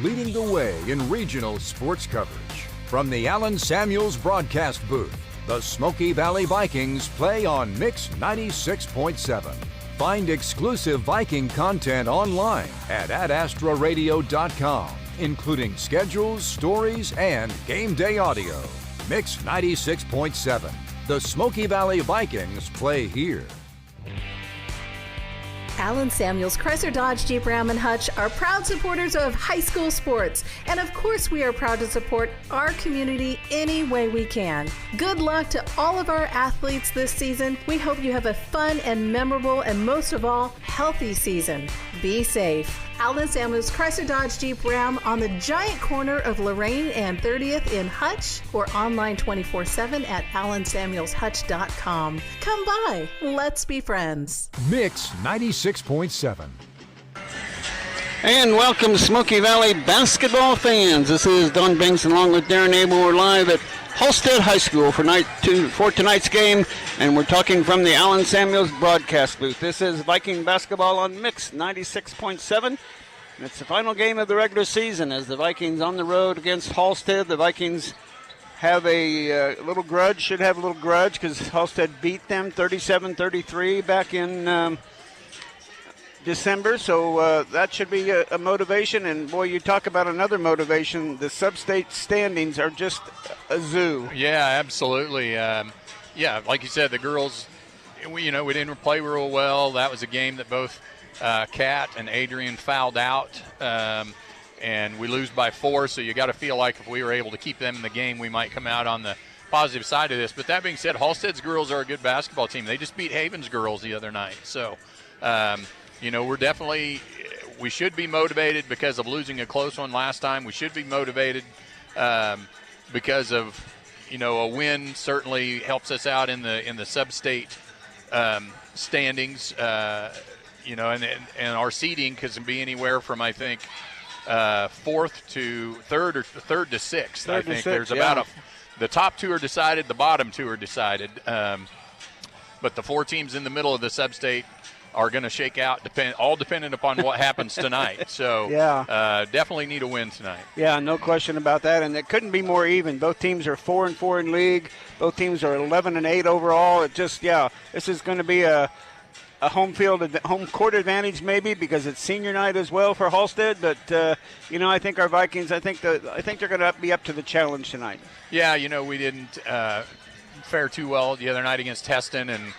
leading the way in regional sports coverage. From the Allen Samuels broadcast booth, the Smoky Valley Vikings play on Mix 96.7. Find exclusive Viking content online at adastraradio.com, including schedules, stories, and game day audio. Mix 96.7. The Smoky Valley Vikings play here. Allen Samuels, Chrysler Dodge Jeep Ram and Hutch are proud supporters of high school sports. And of course, we are proud to support our community any way we can. Good luck to all of our athletes this season. We hope you have a fun and memorable and most of all, healthy season. Be safe. Allen Samuels, Chrysler Dodge Jeep Ram on the giant corner of Lorraine and 30th in Hutch, or online 24/7 at allensamuelshutch.com. Come by. Let's be friends. Mix 96.7. And welcome, Smoky Valley basketball fans. This is Don Banks along with Darren Abel. We're live at Halstead High School for tonight's game, and we're talking from the Allen Samuels broadcast booth. This is Viking basketball on Mix 96.7. And it's the final game of the regular season as the Vikings on the road against Halstead. The Vikings have a little grudge, should have a little grudge, because Halstead beat them 37-33 back in December, so that should be a motivation. And boy, you talk about another motivation. The sub-state standings are just a zoo. Yeah, absolutely. Yeah, like you said, the girls, we didn't play real well. That was a game that both Kat and Adrian fouled out, and we lose by 4. So you got to feel like if we were able to keep them in the game, we might come out on the positive side of this. But that being said, Halstead's girls are a good basketball team. They just beat Haven's girls the other night. So. We should be motivated because of losing a close one last time. We should be motivated because of, a win certainly helps us out in the sub-state standings, and our seeding can be anywhere from, I think, 4th to 3rd or 3rd to 6th. I think there's about the top 2 are decided, the bottom 2 are decided. But the 4 teams in the middle of the sub-state are going to shake out, dependent upon what happens tonight. So definitely need a win tonight. Yeah, no question about that. And it couldn't be more even. Both teams are 4-4 in league. Both teams are 11-8 overall. It just, this is going to be a home court advantage maybe, because it's senior night as well for Halstead. But I think our Vikings, I think they're going to be up to the challenge tonight. Yeah, we didn't fare too well the other night against Heston, and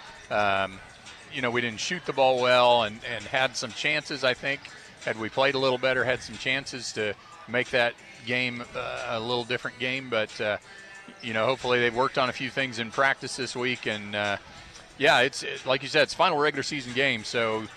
we didn't shoot the ball well and had some chances, I think. Had we played a little better, had some chances to make that game a little different game. But, hopefully they've worked on a few things in practice this week. And, it's like you said, it's final regular season game. So,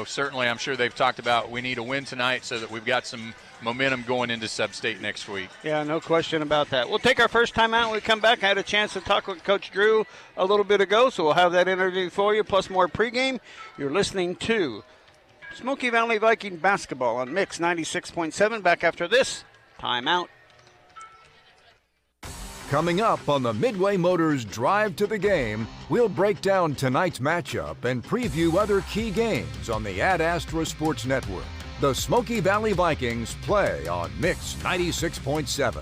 certainly I'm sure they've talked about we need a win tonight so that we've got some momentum going into sub-state next week. Yeah, no question about that. We'll take our first time out when we come back. I had a chance to talk with Coach Drew a little bit ago, so we'll have that interview for you, plus more pregame. You're listening to Smoky Valley Viking basketball on Mix 96.7. Back after this timeout. Coming up on the Midway Motors Drive to the Game, we'll break down tonight's matchup and preview other key games on the Ad Astra Sports Network. The Smoky Valley Vikings play on Mix 96.7.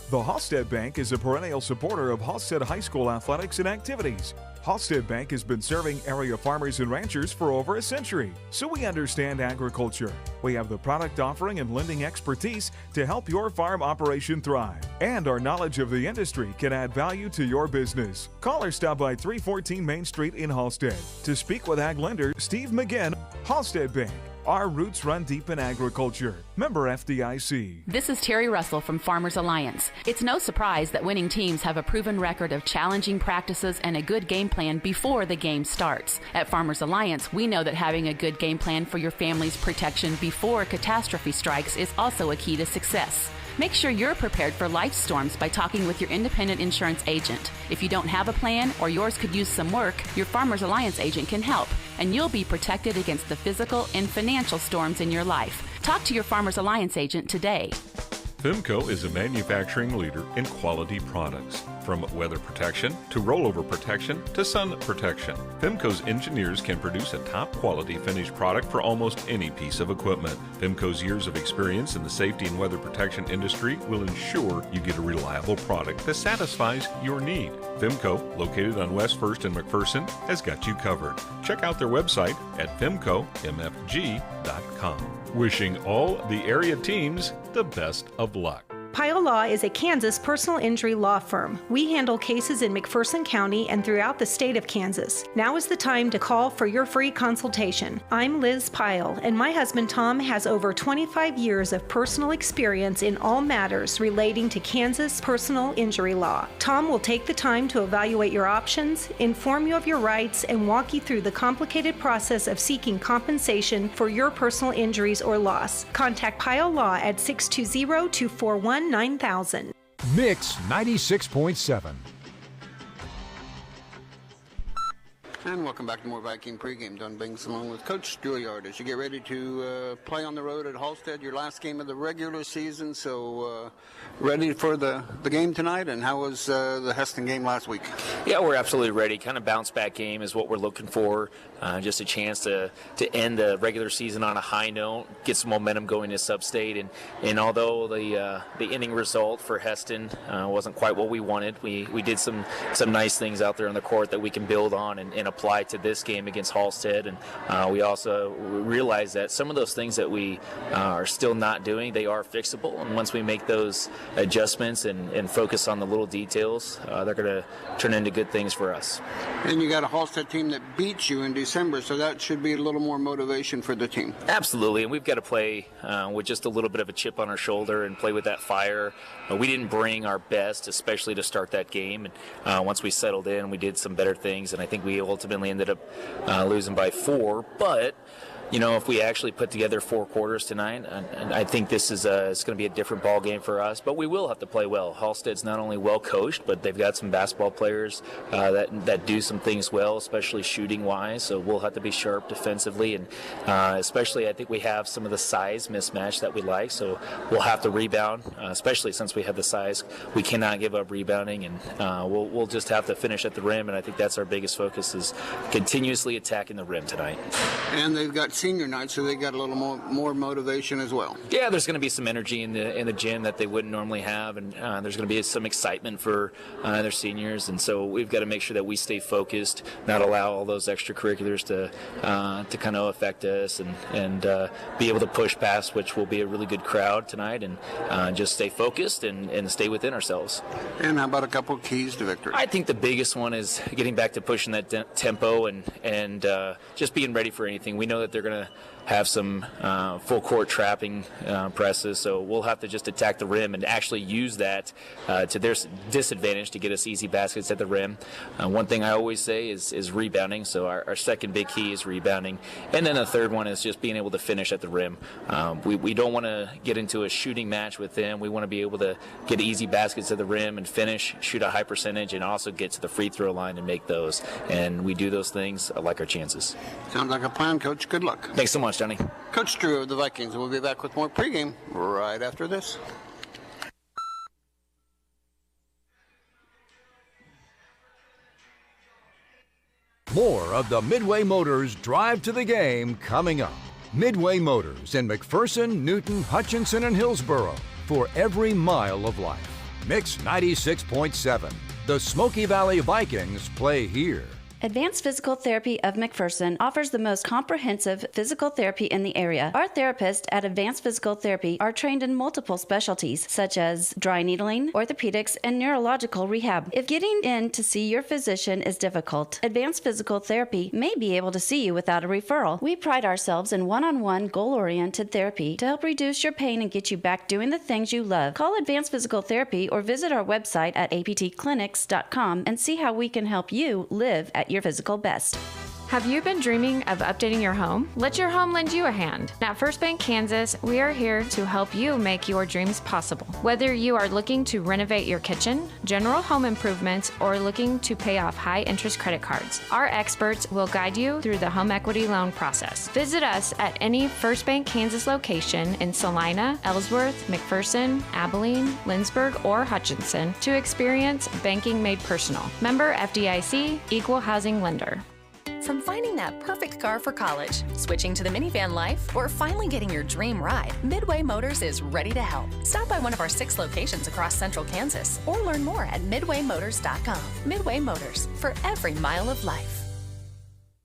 The Halstead Bank is a perennial supporter of Halstead High School athletics and activities. Halstead Bank has been serving area farmers and ranchers for over a century, so we understand agriculture. We have the product offering and lending expertise to help your farm operation thrive, and our knowledge of the industry can add value to your business. Call or stop by 314 Main Street in Halstead to speak with ag lender Steve McGinn. Halstead Bank. Our roots run deep in agriculture. Member FDIC. This is Terry Russell from Farmers Alliance. It's no surprise that winning teams have a proven record of challenging practices and a good game plan before the game starts. At Farmers Alliance, we know that having a good game plan for your family's protection before catastrophe strikes is also a key to success. Make sure you're prepared for life storms by talking with your independent insurance agent. If you don't have a plan or yours could use some work, your Farmers Alliance agent can help, and you'll be protected against the physical and financial storms in your life. Talk to your Farmers Alliance agent today. Femco is a manufacturing leader in quality products. From weather protection to rollover protection to sun protection, Femco's engineers can produce a top quality finished product for almost any piece of equipment. Femco's years of experience in the safety and weather protection industry will ensure you get a reliable product that satisfies your need. Femco, located on West 1st and McPherson, has got you covered. Check out their website at femcomfg.com. Wishing all the area teams the best of luck. Pyle Law is a Kansas personal injury law firm. We handle cases in McPherson County and throughout the state of Kansas. Now is the time to call for your free consultation. I'm Liz Pyle, and my husband Tom has over 25 years of personal experience in all matters relating to Kansas personal injury law. Tom will take the time to evaluate your options, inform you of your rights, and walk you through the complicated process of seeking compensation for your personal injuries or loss. Contact Pyle Law at 620-241-9000. Mix 96.7. And welcome back to more Viking pregame. Don Banks along with Coach Juilliard as you get ready to play on the road at Halstead, your last game of the regular season. So ready for the game tonight? And how was the Heston game last week? Yeah, we're absolutely ready. Kind of bounce back game is what we're looking for. Just a chance to end the regular season on a high note, get some momentum going to Sub-State. And although the inning result for Heston wasn't quite what we wanted, we did some nice things out there on the court that we can build on and apply to this game against Halstead. And we also realize that some of those things that we are still not doing, they are fixable. And once we make those adjustments and focus on the little details, they're going to turn into good things for us. And you got a Halstead team that beats you in December, so that should be a little more motivation for the team. Absolutely, and we've got to play with just a little bit of a chip on our shoulder and play with that fire. We didn't bring our best, especially to start that game. And once we settled in, we did some better things, and I think we ultimately ended up losing by 4. But you know, if we actually put together 4 quarters tonight, and I think this is it's going to be a different ball game for us, but we will have to play well. Halstead's not only well coached, but they've got some basketball players that do some things well, especially shooting wise. So we'll have to be sharp defensively, and especially I think we have some of the size mismatch that we like. So we'll have to rebound, especially since we have the size. We cannot give up rebounding, and we'll just have to finish at the rim. And I think that's our biggest focus, is continuously attacking the rim tonight. And they've got senior night, so they got a little more motivation as well. Yeah, there's going to be some energy in the gym that they wouldn't normally have, and there's going to be some excitement for their seniors, and so we've got to make sure that we stay focused, not allow all those extracurriculars to kind of affect us, and be able to push past, which will be a really good crowd tonight, and just stay focused and stay within ourselves. And how about a couple of keys to victory? I think the biggest one is getting back to pushing that tempo and just being ready for anything. We know that they're going to have some full court trapping presses, so we'll have to just attack the rim and actually use that to their disadvantage to get us easy baskets at the rim. One thing I always say is rebounding, so our second big key is rebounding, and then the third one is just being able to finish at the rim. We don't want to get into a shooting match with them. We want to be able to get easy baskets at the rim and finish, shoot a high percentage, and also get to the free throw line and make those. And we do those things, I like our chances. Sounds like a plan, Coach. Good luck. Thanks so much, Johnny. Coach Drew of the Vikings. We'll be back with more pregame right after this. More of the Midway Motors Drive to the Game coming up. Midway Motors in McPherson, Newton, Hutchinson, and Hillsboro for every mile of life. Mix 96.7. The Smoky Valley Vikings play here. Advanced Physical Therapy of McPherson offers the most comprehensive physical therapy in the area. Our therapists at Advanced Physical Therapy are trained in multiple specialties, such as dry needling, orthopedics, and neurological rehab. If getting in to see your physician is difficult, Advanced Physical Therapy may be able to see you without a referral. We pride ourselves in one-on-one, goal-oriented therapy to help reduce your pain and get you back doing the things you love. Call Advanced Physical Therapy or visit our website at aptclinics.com and see how we can help you live at your physical best. Have you been dreaming of updating your home? Let your home lend you a hand. At First Bank Kansas, we are here to help you make your dreams possible. Whether you are looking to renovate your kitchen, general home improvements, or looking to pay off high-interest credit cards, our experts will guide you through the home equity loan process. Visit us at any First Bank Kansas location in Salina, Ellsworth, McPherson, Abilene, Lindsborg, or Hutchinson to experience banking made personal. Member FDIC, Equal Housing Lender. From finding that perfect car for college, switching to the minivan life, or finally getting your dream ride, Midway Motors is ready to help. Stop by one of our 6 locations across central Kansas or learn more at midwaymotors.com. Midway Motors, for every mile of life.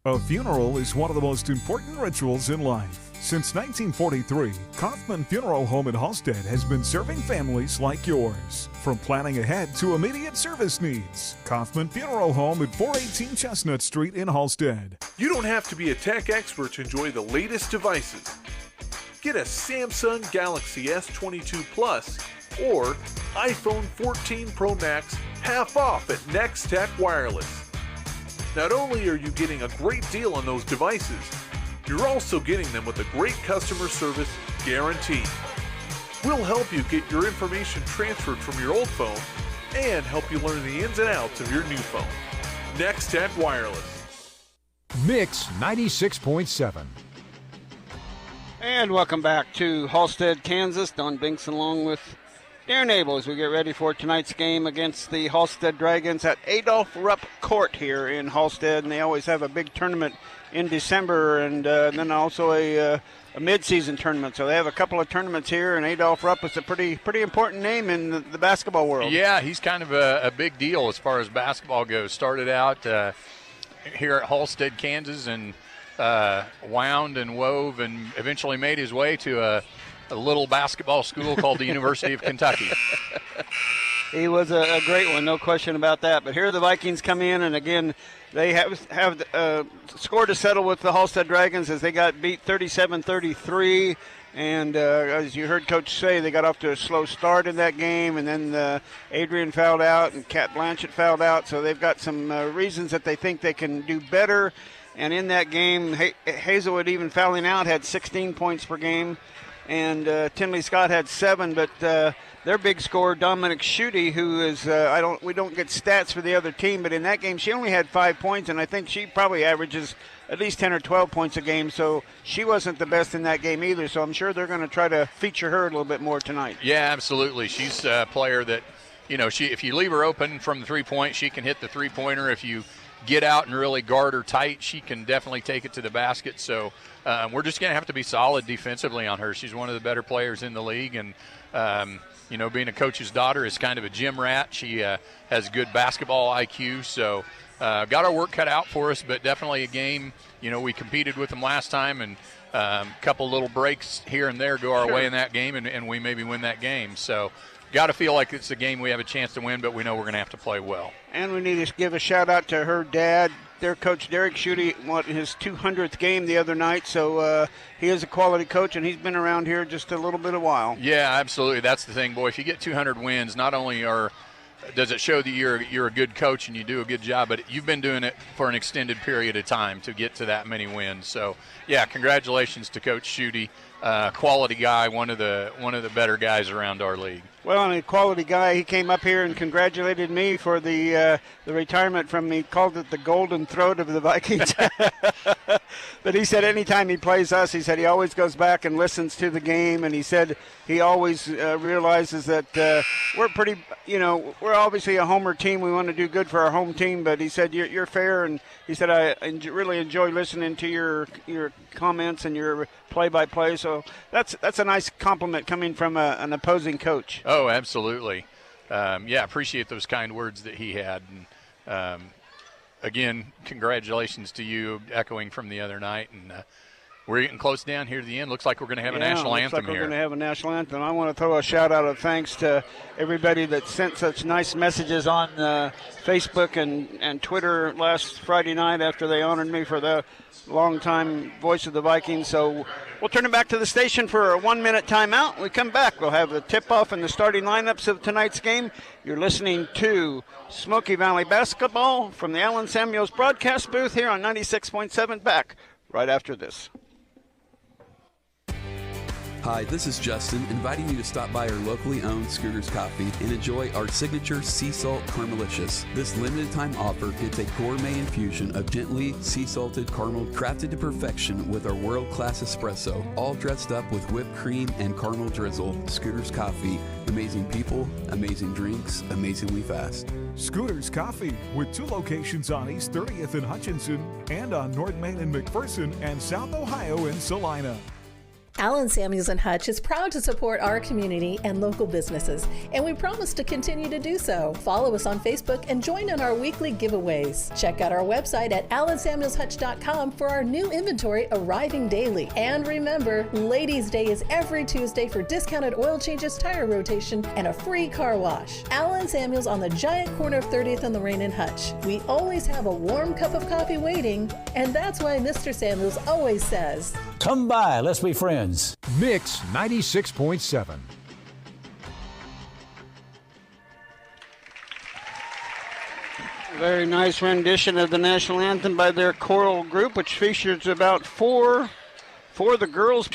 A funeral is one of the most important rituals in life. Since 1943, Kaufman Funeral Home in Halstead has been serving families like yours. From planning ahead to immediate service needs, Kaufman Funeral Home at 418 Chestnut Street in Halstead. You don't have to be a tech expert to enjoy the latest devices. Get a Samsung Galaxy S22 Plus or iPhone 14 Pro Max half off at Next Tech Wireless. Not only are you getting a great deal on those devices, you're also getting them with a great customer service guarantee. We'll help you get your information transferred from your old phone and help you learn the ins and outs of your new phone. Next Tech Wireless. Mix 96.7. And welcome back to Halstead, Kansas. Don Binks along with Darren Abel as we get ready for tonight's game against the Halstead Dragons at Adolph Rupp Court here in Halstead. And they always have a big tournament in December and then also a mid-season tournament. So they have a couple of tournaments here, and Adolph Rupp is a pretty important name in the basketball world. Yeah, he's kind of a big deal as far as basketball goes. Started out here at Halstead, Kansas, and wound and wove and eventually made his way to a little basketball school called the University of Kentucky. He was a great one, no question about that. But here the Vikings come in, and again, they have score to settle with the Halstead Dragons as they got beat 37-33. And as you heard Coach say, they got off to a slow start in that game, and then Adrian fouled out and Kat Blanchett fouled out. So they've got some reasons that they think they can do better. And in that game, Hazelwood, even fouling out, had 16 points per game. And Tinley Scott had 7, but their big scorer, Dominic Schutte, who is we don't get stats for the other team, but in that game she only had 5 points, and I think she probably averages at least 10 or 12 points a game, so she wasn't the best in that game either. So I'm sure they're going to try to feature her a little bit more tonight. Yeah, absolutely. She's a player that, if you leave her open from the three-point, she can hit the three-pointer. If you get out and really guard her tight, she can definitely take it to the basket. So we're just going to have to be solid defensively on her. She's one of the better players in the league, and being a coach's daughter is kind of a gym rat. She has good basketball IQ, so got our work cut out for us, but definitely a game. We competed with them last time, and a couple little breaks here and there go our way in that game, and we maybe win that game. So got to feel like it's a game we have a chance to win, but we know we're going to have to play well. And we need to give a shout-out to her dad, their coach, Derek Schutte, won his 200th game the other night. So he is a quality coach, and he's been around here just a little bit of while. Yeah, absolutely. That's the thing, boy. If you get 200 wins, not only does it show that you're a good coach and you do a good job, but you've been doing it for an extended period of time to get to that many wins. So, yeah, congratulations to Coach Schutte. Quality guy, one of the better guys around our league. Well, and a quality guy. He came up here and congratulated me for the retirement from, he called it the golden throat of the Vikings. But he said anytime he plays us, he said he always goes back and listens to the game, and he said he always realizes that we're pretty, we're obviously a homer team. We want to do good for our home team, but he said you're fair, and he said I really enjoy listening to your comments and your play-by-play. So that's a nice compliment coming from an opposing coach. Oh, absolutely. Appreciate those kind words that he had. And again, congratulations to you, echoing from the other night. And We're getting close down here to the end. Looks like we're going to have a national anthem we're here. Going to have a national anthem. I want to throw a shout-out of thanks to everybody that sent such nice messages on Facebook and Twitter last Friday night after they honored me for the long-time voice of the Vikings. So we'll turn it back to the station for a 1-minute timeout. When we come back, we'll have the tip-off and the starting lineups of tonight's game. You're listening to Smoky Valley Basketball from the Allen Samuels broadcast booth here on 96.7. Back right after this. Hi, this is Justin, inviting you to stop by our locally owned Scooters Coffee and enjoy our signature Sea Salt Caramelicious. This limited time offer gets a gourmet infusion of gently sea salted caramel crafted to perfection with our world-class espresso, all dressed up with whipped cream and caramel drizzle. Scooters Coffee, amazing people, amazing drinks, amazingly fast. Scooters Coffee, with 2 locations on East 30th and Hutchinson and on North Main in McPherson and South Ohio in Salina. Allen Samuels and Hutch is proud to support our community and local businesses, and we promise to continue to do so. Follow us on Facebook and join in our weekly giveaways. Check out our website at allensamuelshutch.com for our new inventory arriving daily. And remember, Ladies' Day is every Tuesday for discounted oil changes, tire rotation, and a free car wash. Allen Samuels on the giant corner of 30th and Lorraine and Hutch. We always have a warm cup of coffee waiting, and that's why Mr. Samuels always says, "Come by, let's be friends." Mix 96.7. Very nice rendition of the national anthem by their choral group, which features about four the girls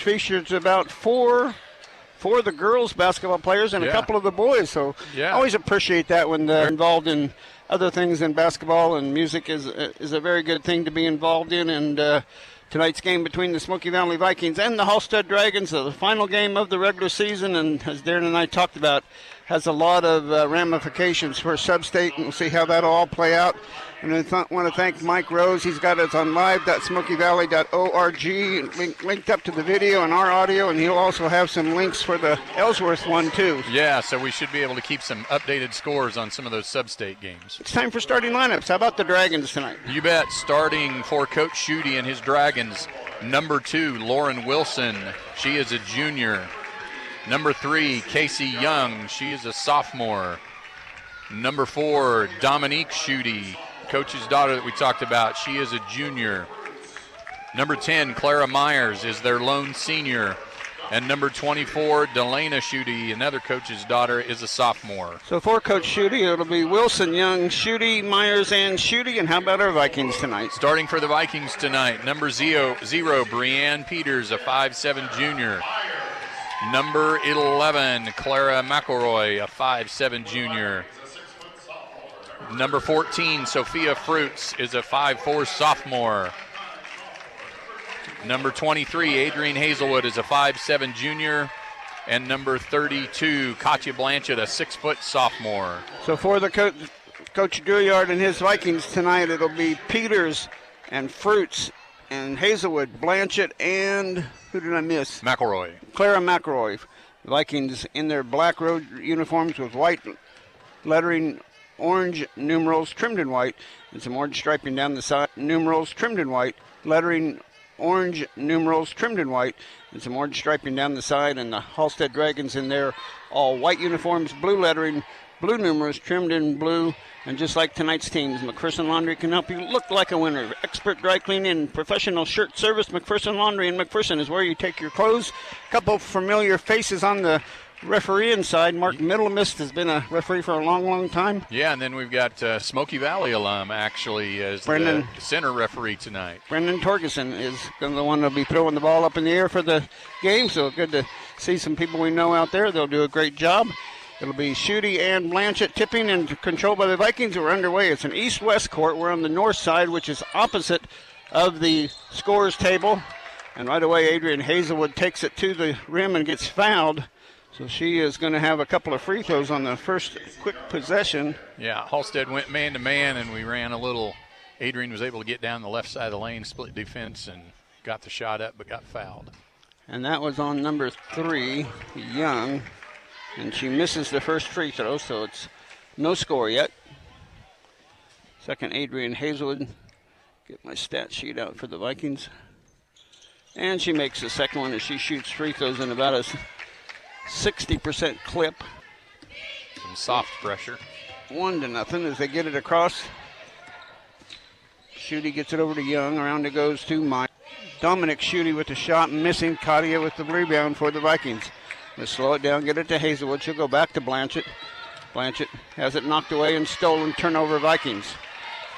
basketball players and a couple of the boys. So I always appreciate that when they're involved in other things than basketball, and music is a very good thing to be involved in. And tonight's game between the Smoky Valley Vikings and the Halstead Dragons, the final game of the regular season, and as Darren and I talked about, has a lot of ramifications for Sub-State, and we'll see how that'll all play out. And I want to thank Mike Rose. He's got us on live.smokeyvalley.org, linked up to the video and our audio, and he'll also have some links for the Ellsworth one, too. Yeah, so we should be able to keep some updated scores on some of those Sub-State games. It's time for starting lineups. How about the Dragons tonight? You bet. Starting for Coach Schutte and his Dragons, number 2, Lauren Wilson. She is a junior. Number 3, Casey Young. She is a sophomore. Number 4, Dominique Schutte, Coach's daughter that we talked about. She is a junior. Number 10, Clara Myers, is their lone senior. And number 24, Delana Schutte, another coach's daughter, is a sophomore. So for Coach Schutte, it'll be Wilson, Young, Schutte, Myers, and Schutte. And how about our Vikings tonight? Starting for the Vikings tonight, number 0, Brianne Peters, a 5'7" junior. Number 11, Clara McElroy, a 5'7" junior. Number 14, Sophia Fruits, is a 5'4" sophomore. Number 23, Adrienne Hazelwood, is a 5'7" junior. And number 32, Katya Blanchett, a 6-foot sophomore. So for the Coach Drouillard and his Vikings tonight, it'll be Peters and Fruits and Hazelwood, Blanchett, and who did I miss? McElroy. Clara McElroy. The Vikings in their black road uniforms with white lettering, orange numerals trimmed in white, and some orange striping down the side. Numerals trimmed in white, lettering, orange numerals trimmed in white, and some orange striping down the side. And the Halstead Dragons in their all white uniforms, blue lettering, blue numerals trimmed in blue. And just like tonight's teams, McPherson Laundry can help you look like a winner. Expert dry cleaning and professional shirt service. McPherson Laundry in McPherson is where you take your clothes. A couple familiar faces on the refereeing side. Mark Middlemist has been a referee for a long, long time. Yeah, and then we've got Smoky Valley alum, actually, as the center referee tonight. Brendan Torgerson is the one that'll be throwing the ball up in the air for the game, so good to see some people we know out there. They'll do a great job. It'll be Schutte and Blanchett tipping and controlled by the Vikings. We're underway. It's an east-west court. We're on the north side, which is opposite of the scores table. And right away, Adrienne Hazelwood takes it to the rim and gets fouled. So she is going to have a couple of free throws on the first quick possession. Yeah, Halstead went man-to-man, and we ran a little. Adrienne was able to get down the left side of the lane, split defense, and got the shot up, but got fouled. And that was on number 3, Young. And she misses the first free throw, so it's no score yet. Second, Adrienne Hazelwood. Get my stat sheet out for the Vikings. And she makes the second one as she shoots free throws in about a 60% clip. Some soft pressure. 1-0 as they get it across. Schutte gets it over to Young. Around it goes to Mike. Dominic Schutte with the shot, missing. Katia with the rebound for the Vikings. Let's slow it down, get it to Hazelwood. She'll go back to Blanchett. Blanchett has it knocked away and stolen. Turnover Vikings.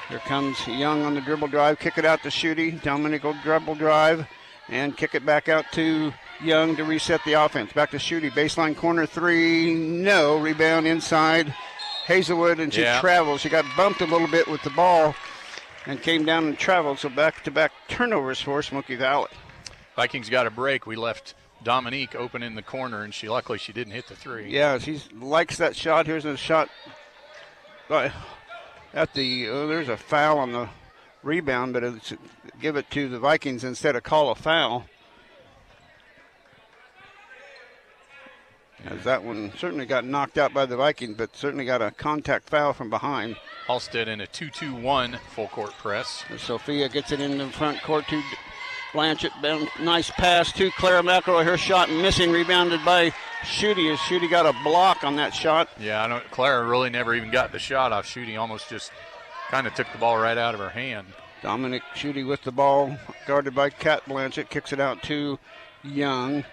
Here comes Young on the dribble drive. Kick it out to Schutte. Dominic will dribble drive and kick it back out to Young to reset the offense. Back to Schutte. Baseline corner three. No. Rebound inside Hazelwood, and she travels. She got bumped a little bit with the ball and came down and traveled. So back-to-back turnovers for Smoky Valley. Vikings got a break. We left Dominique open in the corner, and luckily she didn't hit the three. Yeah, she likes that shot. Here's a shot at the there's a foul on the rebound, but it's give it to the Vikings instead of call a foul. As that one certainly got knocked out by the Vikings, but certainly got a contact foul from behind. Halstead in a 2-2-1 full court press. And Sophia gets it in the front court to Blanchett. Nice pass to Clara McElroy. Her shot missing, rebounded by Schutte. As Schutte got a block on that shot. Yeah, I know Clara really never even got the shot off. Schutte almost just kind of took the ball right out of her hand. Dominic Schutte with the ball, guarded by Kat Blanchett. Kicks it out to Young.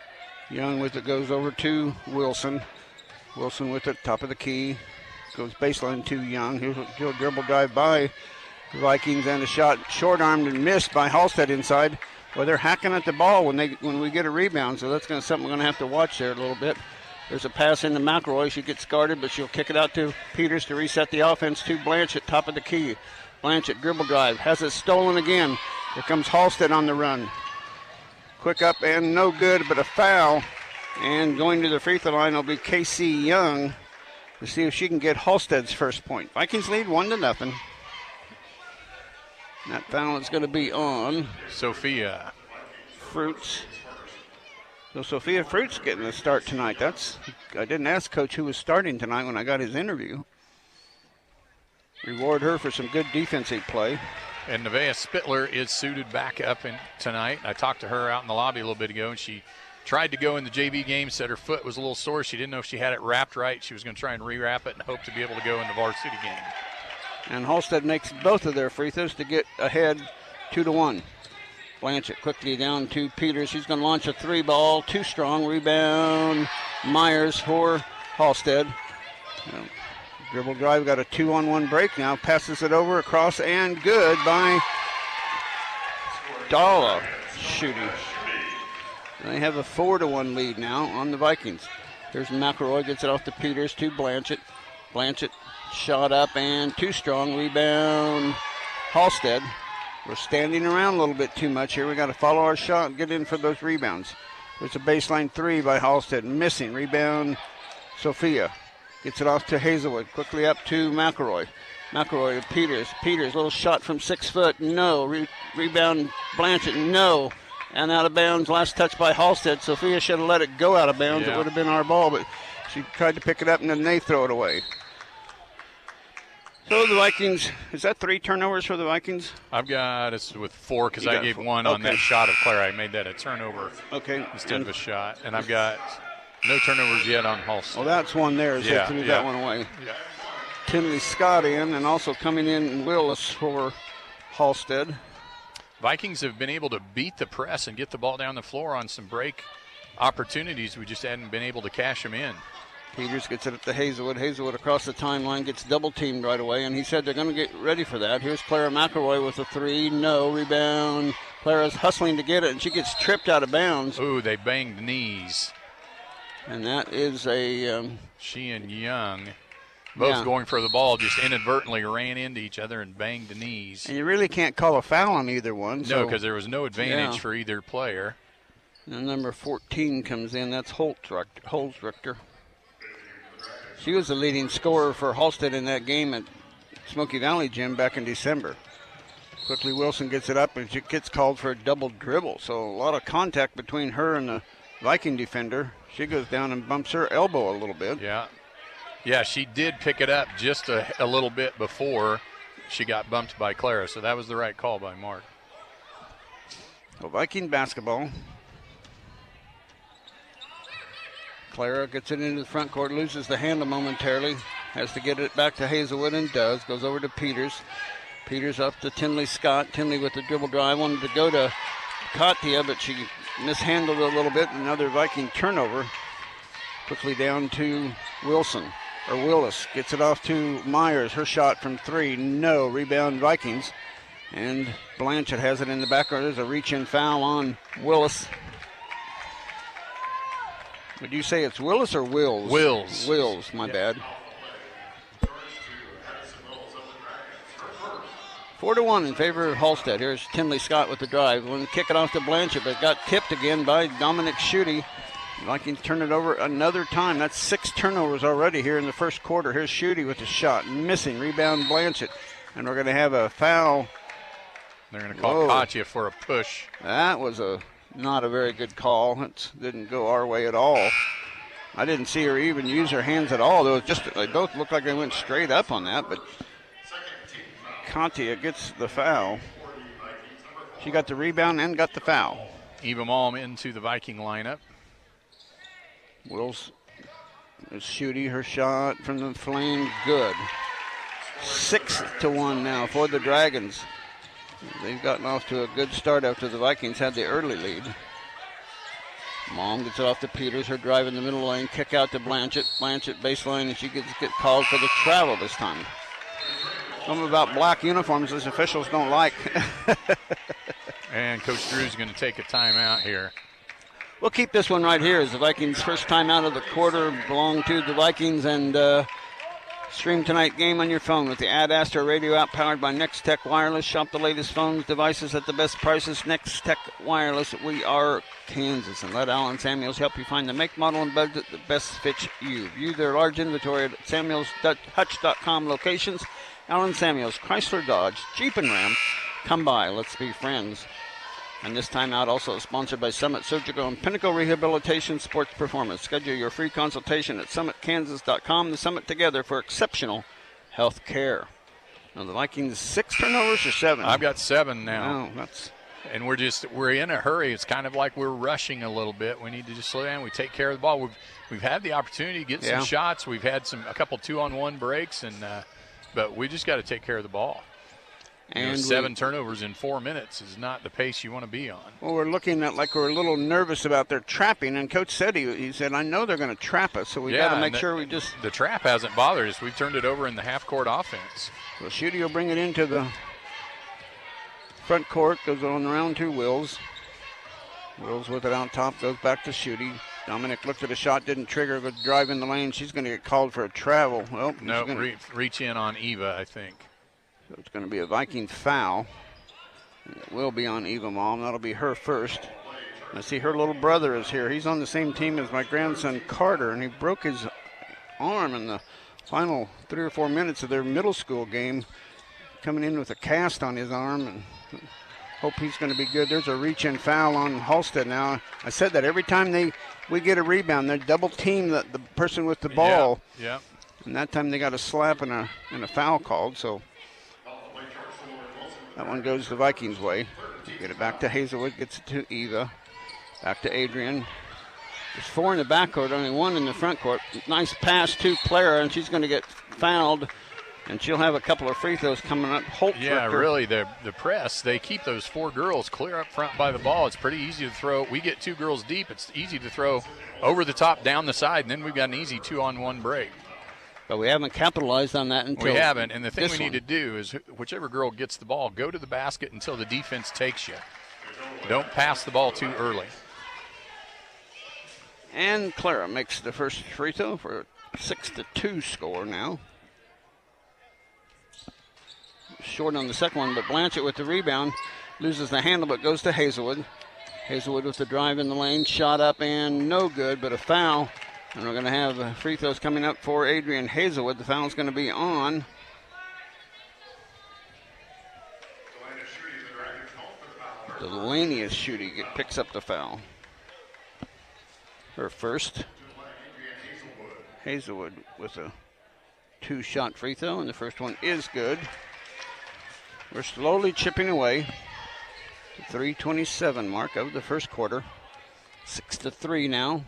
Young with it goes over to Wilson. Wilson with it, top of the key. Goes baseline to Young. He'll dribble drive by the Vikings, and a shot short-armed and missed by Halstead inside. Well, they're hacking at the ball when we get a rebound, so that's something we're going to have to watch there a little bit. There's a pass into McElroy. She gets guarded, but she'll kick it out to Peters to reset the offense to Blanchett, top of the key. Blanchett dribble drive, has it stolen again. Here comes Halstead on the run. Quick up and no good, but a foul. And going to the free throw line will be Casey Young to see if she can get Halstead's first point. Vikings lead 1-0. That foul is going to be on Sophia Fruits. So Sophia Fruits getting the start tonight. I didn't ask Coach who was starting tonight when I got his interview. Reward her for some good defensive play. And Nevaeh Spittler is suited back up tonight. I talked to her out in the lobby a little bit ago, and she tried to go in the JV game, said her foot was a little sore. She didn't know if she had it wrapped right. She was going to try and rewrap it and hope to be able to go in the varsity game. And Halstead makes both of their free throws to get ahead 2-1. Blanchett quickly down to Peters. She's going to launch a three ball. Too strong. Rebound. Myers for Halstead. Dribble drive, got a 2-on-1 break now. Passes it over, across, and good by Dalla shooting. They have a 4-1 lead now on the Vikings. Here's McElroy, gets it off to Peters to Blanchett. Blanchett shot up and too strong. Rebound Halstead. We're standing around a little bit too much here. We got to follow our shot and get in for those rebounds. There's a baseline three by Halstead. Missing. Rebound Sophia. Gets it off to Hazelwood. Quickly up to McElroy. McElroy to Peters. Peters, little shot from 6 foot. No. Rebound Blanchett. No. And out of bounds. Last touch by Halstead. Sophia should have let it go out of bounds. Yeah. It would have been our ball, but she tried to pick it up and then they throw it away. So the Vikings, is that 3 turnovers for the Vikings? I've got us with 4 because I gave 1 on that shot of Clara. I made that a turnover instead of a shot. And I've got no turnovers yet on Halstead. Well, that's one there as they threw that one away. Yeah. Tinley Scott in, and also coming in Willis for Halstead. Vikings have been able to beat the press and get the ball down the floor on some break opportunities. We just hadn't been able to cash them in. Peters gets it up to Hazelwood. Hazelwood across the timeline, gets double-teamed right away, and he said they're going to get ready for that. Here's Clara McElroy with a 3. No. Rebound. Clara's hustling to get it, and she gets tripped out of bounds. Ooh, they banged knees. And that is a... she and Young, both going for the ball, just inadvertently ran into each other and banged the knees. And you really can't call a foul on either one. No, because there was no advantage for either player. And number 14 comes in. That's Holzrichter. She was the leading scorer for Halstead in that game at Smoky Valley Gym back in December. Quickly Wilson gets it up and she gets called for a double dribble. So a lot of contact between her and the Viking defender. She goes down and bumps her elbow a little bit. Yeah. Yeah, she did pick it up just a little bit before she got bumped by Clara. So that was the right call by Mark. So Viking basketball. Clara gets it into the front court, loses the handle momentarily, has to get it back to Hazelwood and does. Goes over to Peters. Peters up to Tinley Scott. Tinley with the dribble drive. Wanted to go to Katia, but she mishandled it a little bit. Another Viking turnover. Quickly down to Willis. Gets it off to Myers. Her shot from 3. No. Rebound Vikings. And Blanchett has it in the backcourt. There's a reach-in foul on Willis. Would you say it's Willis or Wills? Wills, my bad. 4-1 in favor of Halstead. Here's Tinley Scott with the drive. Going to kick it off to Blanchett, but got tipped again by Dominic Schutte. Vikings turn it over another time. That's 6 turnovers already here in the first quarter. Here's Schutte with the shot. Missing. Rebound Blanchett. And we're going to have a foul. They're going to call Katia for a push. That was not a very good call. It didn't go our way at all. I didn't see her even use her hands at all. They both looked like they went straight up on that, but Katia gets the foul. She got the rebound and got the foul. Eva Malm into the Viking lineup. Wills is Schutte. Her shot from the flame, good. 6-1 now for the Dragons. They've gotten off to a good start after the Vikings had the early lead. Malm gets it off to Peters. Her drive in the middle lane. Kick out to Blanchett. Blanchett baseline, and she gets called for the travel this time. Something about black uniforms these officials don't like. And Coach Drew's going to take a timeout here. We'll keep this one right here as the Vikings' first timeout of the quarter belong to the Vikings. And stream tonight game on your phone with the Ad Astra radio app powered by Next Tech Wireless. Shop the latest phones, devices at the best prices. Next Tech Wireless, we are Kansas. And let Alan Samuels help you find the make, model, and budget that best fits you. View their large inventory at samuelshutch.com locations. Alan Samuels, Chrysler Dodge, Jeep and Ram. Come by, let's be friends. And this timeout also sponsored by Summit Surgical and Pinnacle Rehabilitation Sports Performance. Schedule your free consultation at summitkansas.com. The Summit together for exceptional health care. Now the Vikings 6 turnovers or 7? I've got 7 now. Oh, and we're in a hurry. It's kind of like we're rushing a little bit. We need to just slow down. We take care of the ball. We've had the opportunity to get some shots. We've had a couple 2-on-1 breaks, but we just got to take care of the ball. And 7 turnovers in 4 minutes is not the pace you want to be on. Well, we're looking at like we're a little nervous about their trapping, and Coach said he said, I know they're going to trap us, so we got to make sure we just. The trap hasn't bothered us. We've turned it over in the half-court offense. Well, Schutte will bring it into the front court, goes on around to Wills. Wills with it out top, goes back to Schutte. Dominic looked at a shot, didn't trigger, but drive in the lane. She's going to get called for a travel. Well, no, reach in on Eva, I think. So it's going to be a Viking foul. It will be on Eva Malm. That'll be her first. I see her little brother is here. He's on the same team as my grandson Carter, and he broke his arm in the final 3 or 4 minutes of their middle school game, coming in with a cast on his arm, and hope he's going to be good. There's a reach-in foul on Halstead now. I said that every time we get a rebound, they double team the person with the ball. Yeah. And that time they got a slap and a foul called, so that one goes the Vikings' way. Get it back to Hazelwood, gets it to Eva. Back to Adrian. There's 4 in the backcourt, only 1 in the front court. Nice pass to Clara, and she's going to get fouled. And she'll have a couple of free throws coming up. Really, the press, they keep those 4 girls clear up front by the ball. It's pretty easy to throw. We get 2 girls deep. It's easy to throw over the top, down the side, and then we've got an easy 2-on-1 break. But we haven't capitalized on that until we haven't, and the thing we need to do is whichever girl gets the ball, go to the basket until the defense takes you. Don't pass the ball too early. And Clara makes the first free throw for a 6-2 score now. Short on the second one, but Blanchett with the rebound. Loses the handle, but goes to Hazelwood. Hazelwood with the drive in the lane. Shot up and no good, but a foul. And we're going to have free throws coming up for Adrian Hazelwood. The foul's going to be on Delaney as Schutte picks up the foul. Her first. Hazelwood with a 2-shot free throw, and the first one is good. We're slowly chipping away. 3:27 mark of the first quarter. 6-3 now.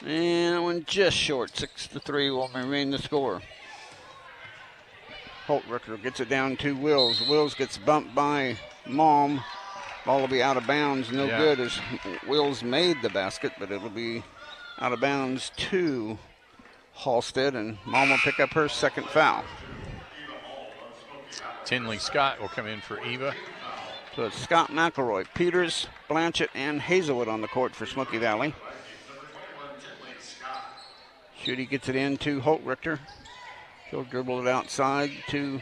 And that one just short. 6-3 will remain the score. Holtrichter gets it down to Wills. Wills gets bumped by Malm. Ball will be out of bounds. No good as Wills made the basket, but it'll be out of bounds to Halstead, and Malm will pick up her second foul. Tinley Scott will come in for Eva. So it's Scott, McElroy, Peters, Blanchett, and Hazelwood on the court for Smoky Valley. Schutte gets it in to Holtrichter. She'll dribble it outside to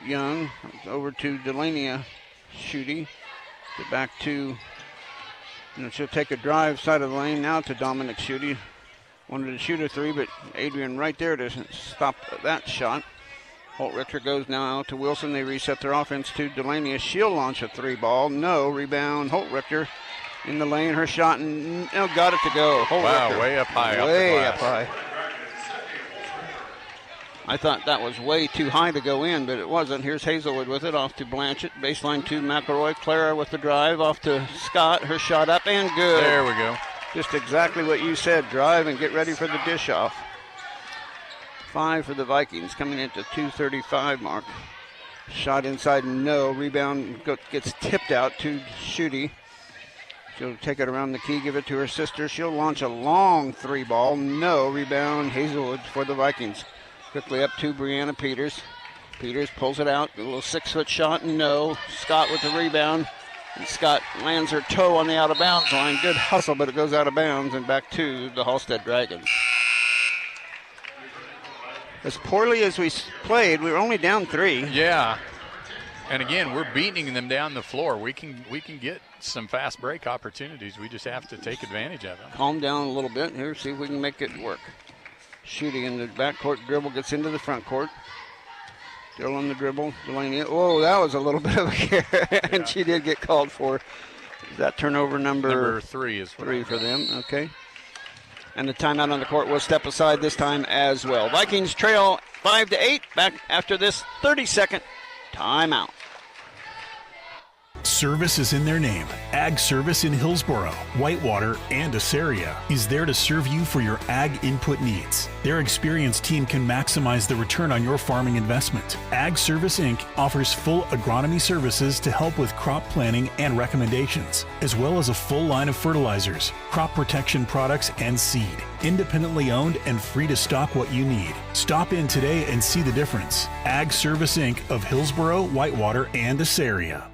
Young. Over to Delania Schutte. Get back to, she'll take a drive side of the lane now to Dominic Schutte. Wanted to shoot a three, but Adrian right there to stop that shot. Holtrichter goes now to Wilson. They reset their offense to Delania. She'll launch a three ball. No, rebound. Holtrichter in the lane. Her shot, and got it to go. Wow, way up high. Way up high. I thought that was way too high to go in, but it wasn't. Here's Hazelwood with it, off to Blanchett. Baseline to McElroy. Clara with the drive, off to Scott. Her shot up and good. There we go. Just exactly what you said. Drive and get ready for the dish off. 5 for the Vikings, coming into 2:35 mark. Shot inside, no. Rebound gets tipped out to Schutte. She'll take it around the key, give it to her sister. She'll launch a long three ball. No. Rebound, Hazelwood for the Vikings. Quickly up to Brianna Peters. Peters pulls it out. A little 6-foot shot, no. Scott with the rebound. And Scott lands her toe on the out-of-bounds line. Good hustle, but it goes out of bounds and back to the Halstead Dragons. As poorly as we played, we were only down 3. Yeah. And again, we're beating them down the floor. We can get some fast break opportunities. We just have to take advantage of them. Calm down a little bit here, see if we can make it work. Shooting in the backcourt, dribble gets into the front court. Still on the dribble, Delaney. Oh, that was a little bit of a carry, and she did get called for. Is that turnover number 3 is 3 for them? Okay. And the timeout on the court will step aside this time as well. Vikings trail 5-8. Back after this 30-second timeout. Service is in their name. Ag Service in Hillsboro, Whitewater, and Assaria is there to serve you for your ag input needs. Their experienced team can maximize the return on your farming investment. Ag Service Inc. offers full agronomy services to help with crop planning and recommendations, as well as a full line of fertilizers, crop protection products, and seed. Independently owned and free to stock what you need. Stop in today and see the difference. Ag Service Inc. of Hillsboro, Whitewater, and Assaria.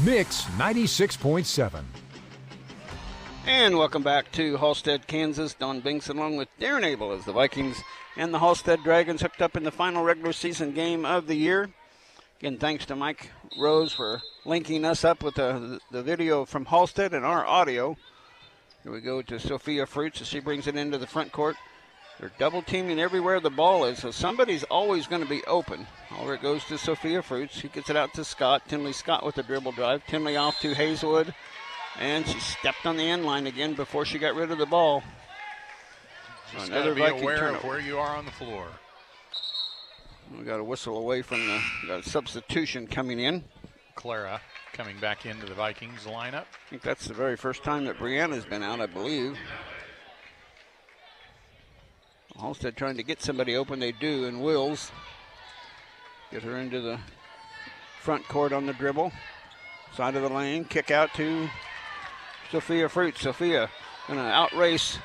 Mix 96.7. And welcome back to Halstead, Kansas. Don Binks along with Darren Abel as the Vikings and the Halstead Dragons hooked up in the final regular season game of the year. Again, thanks to Mike Rose for linking us up with the video from Halstead and our audio. Here we go to Sophia Fruits as she brings it into the front court. They're double teaming everywhere the ball is, so somebody's always going to be open. Over it goes to Sophia Fruits. She gets it out to Scott. Tinley Scott with the dribble drive. Tinley off to Hazelwood. And she stepped on the end line again before she got rid of the ball. Just got to be aware of where you are on the floor. We got a whistle away from the substitution coming in. Clara coming back into the Vikings lineup. I think that's the very first time that Brianna's been out, I believe. Halstead trying to get somebody open. They do, and Wills get her into the front court on the dribble. Side of the lane, kick out to Sophia Fruits. Sophia going to outrace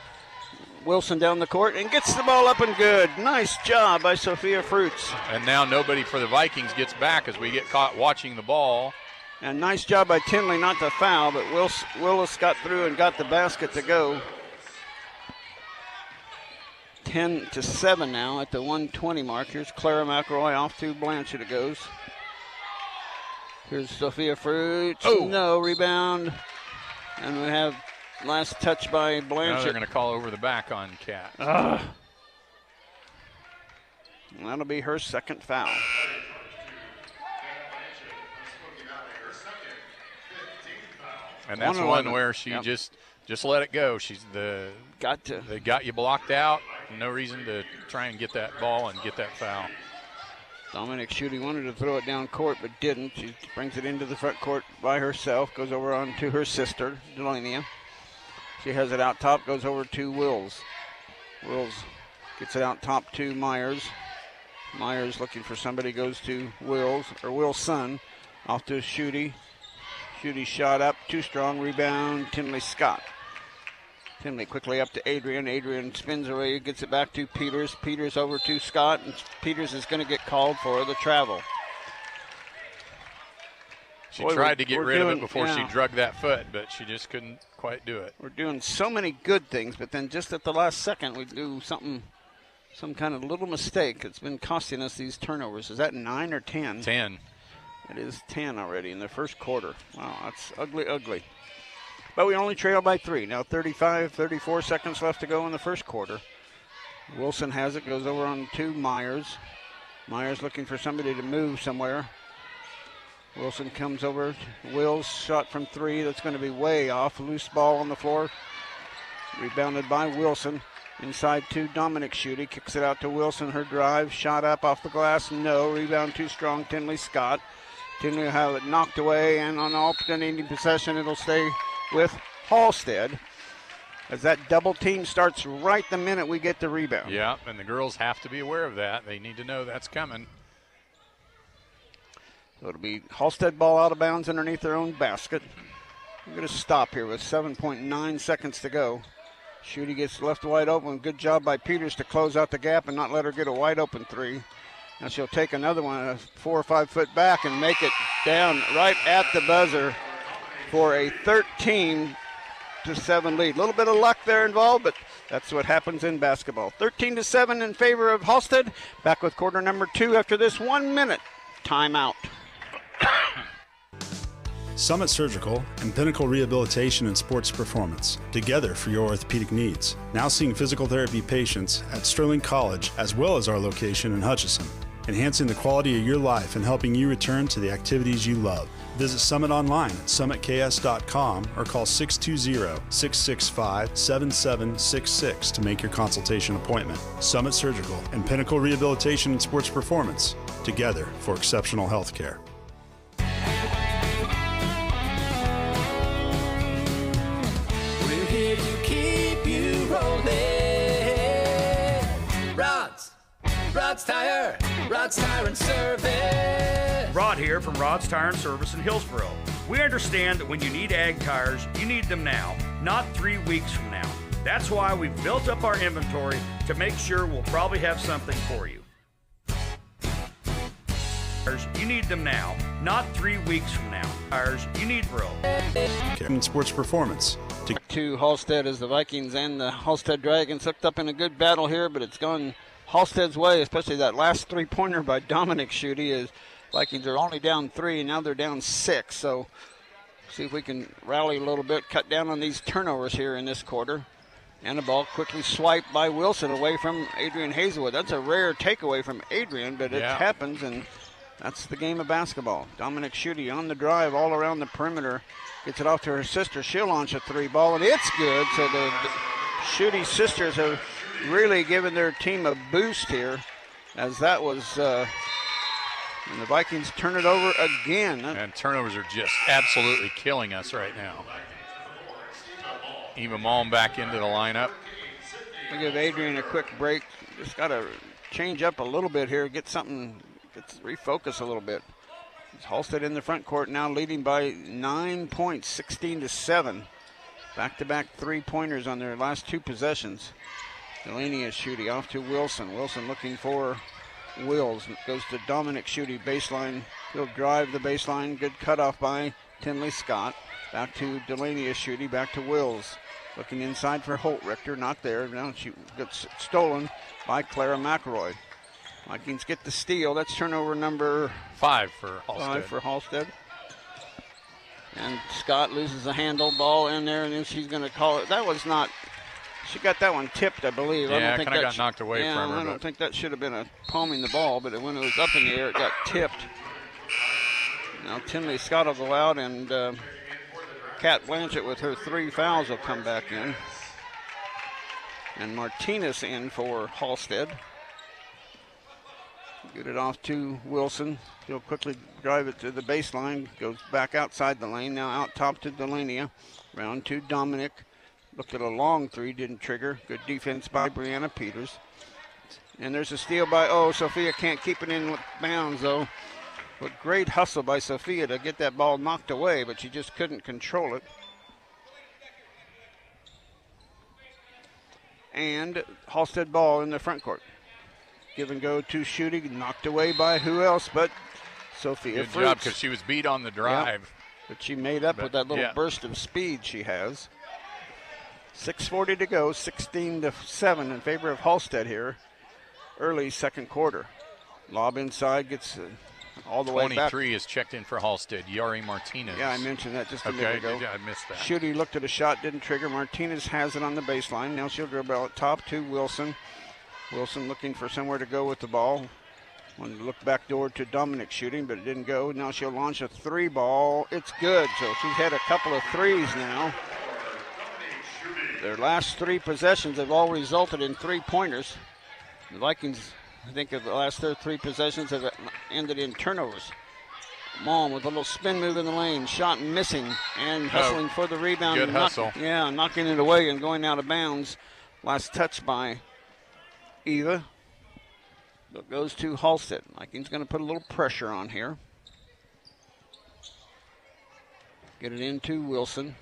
Wilson down the court and gets the ball up and good. Nice job by Sophia Fruits. And now nobody for the Vikings gets back as we get caught watching the ball. And nice job by Tinley not to foul, but Willis got through and got the basket to go. 10-7 now at the 1:20 mark. Here's Clara McElroy off to Blanchett. It goes. Here's Sophia Fruits. Oh. No, rebound. And we have last touch by Blanchett. Now they're going to call over the back on Cat. That'll be her second foul. And that's one where she just let it go. They got you blocked out. No reason to try and get that ball and get that foul. Dominic Schutte wanted to throw it down court, but didn't. She brings it into the front court by herself, goes over on to her sister, Delania. She has it out top, goes over to Wills. Wills gets it out top to Myers. Myers looking for somebody, goes to Wills, or Wilson, off to Schutte. Schutte shot up, too strong, rebound, Tinley Scott. Tinley quickly up to Adrian. Adrian spins away, gets it back to Peters. Peters over to Scott, and Peters is going to get called for the travel. She tried to get rid of it before she drug that foot, but she just couldn't quite do it. We're doing so many good things, but then just at the last second we do something, some kind of little mistake. It's been costing us these turnovers. Is that 9 or 10? 10. It is 10 already in the first quarter. Wow, that's ugly, ugly. But we only trail by 3. Now 34 seconds left to go in the first quarter. Wilson has it, goes over on to Myers. Myers looking for somebody to move somewhere. Wilson comes over. Wills shot from 3. That's going to be way off. Loose ball on the floor. Rebounded by Wilson. Inside to Dominic Schutte. Kicks it out to Wilson. Her drive. Shot up off the glass. No. Rebound too strong. Tinley Scott. Tinley will have it knocked away. And on alternating possession, it'll stay with Halstead, as that double team starts right the minute we get the rebound. Yeah, and the girls have to be aware of that. They need to know that's coming. So it'll be Halstead ball out of bounds underneath their own basket. We're going to stop here with 7.9 seconds to go. Schutte gets left wide open. Good job by Peters to close out the gap and not let her get a wide open 3. Now she'll take another one, a 4 or 5 foot back, and make it down right at the buzzer for a 13-7 lead. A little bit of luck there involved, but that's what happens in basketball. 13-7 in favor of Halstead. Back with quarter number 2 after this 1 minute timeout. Summit Surgical and Pinnacle Rehabilitation and Sports Performance, together for your orthopedic needs. Now seeing physical therapy patients at Sterling College as well as our location in Hutchinson, enhancing the quality of your life and helping you return to the activities you love. Visit Summit online at summitks.com or call 620-665-7766 to make your consultation appointment. Summit Surgical and Pinnacle Rehabilitation and Sports Performance, together for exceptional health care. We're here to keep you rolling. Rod's Tire and Service. Rod here from Rod's Tire and Service in Hillsboro. We understand that when you need ag tires, you need them now, not 3 weeks from now. That's why we've built up our inventory to make sure we'll probably have something for you. You need them now, not 3 weeks from now. Tires you need real. Sports Performance. To Halstead as the Vikings and the Halstead Dragons hooked up in a good battle here, but it's gone Halstead's way, especially that last 3-pointer by Dominic Schutte. As Vikings are only down 3, and now they're down 6. So see if we can rally a little bit, cut down on these turnovers here in this quarter. And the ball quickly swiped by Wilson away from Adrian Hazelwood. That's a rare takeaway from Adrian, but it happens, and that's the game of basketball. Dominic Schutte on the drive all around the perimeter. Gets it off to her sister. She'll launch a 3 ball, and it's good. So the Schutte sisters have really given their team a boost here, as that was, and the Vikings turn it over again. And turnovers are just absolutely killing us right now. Eva Malm back into the lineup. We'll give Adrian a quick break. Just got to change up a little bit here, refocus a little bit. It's Halstead in the front court now, leading by 9 points, 16-7. Back-to-back 3-pointers on their last 2 possessions. Delaney is shooting off to Wilson. Wilson looking for Wills. Goes to Dominic Schutte, baseline. He'll drive the baseline. Good cutoff by Tinley Scott. Back to Delaney is shooting. Back to Wills. Looking inside for Holt Richter. Not there. Now she gets stolen by Clara McElroy. Vikings get the steal. That's turnover number 5 for Halstead. 5 for Halstead. And Scott loses the handle, ball in there, and then she's going to call it. That was not. She got that one tipped, I believe. Yeah, kind of got knocked away from her. I don't think that should have been a palming the ball, but when it was up in the air, it got tipped. Now Tinley Scott will go out, and Kat Blanchett with her 3 fouls will come back in. And Martinez in for Halstead. Get it off to Wilson. He'll quickly drive it to the baseline. Goes back outside the lane. Now out top to Delania. Round to Dominic. Looked at a long three. Didn't trigger. Good defense by Brianna Peters. And there's a steal by, Sophia can't keep it in with bounds, though. But great hustle by Sophia to get that ball knocked away, but she just couldn't control it. And Halstead ball in the front court. Give and go to shooting, knocked away by who else but Sophia Good job, because she was beat on the drive. Yep. But she made up with that little burst of speed she has. 6:40 to go, 16-7 in favor of Halstead here. Early second quarter. Lob inside, gets all the way back. 23 is checked in for Halstead, Yari Martinez. Yeah, I mentioned that just a minute ago. Yeah, I missed that. Shooty looked at a shot, didn't trigger. Martinez has it on the baseline. Now she'll dribble out top to Wilson. Wilson looking for somewhere to go with the ball. Wanted to look back door to Dominic shooting, but it didn't go. Now she'll launch a three ball. It's good. So she's had a couple of threes now. Their last three possessions have all resulted in three-pointers. The Vikings, I think, of the last three possessions have ended in turnovers. Malm with a little spin move in the lane. Shot missing and hustling for the rebound. Good hustle. Yeah, knocking it away and going out of bounds. Last touch by Eva. It goes to Halstead. Vikings going to put a little pressure on here. Get it into Wilson.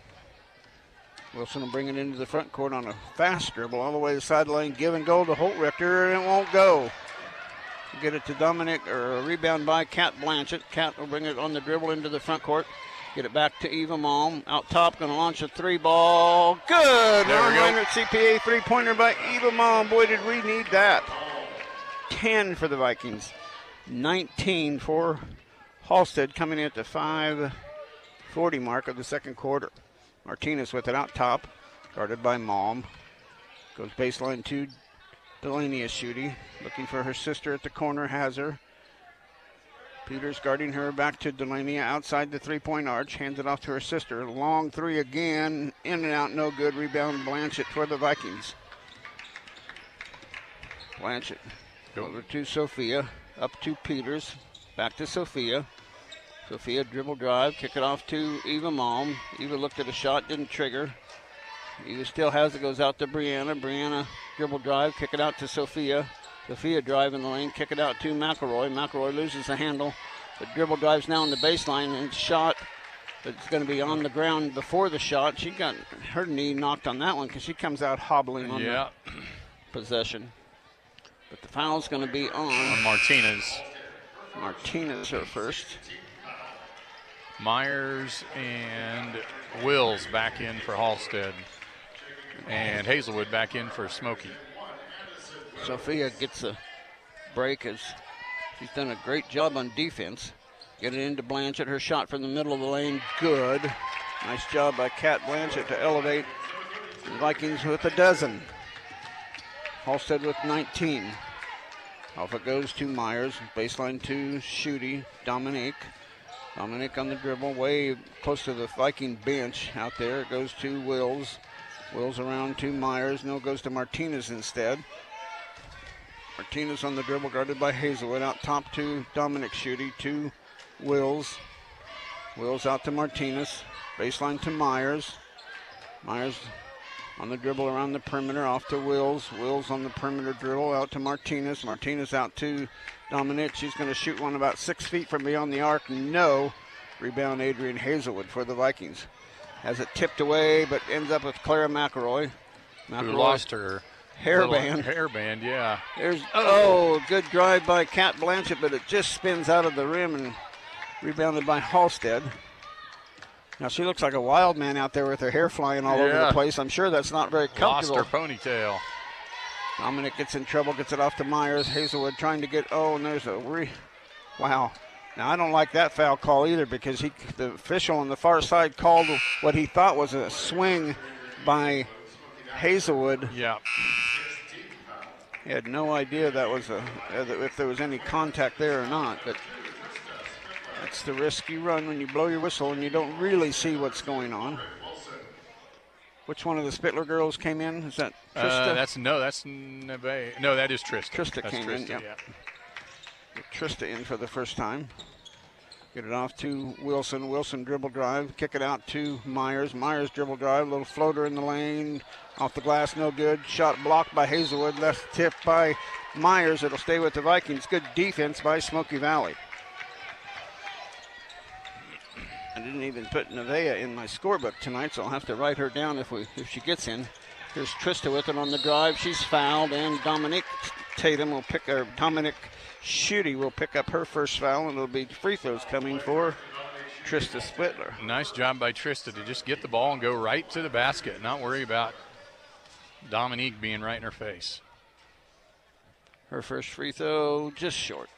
Wilson will bring it into the front court on a fast dribble all the way to the sideline. Give and go to Holtrichter, and it won't go. Get it to Dominic, or a rebound by Kat Blanchett. Kat will bring it on the dribble into the front court. Get it back to Eva Malm. Out top, going to launch a three ball. Good! There we go. 100 CPA three-pointer by Eva Malm. Boy, did we need that. 10 for the Vikings. 19 for Halstead, coming in at the 5:40 mark of the second quarter. Martinez with it out top, guarded by Malm. Goes baseline to Delania Shooty, looking for her sister at the corner, has her. Peters guarding her, back to Delania outside the three-point arch, hands it off to her sister. Long three again, in and out, no good. Rebound Blanchett for the Vikings. Blanchett over to Sophia, up to Peters, back to Sophia. Sophia dribble drive, kick it off to Eva Malm. Eva looked at a shot, didn't trigger. Eva still has it, goes out to Brianna. Brianna dribble drive, kick it out to Sophia. Sophia drive in the lane, kick it out to McElroy. McElroy loses the handle, but dribble drives now on the baseline and shot. But it's going to be on the ground before the shot. She got her knee knocked on that one because she comes out hobbling on the possession. But the foul's going to be on Martinez. Martinez her first. Myers and Wills back in for Halstead. And Hazelwood back in for Smoky. Sophia gets a break as she's done a great job on defense. Get it into Blanchett. Her shot from the middle of the lane, good. Nice job by Kat Blanchett to elevate the Vikings with a dozen. Halstead with 19. Off it goes to Myers. Baseline to Shooty. Dominic on the dribble, way close to the Viking bench out there. It goes to Wills. Wills around to Myers. No, it goes to Martinez instead. Martinez on the dribble, guarded by Hazelwood. Out top to Dominic Shooty, to Wills. Wills out to Martinez. Baseline to Myers. Myers on the dribble around the perimeter, off to Wills. Wills on the perimeter dribble, out to Martinez. Martinez out to Dominic. She's going to shoot one about 6 feet from beyond the arc. No. Rebound Adrian Hazelwood for the Vikings. Has it tipped away, but ends up with Clara McElroy. Who lost her hairband. Hairband, yeah. There's good drive by Kat Blanchett, but it just spins out of the rim and rebounded by Halstead. Now she looks like a wild man out there with her hair flying all over the place. I'm sure that's not very comfortable. Lost her ponytail. Dominic gets in trouble, gets it off to Myers. Hazelwood trying to get, and there's a wow. Now I don't like that foul call either, because the official on the far side called what he thought was a swing by Hazelwood. Yeah. He had no idea that was if there was any contact there or not, but that's the risk you run when you blow your whistle and you don't really see what's going on. Which one of the Spittler girls came in? Is that Trista? That's Neve. No, that is Trista. Trista came in, yeah. Trista in for the first time. Get it off to Wilson. Wilson dribble drive. Kick it out to Myers. Myers dribble drive. Little floater in the lane. Off the glass, no good. Shot blocked by Hazelwood. Left tip by Myers. It'll stay with the Vikings. Good defense by Smoky Valley. I didn't even put Nevaeh in my scorebook tonight, so I'll have to write her down if she gets in. Here's Trista with it on the drive. She's fouled, and Dominic Schutte will pick up her first foul, and it'll be free throws coming for Trista Spittler. Nice job by Trista to just get the ball and go right to the basket, not worry about Dominique being right in her face. Her first free throw just short.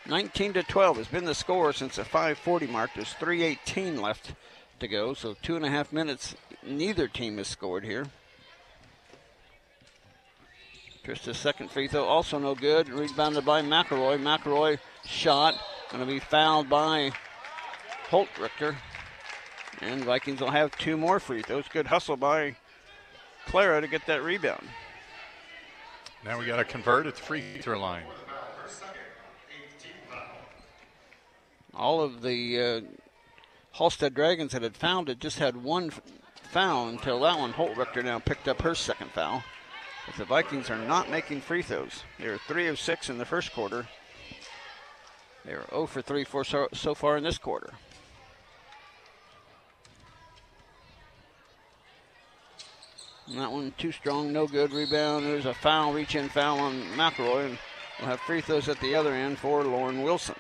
19-12 has been the score since the 5:40 mark. There's 3:18 left to go, so 2.5 minutes. Neither team has scored here. Trista's second free throw also no good. Rebounded by McElroy. McElroy shot. Going to be fouled by Holtrichter. And Vikings will have 2 more free throws. Good hustle by Clara to get that rebound. Now we got to convert at the free throw line. All of the Halstead Dragons that had fouled it just had 1 foul until that one. Holtrichter now picked up her second foul. But the Vikings are not making free throws. They were 3 of 6 in the first quarter. They are 0 for 3 so far in this quarter. And that one too strong, no good. Rebound. There's a foul, reach-in foul on McElroy, and we'll have free throws at the other end for Lauren Wilson.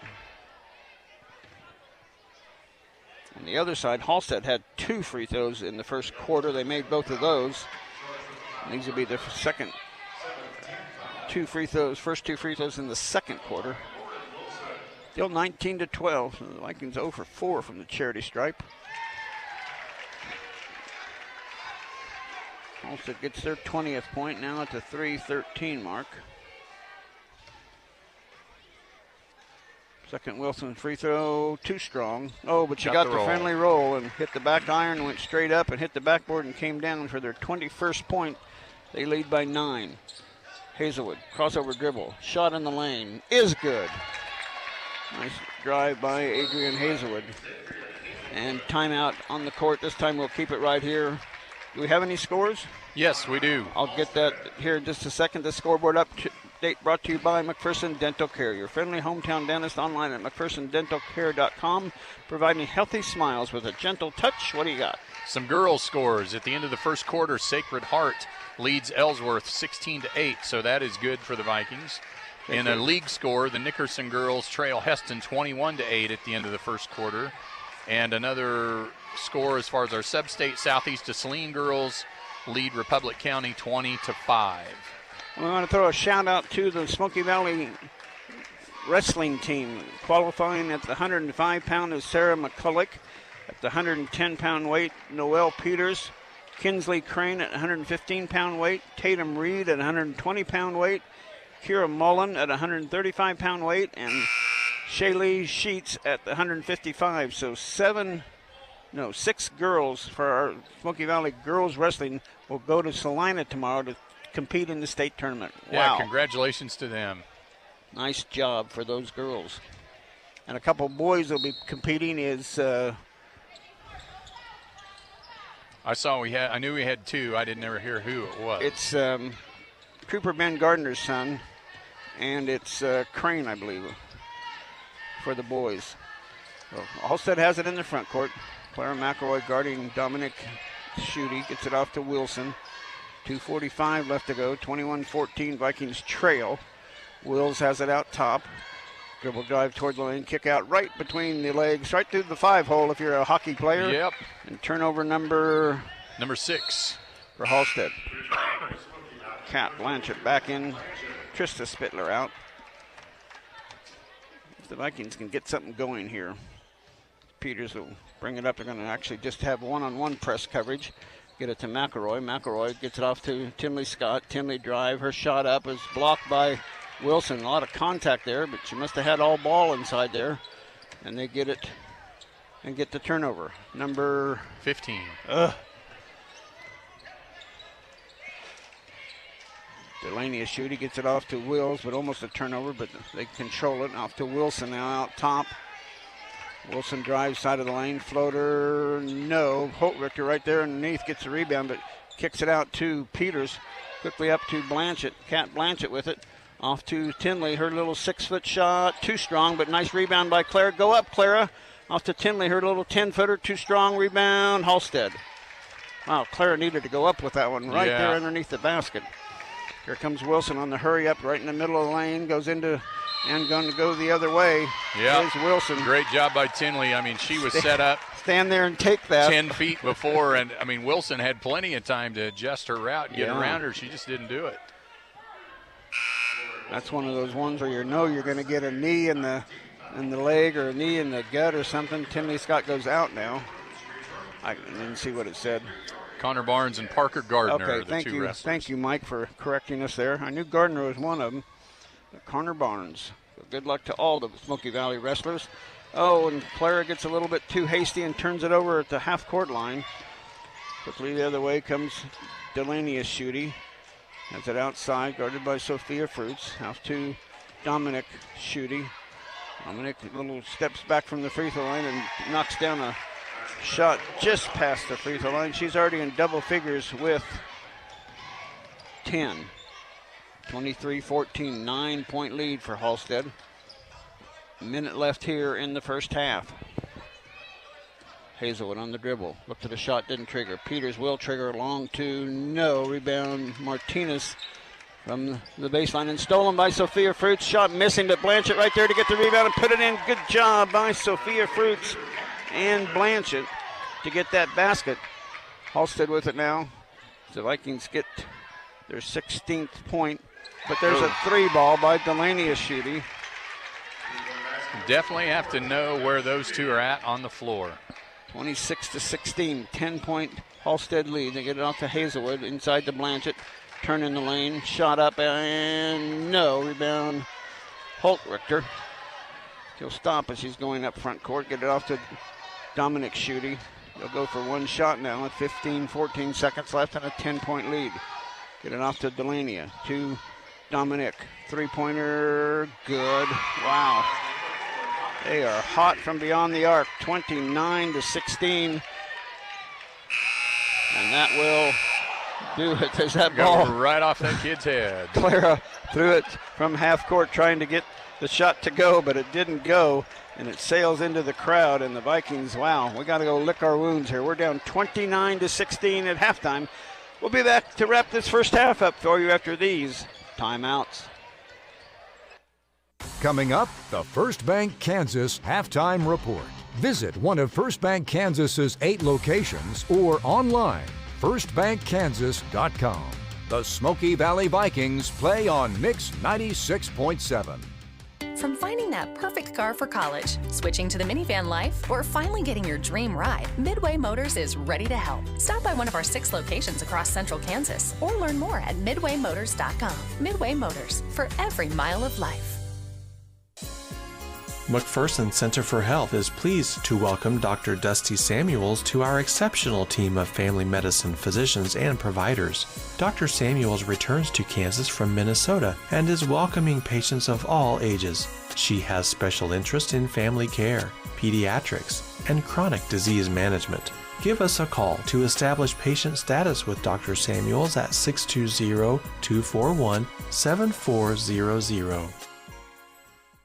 On the other side, Halstead had 2 free throws in the first quarter. They made both of those. And these will be the second first 2 free throws in the second quarter. Still 19-12. So the Vikings 0 for 4 from the charity stripe. Halstead gets their 20th point now at the 3:13 mark. Second Wilson free throw, too strong. Oh, but she got the friendly roll and hit the back iron, went straight up and hit the backboard and came down for their 21st point. They lead by 9. Hazelwood, crossover dribble, shot in the lane, is good. Nice drive by Adrian Hazelwood. And timeout on the court. This time we'll keep it right here. Do we have any scores? Yes, we do. I'll get that here in just a second. The scoreboard update brought to you by McPherson Dental Care, your friendly hometown dentist, online at McPhersonDentalCare.com, providing healthy smiles with a gentle touch. What do you got? Some girls' scores. At the end of the first quarter, Sacred Heart leads Ellsworth 16-8, so that is good for the Vikings. In a league score, the Nickerson girls trail Heston 21-8 at the end of the first quarter. And another score as far as our sub-state Southeast Saline girls lead Republic County 20-5. We want to throw a shout out to the Smoky Valley wrestling team. Qualifying at the 105-pound is Sarah McCulloch. At the 110-pound weight, Noelle Peters. Kinsley Crane at 115-pound weight. Tatum Reed at 120-pound weight. Kira Mullen at 135-pound weight. And Shaylee Sheets at the 155. So 6 girls for our Smoky Valley girls wrestling will go to Salina tomorrow to compete in the state tournament. Wow. Yeah, congratulations to them. Nice job for those girls. And a couple boys will be competing is I knew we had 2. I didn't ever hear who it was. It's Trooper Ben Gardner's son, and it's Crane, I believe, for the boys. So Halstead has it in the front court. Clara McElroy guarding Dominic Schutte, gets it off to Wilson. 2:45 left to go. 21-14 Vikings trail. Wills has it out top. Dribble drive toward the lane. Kick out right between the legs. Right through the 5-hole if you're a hockey player. Yep. And turnover number 6 for Halstead. Kat Blanchett back in. Trista Spittler out. If the Vikings can get something going here, Peters will bring it up. They're going to actually just have one-on-one press coverage. Get it to McElroy. McElroy gets it off to Timley Scott. Timley drive. Her shot up is blocked by Wilson. A lot of contact there, but she must have had all ball inside there. And they get it and get the turnover. Number 15. Delaney Schutte gets it off to Wills, but almost a turnover, but they control it. Off to Wilson now out top. Wilson drives side of the lane, floater, no. Holtrichter right there underneath gets the rebound, but kicks it out to Peters. Quickly up to Blanchett. Kat Blanchett with it. Off to Tinley. Her little 6-foot shot. Too strong, but nice rebound by Clara. Go up, Clara. Off to Tinley. Her little 10-footer. Too strong. Rebound. Halstead. Wow, Clara needed to go up with that one right there underneath the basket. Here comes Wilson on the hurry up right in the middle of the lane. Goes into and going to go the other way. Yeah. Here's Wilson. Great job by Tinley. I mean, she was set up. Stand there and take that. 10 feet before, and I mean, Wilson had plenty of time to adjust her route and get around her. She just didn't do it. That's one of those ones where you know you're going to get a knee in the leg or a knee in the gut or something. Tinley Scott goes out now. I didn't see what it said. Connor Barnes and Parker Gardner are the thank two you. wrestlers. Thank you, Mike, for correcting us there. I knew Gardner was one of them. Connor Barnes. So good luck to all the Smoky Valley wrestlers. Oh, and Clara gets a little bit too hasty and turns it over at the half-court line. Quickly the other way comes Delaney Schutte. Has it outside, guarded by Sophia Fruits. Out to Dominic Schutte. Dominic little steps back from the free throw line and knocks down a shot just past the free throw line. She's already in double figures with 10. 23-14, 9-point lead for Halstead. A minute left here in the first half. Hazelwood on the dribble. Look to the shot, didn't trigger. Peters will trigger, long to no. Rebound Martinez from the baseline and stolen by Sophia Fruits. Shot missing, but Blanchett right there to get the rebound and put it in. Good job by Sophia Fruits and Blanchett to get that basket. Halstead with it now. The Vikings get their 16th point, but there's a 3-ball by Delaney Schutte. Definitely have to know where those two are at on the floor. 26-16, 10-point Halstead lead. They get it off to Hazelwood inside to Blanchett. Turn in the lane, shot up and no. Rebound Holtrichter. She'll stop as she's going up front court. Get it off to Dominic Schutte. They'll go for one shot now with 14 seconds left and a 10-point lead. Get it off to Delaney. To Dominic. Three-pointer, good. Wow. They are hot from beyond the arc, 29-16. And that will do it. There's that ball. Right off that kid's head. Clara threw it from half court trying to get the shot to go, but it didn't go. And it sails into the crowd, and the Vikings, wow, we got to go lick our wounds here. We're down 29-16 at halftime. We'll be back to wrap this first half up for you after these timeouts. Coming up, the First Bank Kansas Halftime Report. Visit one of First Bank Kansas's 8 locations or online, firstbankkansas.com. The Smoky Valley Vikings play on Mix 96.7. From finding that perfect car for college, switching to the minivan life, or finally getting your dream ride, Midway Motors is ready to help. Stop by one of our 6 locations across central Kansas or learn more at midwaymotors.com. Midway Motors, for every mile of life. McPherson Center for Health is pleased to welcome Dr. Dusty Samuels to our exceptional team of family medicine physicians and providers. Dr. Samuels returns to Kansas from Minnesota and is welcoming patients of all ages. She has special interest in family care, pediatrics, and chronic disease management. Give us a call to establish patient status with Dr. Samuels at 620-241-7400.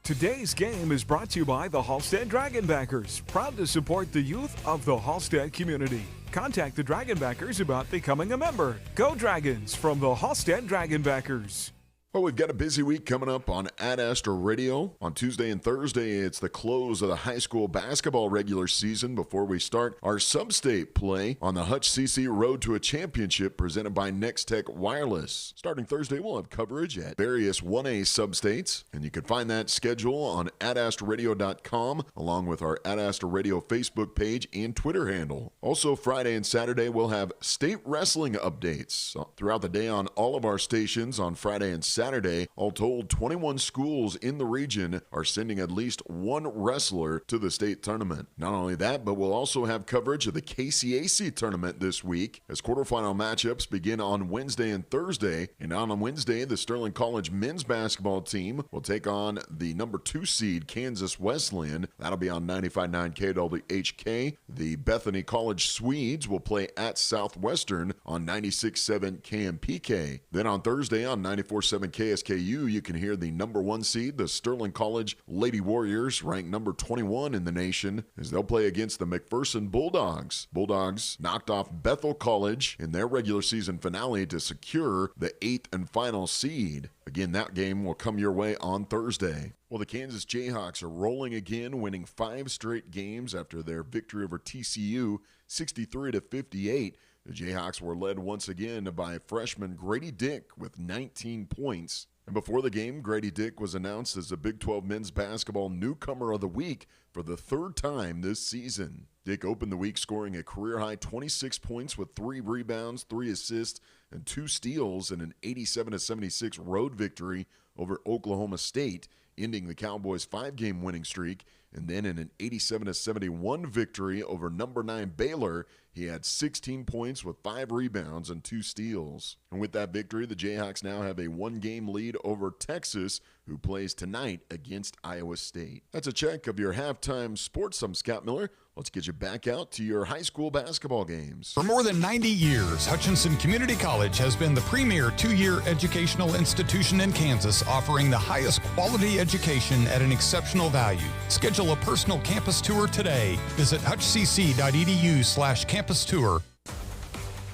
Today's game is brought to you by the Halstead Dragonbackers, proud to support the youth of the Halstead community. Contact the Dragonbackers about becoming a member. Go Dragons from the Halstead Dragonbackers. Well, we've got a busy week coming up on Ad Astra Radio. On Tuesday and Thursday, it's the close of the high school basketball regular season before we start our sub-state play on the Hutch CC Road to a Championship presented by Next Tech Wireless. Starting Thursday, we'll have coverage at various 1A sub-states, and you can find that schedule on adastraradio.com along with our Ad Astra Radio Facebook page and Twitter handle. Also, Friday and Saturday, we'll have state wrestling updates throughout the day on all of our stations on Friday and Saturday. Saturday. All told, 21 schools in the region are sending at least one wrestler to the state tournament. Not only that, but we'll also have coverage of the KCAC tournament this week as quarterfinal matchups begin on Wednesday and Thursday. And on Wednesday, the Sterling College men's basketball team will take on the number 2 seed Kansas Wesleyan. That'll be on 95.9 KWHK. The Bethany College Swedes will play at Southwestern on 96.7 KMPK. Then on Thursday on 94.7 KSKU, you can hear the number 1 seed, the Sterling College Lady Warriors, ranked number 21 in the nation, as they'll play against the McPherson Bulldogs. Bulldogs knocked off Bethel College in their regular season finale to secure the 8th and final seed. Again, that game will come your way on Thursday. Well, the Kansas Jayhawks are rolling again, winning 5 straight games after their victory over TCU, 63-58. The Jayhawks were led once again by freshman Grady Dick with 19 points. And before the game, Grady Dick was announced as the Big 12 Men's Basketball Newcomer of the Week for the 3rd time this season. Dick opened the week scoring a career-high 26 points with 3 rebounds, 3 assists, and 2 steals in an 87-76 road victory over Oklahoma State, ending the Cowboys' 5-game winning streak. And then in an 87-71 victory over number 9 Baylor, he had 16 points with 5 rebounds and 2 steals. And with that victory, the Jayhawks now have a 1-game lead over Texas, who plays tonight against Iowa State. That's a check of your halftime sports. I'm Scott Miller. Let's get you back out to your high school basketball games. For more than 90 years, Hutchinson Community College has been the premier 2-year educational institution in Kansas, offering the highest quality education at an exceptional value. Schedule a personal campus tour today. Visit hutchcc.edu/campus tour.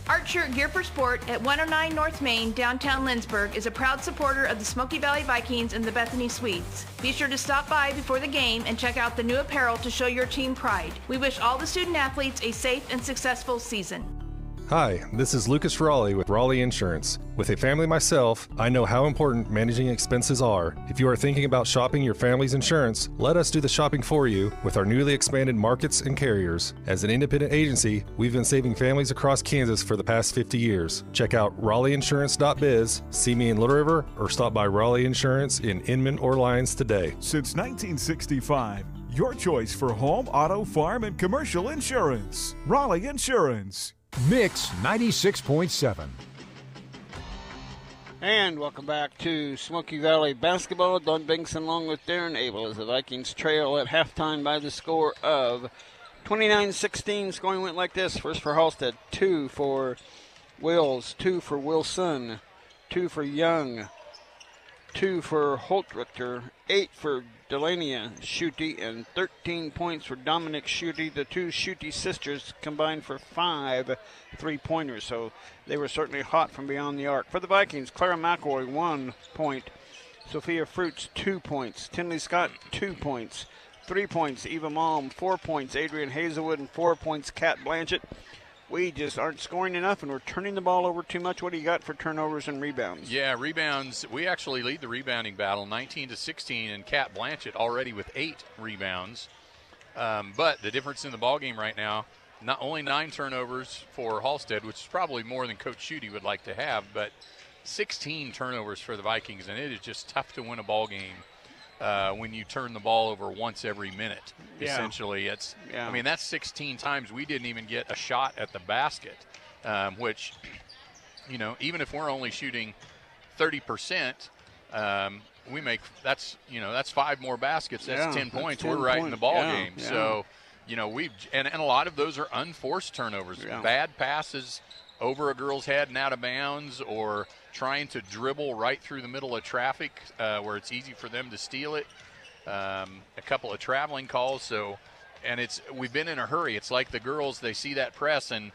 Art Shirt Gear for Sport at 109 North Main, downtown Lindsborg, is a proud supporter of the Smoky Valley Vikings and the Bethany Swedes. Be sure to stop by before the game and check out the new apparel to show your team pride. We wish all the student athletes a safe and successful season. Hi, this is Lucas Raleigh with Raleigh Insurance. With a family myself, I know how important managing expenses are. If you are thinking about shopping your family's insurance, let us do the shopping for you with our newly expanded markets and carriers. As an independent agency, we've been saving families across Kansas for the past 50 years. Check out RaleighInsurance.biz, see me in Little River, or stop by Raleigh Insurance in Inman or Lyons today. Since 1965, your choice for home, auto, farm, and commercial insurance. Raleigh Insurance. Mix 96.7. And welcome back to Smoky Valley Basketball. Don Bengtson along with Darren Abel as the Vikings trail at halftime by the score of 29-16. Scoring went like this. First for Halstead, 2 for Wills, 2 for Wilson, 2 for Young, 2 for Holtrichter, 8 for Delania Schutte, and 13 points for Dominic Schutte. The 2 Schutte sisters combined for 5 3-pointers, so they were certainly hot from beyond the arc. For the Vikings, Clara McElroy, 1 point. Sophia Fruits, 2 points. Tinley Scott, 2 points. 3 points, Eva Malm, 4 points. Adrian Hazelwood, and 4 points, Kat Blanchett. We just aren't scoring enough, and we're turning the ball over too much. What do you got for turnovers and rebounds? Yeah, rebounds. We actually lead the rebounding battle, 19-16, and Kat Blanchett already with 8 rebounds. But the difference in the ballgame right now, not only 9 turnovers for Halstead, which is probably more than Coach Schutte would like to have, but 16 turnovers for the Vikings, and it is just tough to win a ballgame when you turn the ball over once every minute. Yeah. Essentially, I mean, that's 16 times we didn't even get a shot at the basket, which, you know, even if we're only shooting 30%, we make that's 5 more baskets. That's 10 points. We're right in the ball game. Yeah. So, you know, and a lot of those are unforced turnovers, bad passes over a girl's head and out of bounds, or trying to dribble right through the middle of traffic where it's easy for them to steal it. A couple of traveling calls. So, and we've been in a hurry. It's like the girls, they see that press and,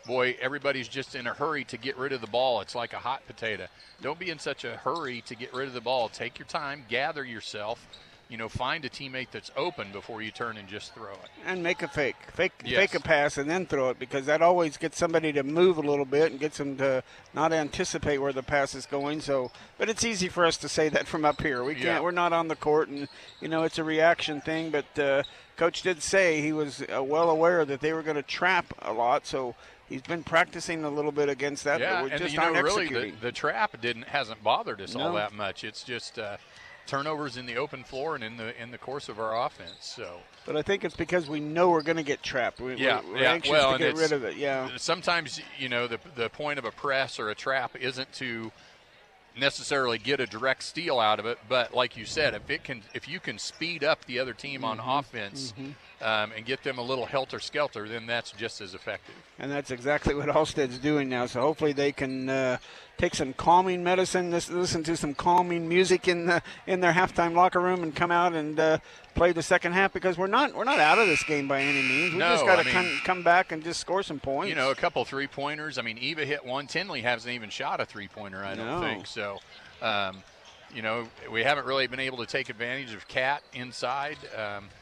boy, everybody's just in a hurry to get rid of the ball. It's like a hot potato. Don't be in such a hurry to get rid of the ball. Take your time, gather yourself, you know, find a teammate that's open before you turn and just throw it. And make a fake a pass and then throw it, because that always gets somebody to move a little bit and gets them to not anticipate where the pass is going. So, but it's easy for us to say that from up here. We can't. We're not on the court, and you know it's a reaction thing. But Coach did say he was well aware that they were going to trap a lot, so he's been practicing a little bit against that, but we're just not executing. Really the trap hasn't bothered us all No. that much. It's just turnovers in the open floor and in the course of our offense. So, but I think it's because we know we're going to get trapped. We're anxious to get rid of it. Yeah. Sometimes the point of a press or a trap isn't to necessarily get a direct steal out of it, but like you said, if you can speed up the other team on offense and get them a little helter-skelter, then that's just as effective. And that's exactly what Halstead's doing now. So hopefully they can take some calming medicine, listen to some calming music in their halftime locker room, and come out and play the second half, because we're not out of this game by any means. We just got to come back and just score some points. A couple three-pointers. I mean, Eva hit one. Tinley hasn't even shot a three-pointer, I don't think. So, we haven't really been able to take advantage of Kat inside.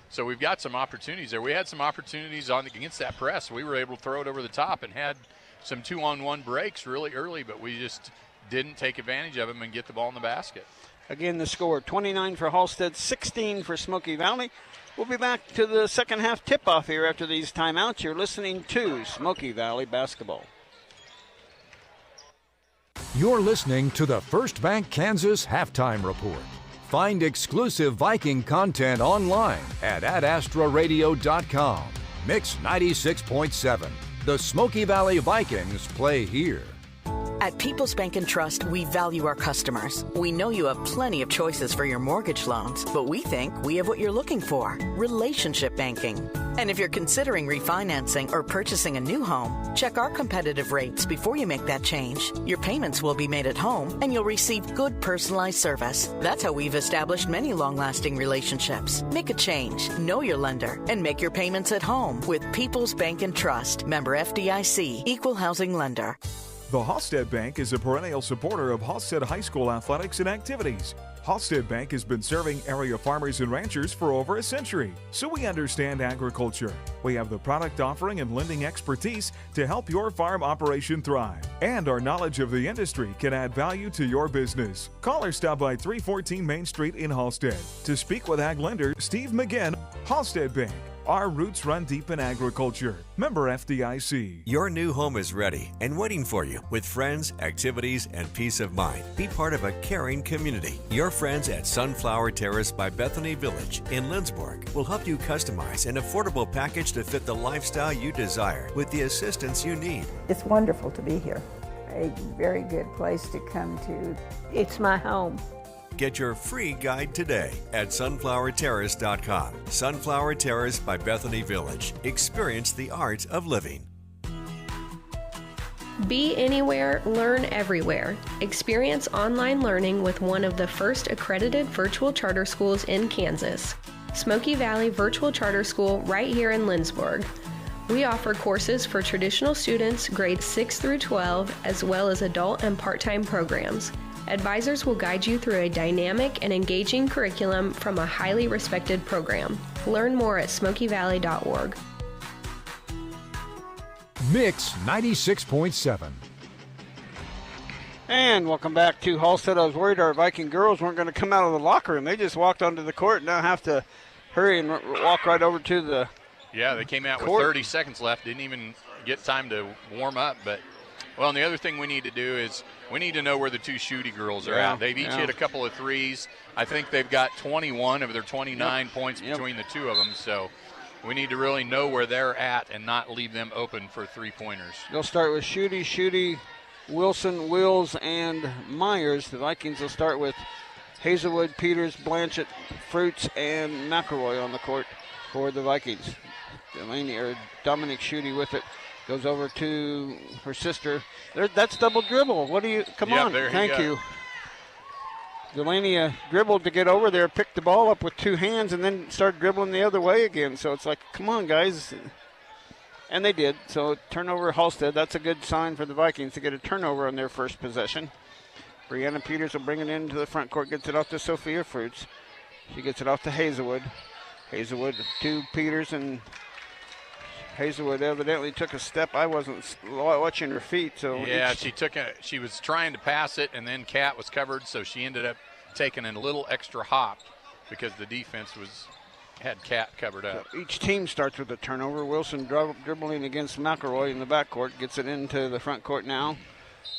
So we've got some opportunities there. We had some opportunities against that press. We were able to throw it over the top and had some 2-on-1 breaks really early, but we just didn't take advantage of them and get the ball in the basket. Again, the score, 29 for Halstead, 16 for Smoky Valley. We'll be back to the second half tip-off here after these timeouts. You're listening to Smoky Valley Basketball. You're listening to the First Bank Kansas Halftime Report. Find exclusive Viking content online at adastraradio.com. Mix 96.7. The Smoky Valley Vikings play here. At People's Bank and Trust, we value our customers. We know you have plenty of choices for your mortgage loans, but we think we have what you're looking for: relationship banking. And if you're considering refinancing or purchasing a new home, check our competitive rates before you make that change. Your payments will be made at home, and you'll receive good personalized service. That's how we've established many long-lasting relationships. Make a change, know your lender, and make your payments at home with People's Bank and Trust. Member FDIC, Equal Housing Lender. The Halstead Bank is a perennial supporter of Halstead High School athletics and activities. Halstead Bank has been serving area farmers and ranchers for over a century, so we understand agriculture. We have the product offering and lending expertise to help your farm operation thrive. And our knowledge of the industry can add value to your business. Call or stop by 314 Main Street in Halstead to speak with ag lender Steve McGinn. Halstead Bank. Our roots run deep in agriculture. Member FDIC. Your new home is ready and waiting for you with friends, activities, and peace of mind. Be part of a caring community. Your friends at Sunflower Terrace by Bethany Village in Lindsborg will help you customize an affordable package to fit the lifestyle you desire with the assistance you need. It's wonderful to be here. A very good place to come to. It's my home. Get your free guide today at sunflowerterrace.com. Sunflower Terrace by Bethany Village. Experience the art of living. Be anywhere, learn everywhere. Experience online learning with one of the first accredited virtual charter schools in Kansas. Smoky Valley Virtual Charter School right here in Lindsborg. We offer courses for traditional students grades 6 through 12, as well as adult and part-time programs. Advisors will guide you through a dynamic and engaging curriculum from a highly respected program. Learn more at smokyvalley.org. Mix 96.7. And welcome back to Halstead. I was worried our Viking girls weren't going to come out of the locker room. They just walked onto the court and now have to hurry and walk right over to the Yeah, they came out court. with 30 seconds left. Didn't even get time to warm up. And the other thing we need to do is we need to know where the two shooty girls are at. They've each hit a couple of threes. I think they've got 21 of their 29 points between the two of them. So we need to really know where they're at and not leave them open for three-pointers. They'll start with Schutte, Wilson, Wills, and Myers. The Vikings will start with Hazelwood, Peters, Blanchett, Fruits, and McElroy on the court for the Vikings. Dominic Schutte with it. Goes over to her sister. That's double dribble. Come on. Thank you. Delaney dribbled to get over there, picked the ball up with two hands, and then started dribbling the other way again. So it's like, come on, guys. And they did. So turnover Halstead. That's a good sign for the Vikings to get a turnover on their first possession. Brianna Peters will bring it into the front court, gets it off to Sophia Fruits. She gets it off to Hazelwood. Hazelwood to Peters, and Hazelwood evidently took a step. I wasn't watching her feet. She was trying to pass it, and then Kat was covered, so she ended up taking a little extra hop because the defense was had Cat covered up. Each team starts with a turnover. Wilson dribbling against McElroy in the backcourt. Gets it into the front court now.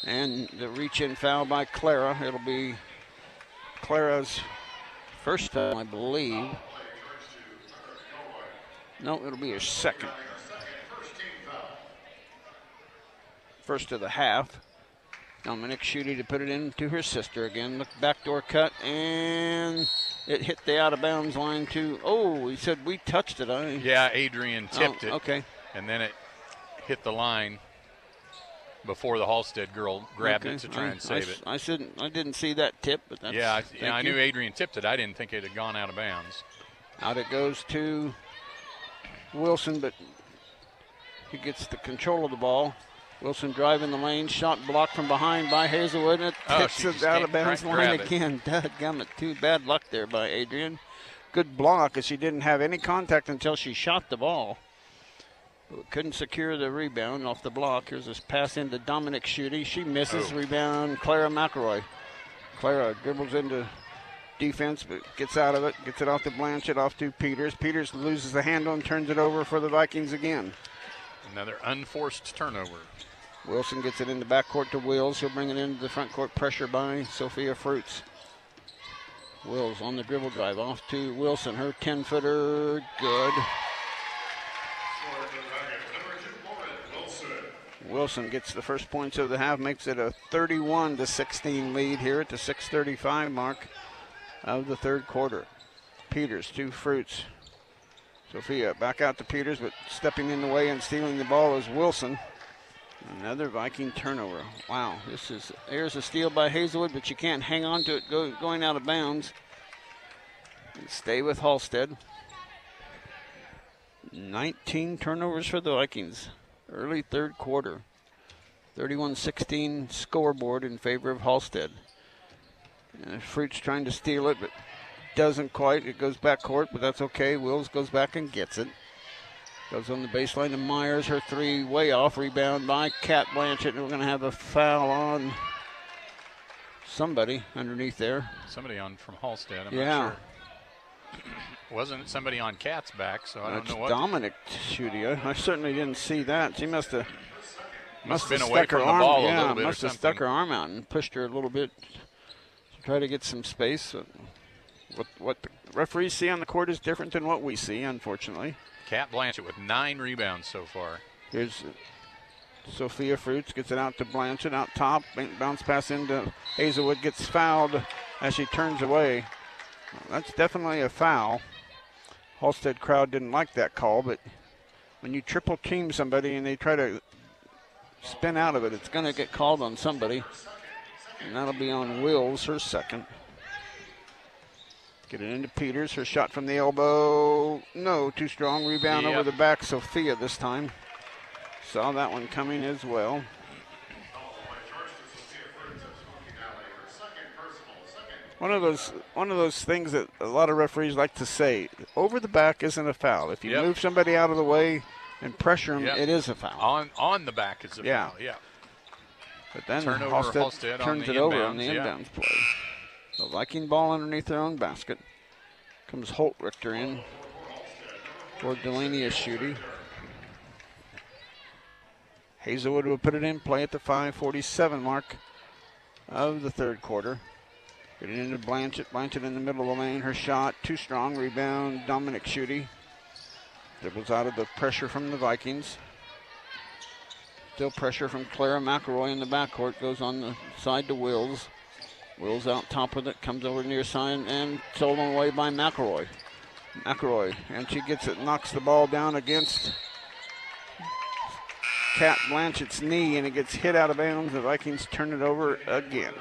And the reach-in foul by Clara. It'll be Clara's first foul, I believe. No, it'll be her second. First of the half. Dominic Schutte to put it into her sister again. The backdoor cut, and it hit the out-of-bounds line too. Oh, he said we touched it. Yeah, Adrian tipped it. Okay. And then it hit the line before the Halstead girl grabbed it to try and save it. I didn't see that tip, but that's... I knew Adrian tipped it. I didn't think it had gone out of bounds. Out it goes to Wilson, but he gets the control of the ball. Wilson driving the lane, shot blocked from behind by Hazelwood, and it tips it out of bounds line again. Dadgummit, too bad luck there by Adrian. Good block, as she didn't have any contact until she shot the ball. Couldn't secure the rebound off the block. Here's this pass into Dominic Schutte. She misses. Rebound, Clara McElroy. Clara dribbles into defense, but gets out of it. Gets it off to Blanchett, off to Peters. Peters loses the handle and turns it over for the Vikings again. Another unforced turnover. Wilson gets it in the backcourt to Wills. He'll bring it into the front court. Pressure by Sophia Fruits. Wills on the dribble drive. Off to Wilson. Her 10-footer. Good. Wilson gets the first points of the half. Makes it a 31-16 lead here at the 6:35 mark of the third quarter. Peters to Fruits. Sophia back out to Peters, but stepping in the way and stealing the ball is Wilson. Another Viking turnover. Wow, here's a steal by Hazelwood, but you can't hang on to it going out of bounds. And stay with Halstead. 19 turnovers for the Vikings. Early third quarter. 31-16 scoreboard in favor of Halstead. And Fruits trying to steal it, but doesn't quite. It goes back court, but that's okay. Wills goes back and gets it. Goes on the baseline to Myers. Her three way off. Rebound by Kat Blanchett. And we're going to have a foul on somebody underneath there. Somebody on from Halstead. I'm not sure. Wasn't somebody on Kat's back, so I don't know what. Dominic Schutte. I certainly didn't see that. She must have been away from the ball a little bit. Must have stuck her arm out and pushed her a little bit to try to get some space. What the referees see on the court is different than what we see, unfortunately. Kat Blanchett with 9 rebounds so far. Here's Sophia Fruits, gets it out to Blanchett, out top. Bounce pass into Hazelwood, gets fouled as she turns away. That's definitely a foul. Halstead crowd didn't like that call, but when you triple team somebody and they try to spin out of it, it's going to get called on somebody. And that'll be on Wills, her second. Get it into Peters. Her shot from the elbow. No, too strong. Rebound over the back. Sophia this time. Saw that one coming as well. One of those things that a lot of referees like to say, over the back isn't a foul. If you move somebody out of the way and pressure them, it is a foul. On the back is a foul, But then Halstead turns it over on the inbounds play. The Viking ball underneath their own basket. Comes Holt Richter in for Delaney Schutte. Hazelwood will put it in play at the 5:47 mark of the third quarter. Get it into Blanchett. Blanchett in the middle of the lane. Her shot too strong. Rebound Dominic Schutte. Dribbles out of the pressure from the Vikings. Still pressure from Clara McElroy in the backcourt. Goes on the side to Wills. Wills out top with it, comes over near side and stolen away by McElroy. And she gets it, knocks the ball down against Kat Blanchett's knee, and it gets hit out of bounds. The Vikings turn it over again.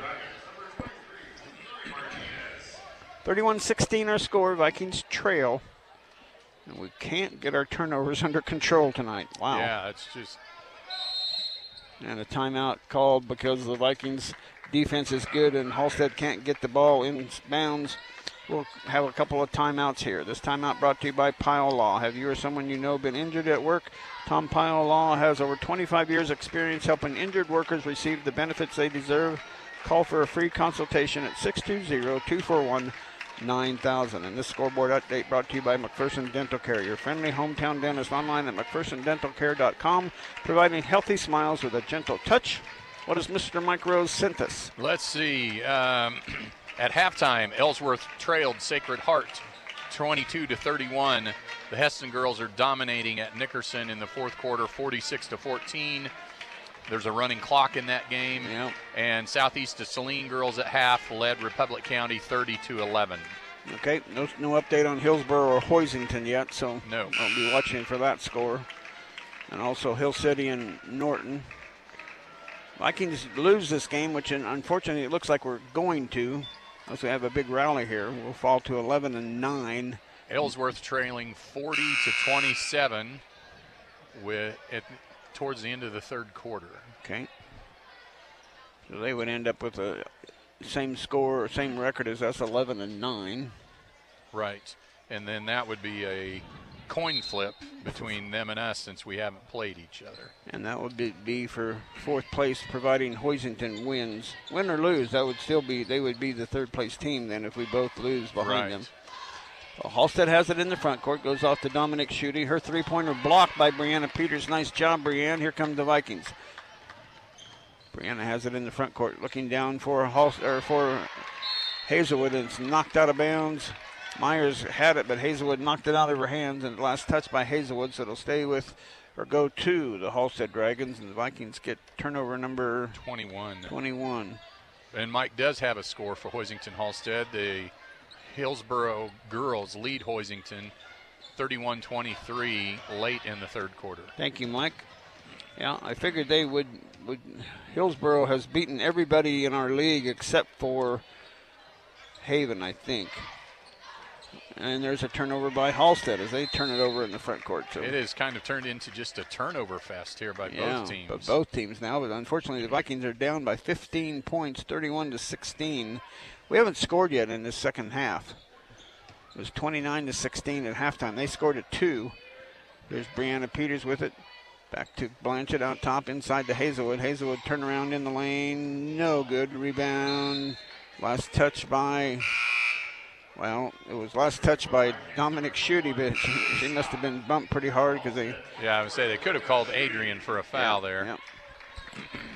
31-16 our score. Vikings trail. And we can't get our turnovers under control tonight. Wow. Yeah, it's just. And a timeout called because the Vikings defense is good and Halstead can't get the ball in bounds. We'll have a couple of timeouts here. This timeout brought to you by Pyle Law. Have you or someone you know been injured at work? Tom Pyle Law has over 25 years experience helping injured workers receive the benefits they deserve. Call for a free consultation at 620-241-9999. 9,000. And this scoreboard update brought to you by McPherson Dental Care, your friendly hometown dentist, online at McPhersonDentalCare.com, providing healthy smiles with a gentle touch. What has Mr. Mike Rose sent us? Let's see. At halftime, Ellsworth trailed Sacred Heart 22-31. The Heston girls are dominating at Nickerson in the fourth quarter, 46-14. There's a running clock in that game. Yep. And Southeast of Saline girls at half led Republic County 30-11. Okay, no update on Hillsborough or Hoisington yet, so no. I'll be watching for that score. And also Hill City and Norton. Vikings lose this game, which unfortunately it looks like we're going to, unless we have a big rally here. We'll fall to 11-9. Ellsworth trailing 40-27 towards the end of the third quarter. Okay. So they would end up with the same score or same record as us, 11-9. Right. And then that would be a coin flip between them and us since we haven't played each other. And that would be for fourth place, providing Hoisington wins. Win or lose, that would still be, they would be the third place team then if we both lose behind them. Well, Halstead has it in the front court, goes off to Dominic Schutte. Her three-pointer blocked by Brianna Peters. Nice job, Brianna. Here come the Vikings. Brianna has it in the front court, looking down for Hazelwood, and it's knocked out of bounds. Myers had it, but Hazelwood knocked it out of her hands, and last touch by Hazelwood, so it'll stay with, or go to, the Halstead Dragons, and the Vikings get turnover number 21. And Mike does have a score for Hoisington Halstead. The Hillsborough girls lead Hoisington 31-23 late in the third quarter. Thank you, Mike. Yeah, I figured they would Hillsborough has beaten everybody in our league except for Haven, I think. And there's a turnover by Halstead as they turn it over in the front court. So it has kind of turned into just a turnover fest here by both teams. But both teams now. But unfortunately, the Vikings are down by 15 points, 31-16. We haven't scored yet in this second half. It was 29-16 at halftime. They scored at 2. Here's Brianna Peters with it. Back to Blanchett out top, inside to Hazelwood. Hazelwood turn around in the lane. No good. Rebound. Last touch by, well, it was last touch by Dominic Schutte, but she must have been bumped pretty hard because they. Yeah, I would say they could have called Adrian for a foul there. Yeah.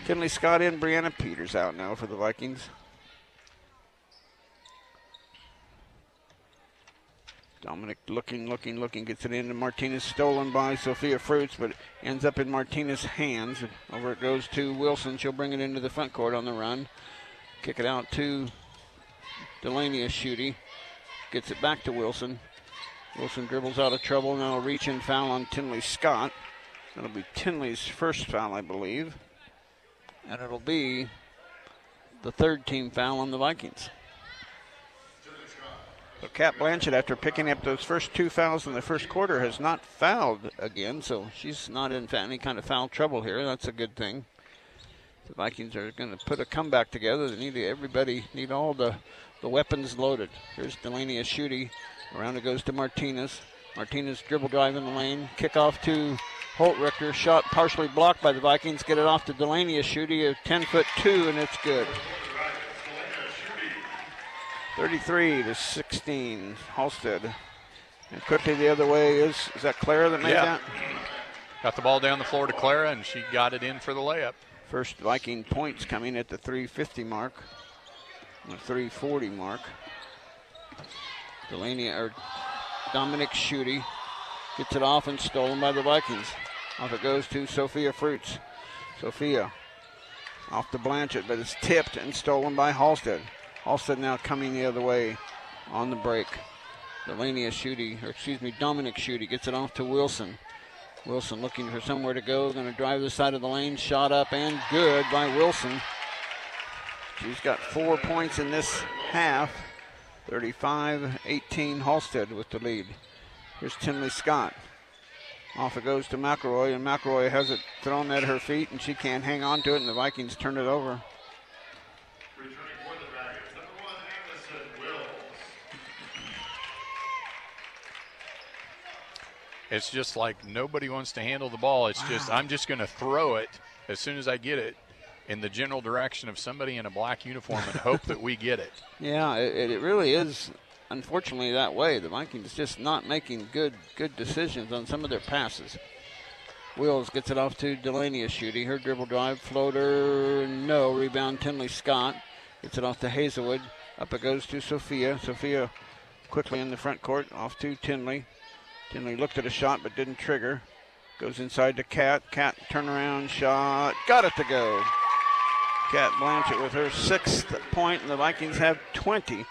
Kinley Scott in, Brianna Peters out now for the Vikings. Dominic looking, gets it into Martinez, stolen by Sophia Fruits, but ends up in Martinez's hands. Over it goes to Wilson. She'll bring it into the front court on the run. Kick it out to Delaney Schutte. Gets it back to Wilson. Wilson dribbles out of trouble. Now a reach-in foul on Tinley Scott. That'll be Tinley's first foul, I believe. And it'll be the third team foul on the Vikings. So Kat Blanchett, after picking up those first 2 fouls in the first quarter, has not fouled again, so she's not in any kind of foul trouble here. That's a good thing. The Vikings are going to put a comeback together. They need all the weapons loaded. Here's Delaney Schutte. Around it goes to Martinez. Martinez dribble drive in the lane. Kickoff to Holt Richter. Shot partially blocked by the Vikings. Get it off to Delaney Schutte, a 10'2", and it's good. 33-16, Halstead. And quickly the other way is that Clara that made that? Got the ball down the floor to Clara, and she got it in for the layup. First Viking points coming at the 3:50 mark, the 3:40 mark. Dominic Schutte gets it off and stolen by the Vikings. Off it goes to Sophia Fruits. Sophia off to Blanchett, but it's tipped and stolen by Halstead. Halstead now coming the other way on the break. Dominic Schutte gets it off to Wilson. Wilson looking for somewhere to go, going to drive the side of the lane, shot up and good by Wilson. She's got 4 points in this half. 35-18 Halstead with the lead. Here's Tinley Scott. Off it goes to McElroy, and McElroy has it thrown at her feet, and she can't hang on to it, and the Vikings turn it over. It's just like nobody wants to handle the ball. It's just, I'm just going to throw it as soon as I get it in the general direction of somebody in a black uniform and hope that we get it. Yeah, it really is unfortunately, that way. The Vikings just not making good decisions on some of their passes. Wills gets it off to Delaney Schutte. Her dribble drive, floater, no. Rebound, Tinley Scott. Gets it off to Hazelwood. Up it goes to Sophia. Sophia quickly in the front court, off to Tinley. Tinley looked at a shot but didn't trigger. Goes inside to Kat. Kat, turnaround shot. Got it to go. Kat Blanchett with her 6th point, and the Vikings have 20.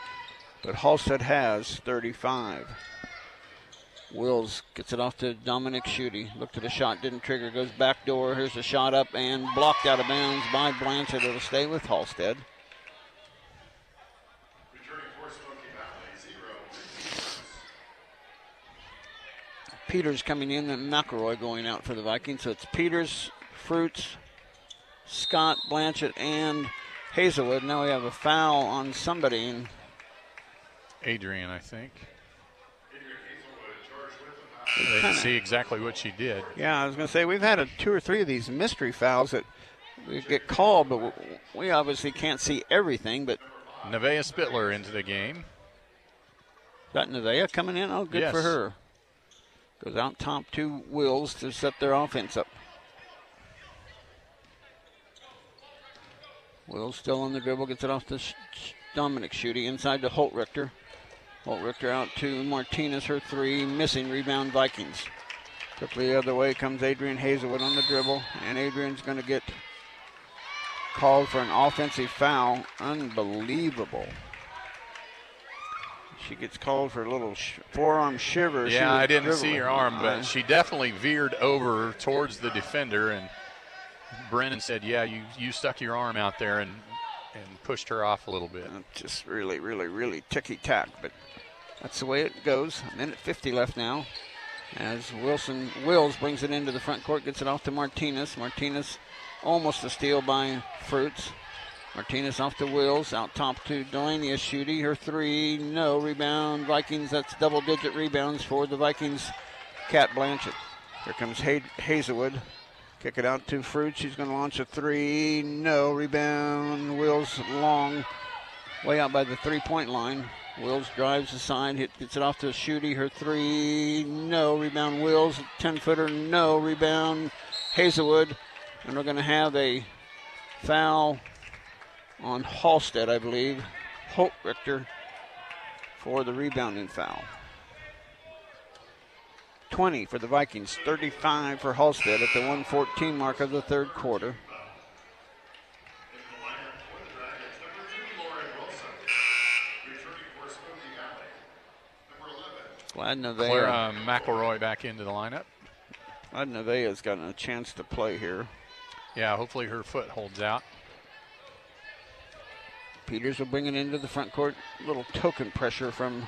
But Halstead has 35. Wills gets it off to Dominic Schutte. Looked at a shot, didn't trigger. Goes back door. Here's a shot up and blocked out of bounds by Blanchett. It'll stay with Halstead. Peters coming in and McElroy going out for the Vikings. So it's Peters, Fruits, Scott, Blanchett, and Hazelwood. Now we have a foul on somebody. And Adrian, I think. I didn't see exactly what she did. Yeah, I was going to say, we've had 2 or 3 of these mystery fouls that we get called, but we obviously can't see everything. But Nevaeh Spittler into the game. Got Nevaeh coming in? Oh, good for her. Goes out top to Wills to set their offense up. Wills still on the dribble, gets it off to Dominic Schutte, inside to Holt Richter. Holt Richter out to Martinez, her 3, missing, rebound Vikings. Quickly the other way comes Adrian Hazelwood on the dribble, and Adrian's going to get called for an offensive foul. Unbelievable. She gets called for a little forearm shiver. Yeah, I didn't see her arm, but she definitely veered over towards the defender, and Brennan said, yeah, you stuck your arm out there and pushed her off a little bit. Just really, really, really ticky-tack, but that's the way it goes. A minute 50 left now as Wills brings it into the front court, gets it off to Martinez. Martinez almost a steal by Fruits. Martinez off to Wills, out top to Delaney Schutte. Her 3, no. Rebound, Vikings. That's double-digit rebounds for the Vikings. Kat Blanchett. Here comes Hazelwood. Kick it out to Fruits. She's going to launch a 3, no. Rebound, Wills long, way out by the 3-point line. Wills drives aside, gets it off to Schutte. Her 3, no. Rebound, Wills. 10-footer, no. Rebound, Hazelwood. And we're going to have a foul on Halstead, I believe. Holt Richter for the rebounding foul. 20 for the Vikings, 35 for Halstead at the 1:14 mark of the third quarter. Glad Clara McElroy back into the lineup. Glad Nevaeh's gotten a chance to play here. Yeah, hopefully her foot holds out. Peters will bring it into the front court. A little token pressure from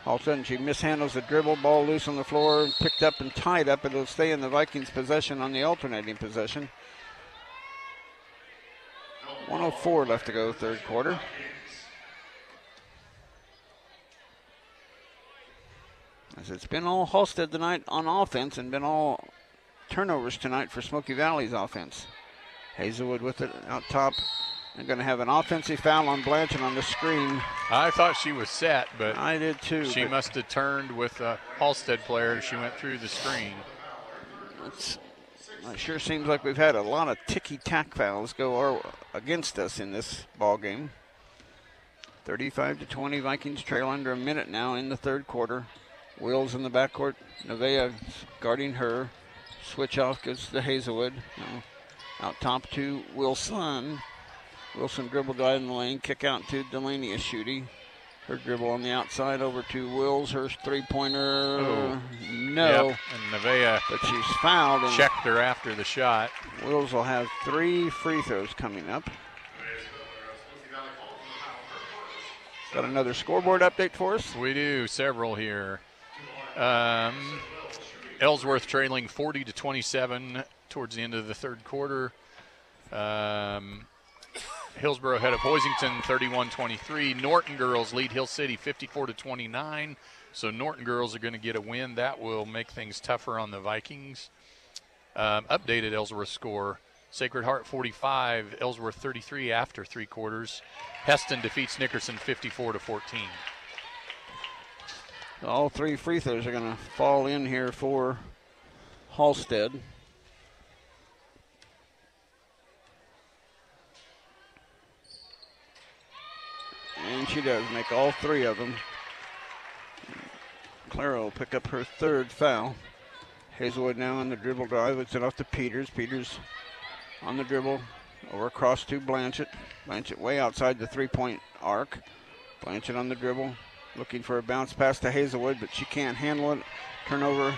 Halstead. She mishandles the dribble. Ball loose on the floor, picked up and tied up. It'll stay in the Vikings' possession on the alternating possession. 1:04 left to go, third quarter. As it's been all Halstead tonight on offense and been all turnovers tonight for Smoky Valley's offense. Hazelwood with it out top. They're going to have an offensive foul on Blanchett on the screen. I thought she was set, but I did too. She must have turned with a Halstead player. She went through the screen. It sure seems like we've had a lot of ticky-tack fouls go against us in this ball game. 35-20, Vikings trail under a minute now in the third quarter. Wills in the backcourt. Nevaeh guarding her. Switch off goes to Hazelwood. Out top to Wilson. Wilson dribble drive in the lane. Kick out to Delaney Schutte. Her dribble on the outside over to Wills. Her three-pointer. No. Yep. And Nevaeh, but she's fouled. And checked her after the shot. Wills will have 3 free throws coming up. Got another scoreboard update for us? We do. Several here. Ellsworth trailing 40-27 towards the end of the third quarter. Hillsboro ahead of Boisington 31-23. Norton girls lead Hill City 54-29. So Norton girls are going to get a win. That will make things tougher on the Vikings. Updated Ellsworth score Sacred Heart 45, Ellsworth 33 after 3 quarters. Heston defeats Nickerson 54-14. All 3 free throws are going to fall in here for Halstead. And she does make all 3 of them. Clara will pick up her 3rd foul. Hazelwood now on the dribble drive. It's it off to Peters. Peters on the dribble. Over across to Blanchett. Blanchett way outside the 3-point arc. Blanchett on the dribble. Looking for a bounce pass to Hazelwood, but she can't handle it. Turnover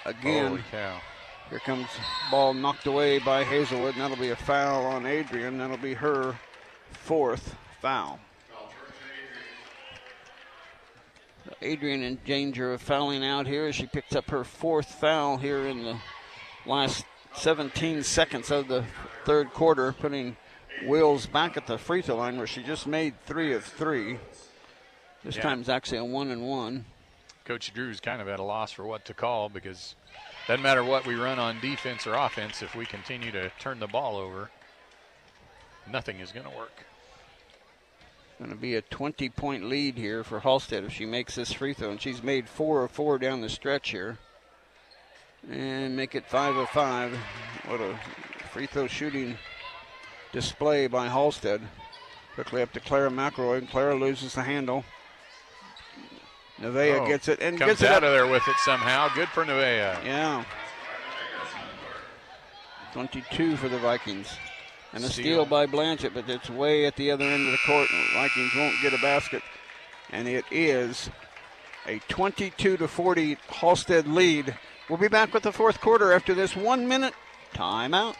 again. Holy cow. Here comes ball knocked away by Hazelwood, and that'll be a foul on Adrian. That'll be her 4th foul. Adrian in danger of fouling out here as she picks up her 4th foul here in the last 17 seconds of the 3rd quarter, putting Wills back at the free throw line where she just made 3 of 3. This time it's actually a 1-and-1. Coach Drew's kind of at a loss for what to call, because it doesn't matter what we run on defense or offense. If we continue to turn the ball over, nothing is going to work. Going to be a 20-point lead here for Halstead if she makes this free throw, and she's made 4 of 4 down the stretch here. And make it 5 of 5. What a free throw shooting display by Halstead. Quickly up to Clara McElroy, and Clara loses the handle. Nevaeh gets it and comes gets it out up. of there with it somehow. Good for Nevaeh. Yeah. 22 for the Vikings. And a steal by Blanchett, but it's way at the other end of the court. The Vikings won't get a basket. And it is a 22-40 Halstead lead. We'll be back with the 4th quarter after this 1-minute timeout.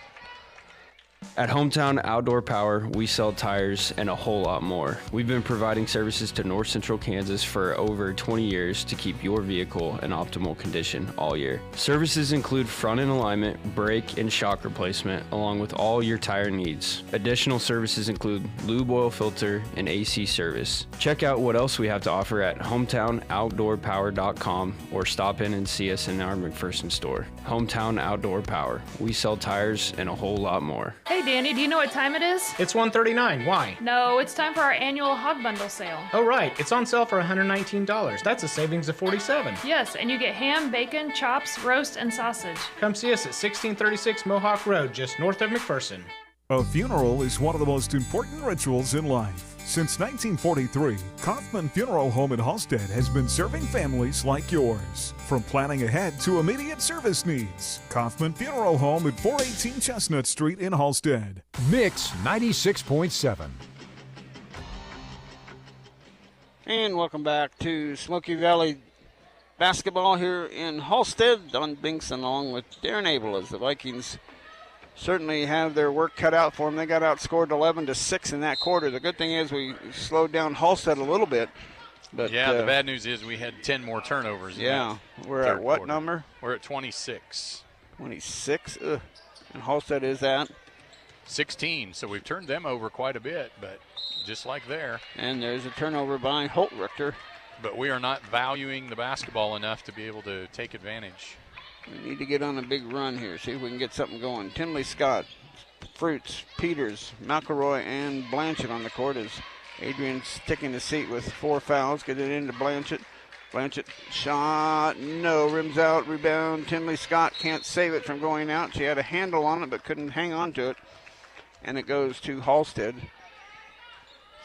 At Hometown Outdoor Power, we sell tires and a whole lot more. We've been providing services to North Central Kansas for over 20 years to keep your vehicle in optimal condition all year. Services include front-end alignment, brake, and shock replacement, along with all your tire needs. Additional services include lube oil filter and AC service. Check out what else we have to offer at hometownoutdoorpower.com or stop in and see us in our McPherson store. Hometown Outdoor Power. We sell tires and a whole lot more. Hey Danny, do you know what time it is? It's 1:39. Why? No, it's time for our annual hog bundle sale. Oh right, it's on sale for $119. That's a savings of $47. Yes, and you get ham, bacon, chops, roast, and sausage. Come see us at 1636 Mohawk Road, just north of McPherson. A funeral is one of the most important rituals in life. Since 1943, Kaufman Funeral Home in Halstead has been serving families like yours. From planning ahead to immediate service needs, Kaufman Funeral Home at 418 Chestnut Street in Halstead. Mix 96.7. And welcome back to Smoky Valley basketball here in Halstead. Don Binkson along with Darren Abel as the Vikings certainly have their work cut out for them. They got outscored 11-6 in that quarter. The good thing is we slowed down Halstead a little bit. But yeah, the bad news is we had 10 more turnovers. Yeah, we're at what quarter. Number? We're at 26. 26? Ugh. And Halstead is at? 16, so we've turned them over quite a bit, but just like there. And there's a turnover by Holt Richter. But we are not valuing the basketball enough to be able to take advantage. We need to get on a big run here, see if we can get something going. Tinley Scott, Fruits, Peters, McElroy, and Blanchett on the court as Adrian's taking the seat with 4 fouls. Get it into Blanchett. Blanchett shot, no, rims out, rebound. Tinley Scott can't save it from going out. She had a handle on it but couldn't hang on to it. And it goes to Halstead.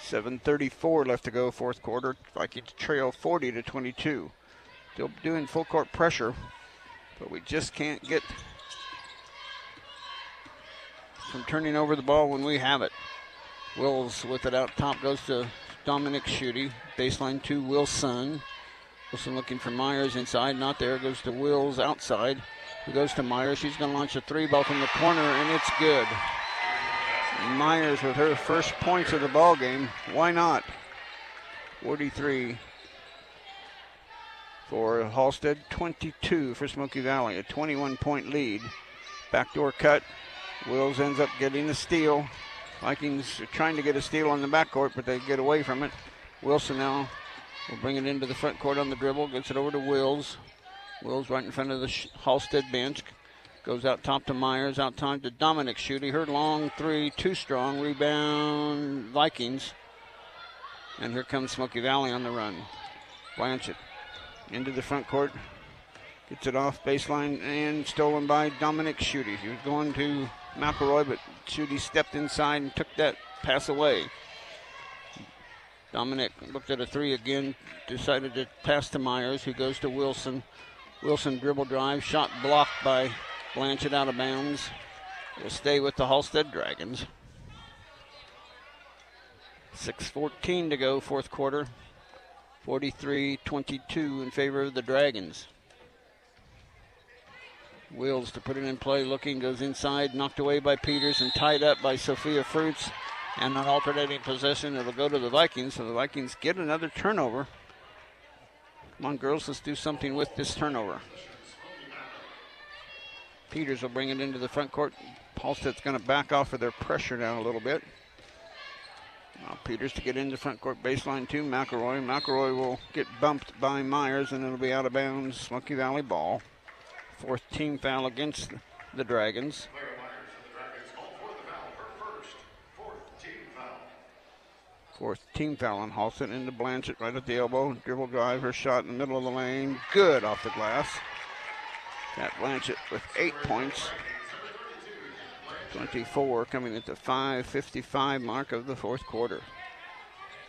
7:34 left to go, 4th quarter. Vikings trail 40-22. Still doing full court pressure, but we just can't get from turning over the ball when we have it. Wills with it out top goes to Dominic Schutte. Baseline to Wilson. Wilson looking for Myers inside, not there. Goes to Wills outside. He goes to Myers. She's going to launch a 3 ball from the corner, and it's good. Myers with her first points of the ball game. Why not? 43 for Halstead, 22 for Smoky Valley. A 21-point lead. Backdoor cut. Wills ends up getting the steal. Vikings are trying to get a steal on the backcourt, but they get away from it. Wilson now will bring it into the front court on the dribble. Gets it over to Wills. Wills right in front of the Halstead bench. Goes out top to Myers, out top to Dominic Schutte. Her long three, too strong. Rebound, Vikings. And here comes Smoky Valley on the run. Blanchett into the front court. Gets it off baseline and stolen by Dominic Schutte. He was going to McElroy, but Schutte stepped inside and took that pass away. Dominic looked at a three again, decided to pass to Myers, who goes to Wilson. Wilson dribble drive, shot blocked by Blanchett, out of bounds. Will stay with the Halstead Dragons. 6:14 to go, fourth quarter. 43-22 in favor of the Dragons. Wills to put it in play, looking, goes inside, knocked away by Peters and tied up by Sophia Fruits. And an alternating possession, it'll go to the Vikings, so the Vikings get another turnover. Come on, girls, let's do something with this turnover. Peters will bring it into the front court. Halstead's going to back off of their pressure now a little bit. Now Peters to get into front court, baseline to McElroy. McElroy will get bumped by Myers, and it'll be out of bounds. Smoky Valley ball. Fourth team foul against the Dragons. Fourth team foul on Halstead, into Blanchett right at the elbow. Dribble drive, her shot in the middle of the lane. Good off the glass. Cat Blanchett with 8 points. 24 coming at the 5:55 mark of the fourth quarter.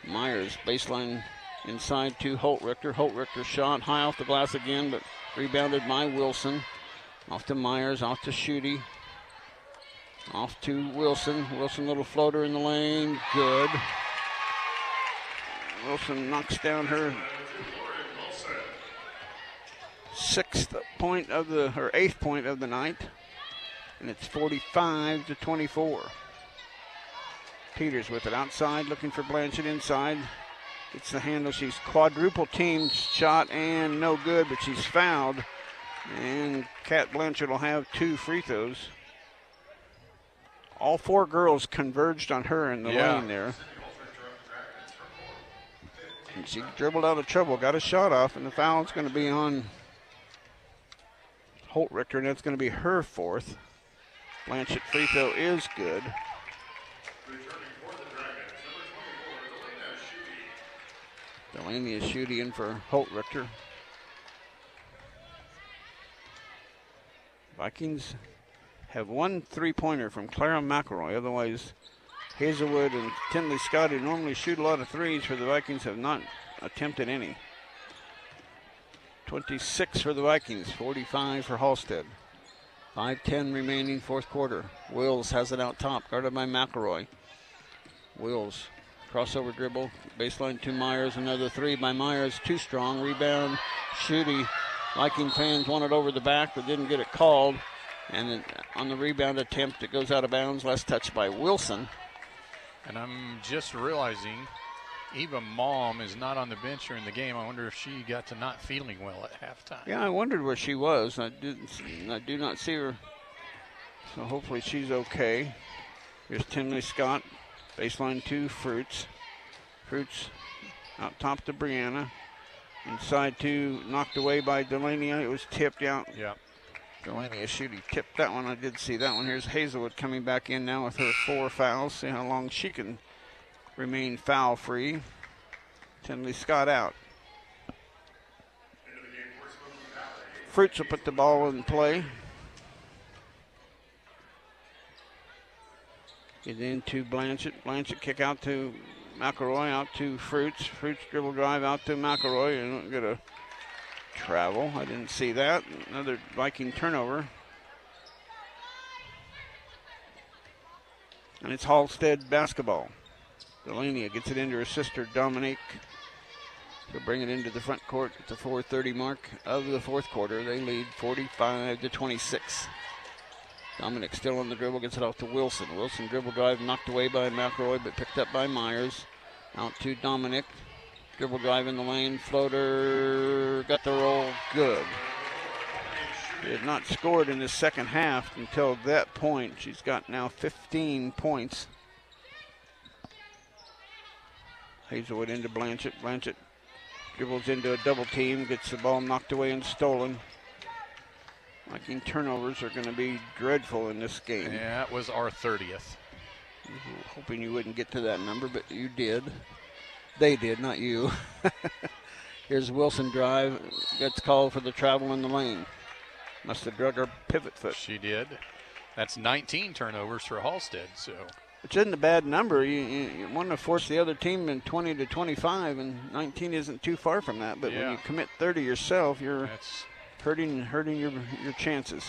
Myers baseline inside to Holtrichter. Holtrichter shot high off the glass again, but rebounded by Wilson. Off to Myers, off to Schutte. Off to Wilson. Wilson, little floater in the lane. Good. Wilson knocks down her eighth point of the night, and it's 45-24. Peters with it outside, looking for Blanchett inside. Gets the handle. She's quadruple teamed, shot and no good, but she's fouled. And Kat Blanchett will have 2 free throws. All 4 girls converged on her in the lane there. And she dribbled out of trouble, got a shot off, and the foul is going to be on Holtrichter, and that's going to be her 4th. Blanchett free throw is good. Delaney is shooting in for Holtrichter. Vikings have 1 3-pointer from Clara McElroy. Otherwise, Hazelwood and Tinley Scott, who normally shoot a lot of threes for the Vikings, have not attempted any. 26 for the Vikings, 45 for Halstead. 5:10 remaining, fourth quarter. Wills has it out top, guarded by McElroy. Wills, crossover dribble, baseline to Myers, another 3 by Myers, too strong, rebound, Schutte. Viking fans want it over the back, but didn't get it called. And then on the rebound attempt, it goes out of bounds, last touch by Wilson. And I'm just realizing Eva Malm is not on the bench during the game. I wonder if she got to not feeling well at halftime. Yeah, I wondered where she was. I do not see her. So hopefully she's okay. Here's Tinley Scott. Baseline to Fruits. Fruits out top to Brianna. Inside to, knocked away by Delaney. It was tipped out. Yeah. Delaney Schutte tipped that one. I did see that one. Here's Hazelwood coming back in now with her 4 fouls. See how long she can remain foul free. Tinley Scott out. Fruits will put the ball in play. Get into Blanchett. Blanchett kick out to McElroy, out to Fruits. Fruits dribble drive out to McElroy. And get a travel. I didn't see that. Another Viking turnover. And it's Halstead basketball. Delaney gets it into her sister, Dominique. To bring it into the front court at the 4:30 mark of the fourth quarter. They lead 45-26. Dominic still on the dribble, gets it off to Wilson. Wilson dribble drive knocked away by McElroy, but picked up by Myers. Out to Dominic. Dribble drive in the lane, floater, got the roll, good. She had not scored in the second half until that point. She's got now 15 points. Hazelwood into Blanchett. Blanchett dribbles into a double team, gets the ball knocked away and stolen. Viking turnovers are going to be dreadful in this game. Yeah, it was our 30th. Hoping you wouldn't get to that number, but you did. They did, not you. Here's Wilson drive. Gets called for the travel in the lane. Must have drug her pivot foot. She did. That's 19 turnovers for Halstead. So, which isn't a bad number. You want to force the other team in 20 to 25, and 19 isn't too far from that. But when you commit 30 yourself, you're hurting your chances.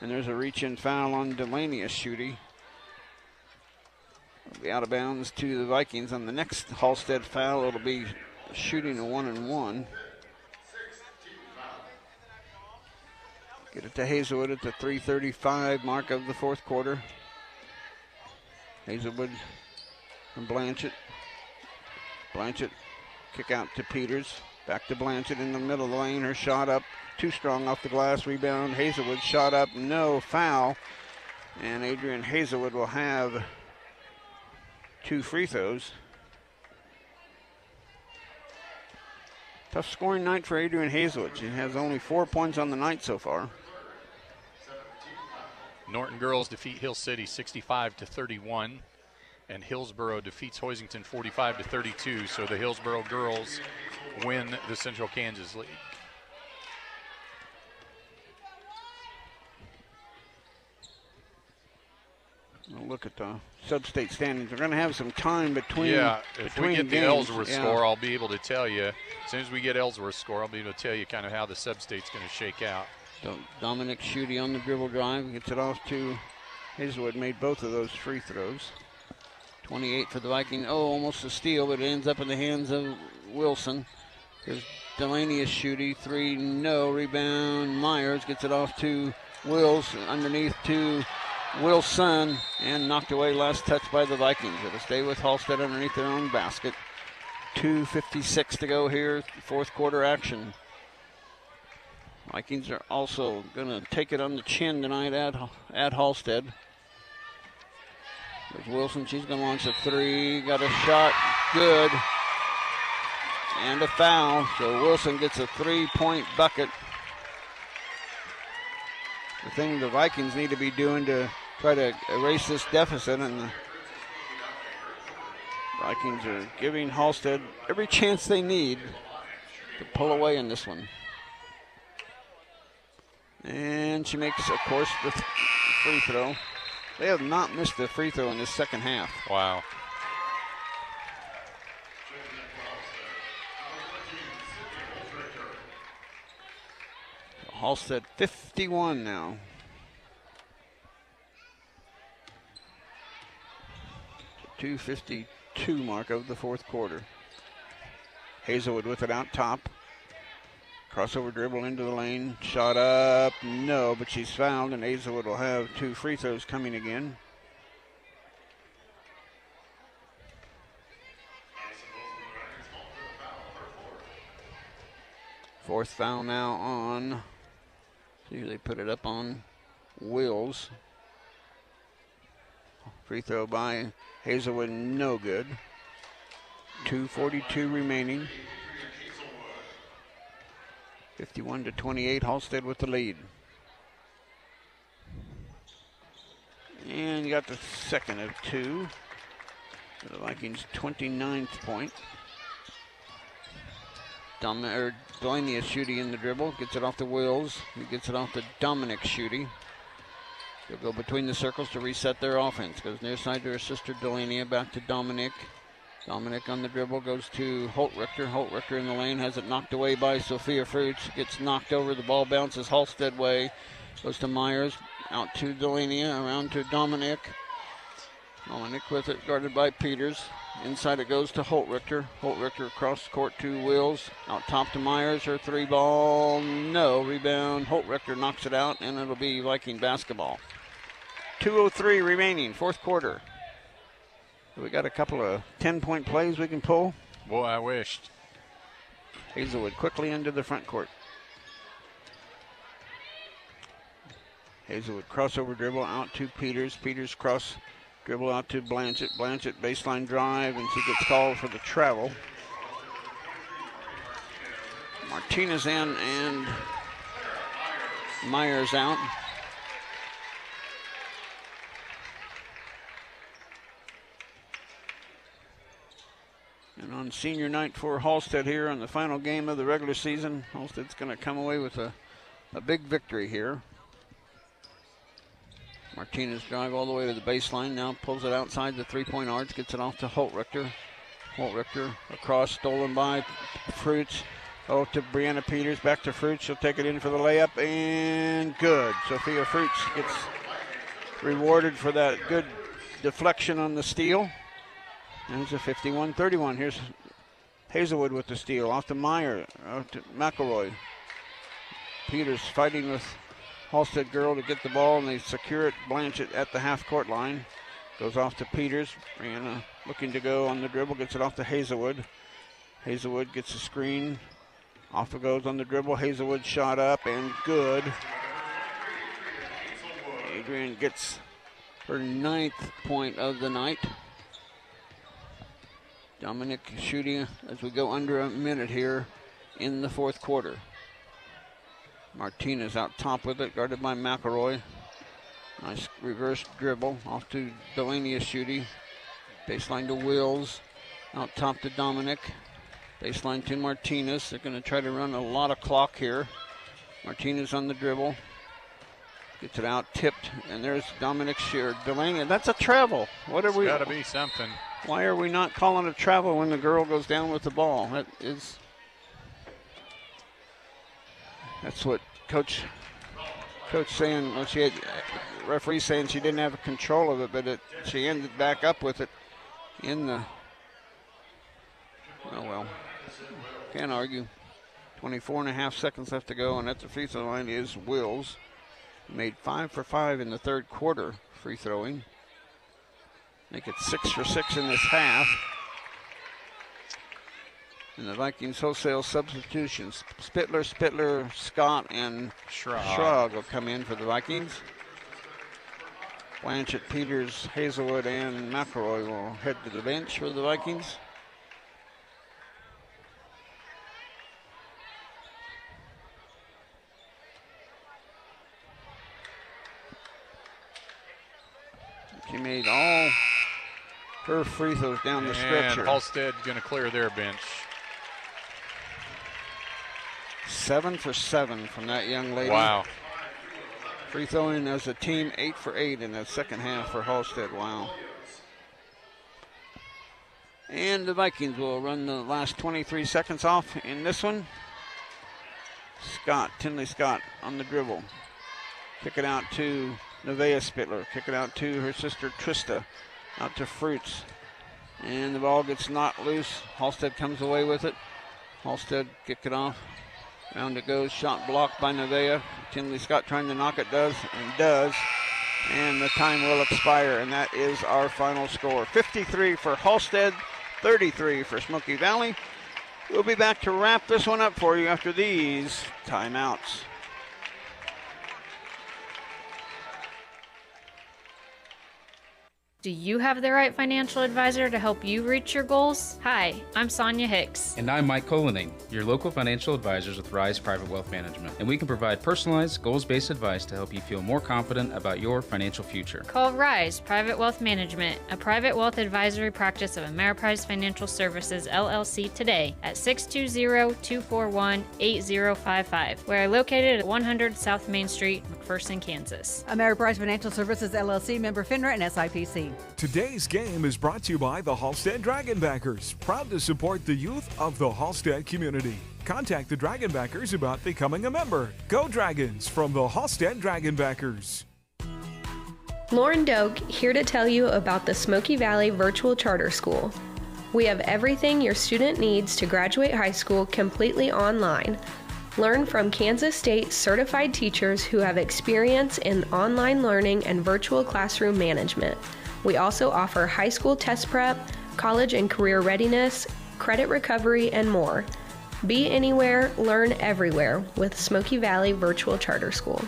And there's a reach-in foul on Delaney Schutte. It'll be out of bounds to the Vikings. On the next Halstead foul, it'll be shooting a 1-and-1. Get it to Hazelwood at the 3:35 mark of the fourth quarter. Hazelwood and Blanchett. Blanchett kick out to Peters. Back to Blanchett in the middle of the lane. Her shot up, too strong off the glass. Rebound. Hazelwood shot up, no foul. And Adrian Hazelwood will have 2 free throws. Tough scoring night for Adrian Hazelwood. She has only 4 points on the night so far. Norton girls defeat Hill City 65-31, and Hillsboro defeats Hoisington 45-32. So the Hillsboro girls win the Central Kansas League. We'll look at the sub-state standings. We're going to have some time between. Yeah, if we get the games. Ellsworth score, I'll be able to tell you. As soon as we get Ellsworth score, I'll be able to tell you kind of how the sub-state's going to shake out. Dominic Schutte on the dribble drive, gets it off to Hazelwood, made both of those free throws. 28 for the Vikings. Oh, almost a steal, but it ends up in the hands of Wilson. There's Delaney Schutte, 3, no. Rebound, Myers gets it off to Wills, underneath to Wilson, and knocked away last touch by the Vikings. It'll stay with Halstead underneath their own basket. 2:56 to go here, fourth quarter action. Vikings are also going to take it on the chin tonight at Halstead. There's Wilson. She's going to launch a 3. Got a shot. Good. And a foul. So Wilson gets a 3-point bucket. The thing the Vikings need to be doing to try to erase this deficit, and the Vikings are giving Halstead every chance they need to pull away in this one. And she makes, of course, the free throw. They have not missed the free throw in this second half. Wow. Halstead 51 now. The 2:52 mark of the fourth quarter. Hazelwood with it out top. Crossover dribble into the lane. Shot up, no, but she's fouled, and Hazelwood will have 2 free throws coming again. Fourth foul now on, see, they put it up on Wills. Free throw by Hazelwood, no good. 2:42 remaining. 51-28, Halstead with the lead. And you got the second of 2. The Vikings' 29th point. Delaney Schutte in the dribble, gets it off to Wills. He gets it off to Dominic Schutte. They'll go between the circles to reset their offense. Goes near side to her sister Delaney, back to Dominic. Dominic on the dribble, goes to Holtrichter. Holtrichter in the lane, has it knocked away by Sophia Fruits. Gets knocked over, the ball bounces Halstead way. Goes to Myers, out to Delaney, around to Dominic. Dominic with it, guarded by Peters. Inside it goes to Holtrichter. Holtrichter across the court to Wills. Out top to Myers, her 3 ball, no. Rebound, Holtrichter knocks it out, and it'll be Viking basketball. 2:03 remaining, fourth quarter. We got a couple of 10-point plays we can pull. Boy, I wished. Hazelwood quickly into the front court. Hazelwood crossover dribble out to Peters. Peters cross dribble out to Blanchett. Blanchett baseline drive, and she gets called for the travel. Martinez in, and Myers out. And on senior night for Halstead here on the final game of the regular season, Halstead's going to come away with a big victory here. Martinez drive all the way to the baseline, now pulls it outside the three-point arch, gets it off to Holtrichter. Holtrichter across, stolen by Fruits. Oh, to Brianna Peters, back to Fruits. She'll take it in for the layup, and good. Sophia Fruits gets rewarded for that good deflection on the steal. And it's a 51-31. Here's Hazelwood with the steal. Off to Meyer, out to McElroy. Peters fighting with Halstead girl to get the ball, and they secure it. Blanchett at the half-court line. Goes off to Peters. Brianna looking to go on the dribble, gets it off to Hazelwood. Hazelwood gets a screen. Off it goes on the dribble. Hazelwood shot up, and good. Adrian gets her 9th point of the night. Dominic shooting as we go under a minute here in the fourth quarter. Martinez out top with it, guarded by McElroy. Nice reverse dribble off to Delaney shooting. Baseline to Wills. Out top to Dominic. Baseline to Martinez. They're going to try to run a lot of clock here. Martinez on the dribble. Gets it out, tipped, and there's Dominic Shear. Delaney, that's a travel. What are we? Got to be something. Why are we not calling a travel when the girl goes down with the ball? That's what Coach saying. Well, she had referee saying she didn't have control of it, but she ended back up with it in the. Oh well, can't argue. 24.5 seconds left to go, and at the free throw line is Wills. Made 5 for 5 in the third quarter free throwing. Make it 6 for 6 in this half. And the Vikings wholesale substitutions. Spittler, Scott, and Schrag will come in for the Vikings. Blanchett, Peters, Hazelwood, and McElroy will head to the bench for the Vikings. She made all her free throws down the stretch. And Halstead going to clear their bench. 7 for 7 from that young lady. Wow. Free throwing as a team, 8 for 8 in the second half for Halstead. Wow. And the will run the last 23 seconds off in this one. Tinley Scott on the dribble. Kick it out to Nevaeh Spittler. Kick it out to her sister Trista. Out to Fruits. And the ball gets knocked loose. Halstead comes away with it. Halstead kick it off. Round it goes. Shot blocked by Nevaeh. Tinley Scott trying to knock it, does. And the time will expire, and that is our final score. 53 for Halstead, 33 for Smoky Valley. We'll be back to wrap this one up for you after these timeouts. Do you have the right financial advisor to help you reach your goals? Hi, I'm Sonia Hicks. And I'm Mike Coloning, your local financial advisors with Rise Private Wealth Management. And we can provide personalized, goals-based advice to help you feel more confident about your financial future. Call Rise Private Wealth Management, a private wealth advisory practice of Ameriprise Financial Services, LLC today at 620-241-8055. We're located at 100 South Main Street, McPherson, Kansas. Ameriprise Financial Services, LLC, member FINRA and SIPC. Today's game is brought to you by the Halstead Dragonbackers, proud to support the youth of the Halstead community. Contact the Dragonbackers about becoming a member. Go Dragons from the Halstead Dragonbackers. Lauren Doak here to tell you about the Smoky Valley Virtual Charter School. We have everything your student needs to graduate high school completely online. Learn from Kansas State certified teachers who have experience in online learning and virtual classroom management. We also offer high school test prep, college and career readiness, credit recovery, and more. Be anywhere, learn everywhere with Smoky Valley Virtual Charter School.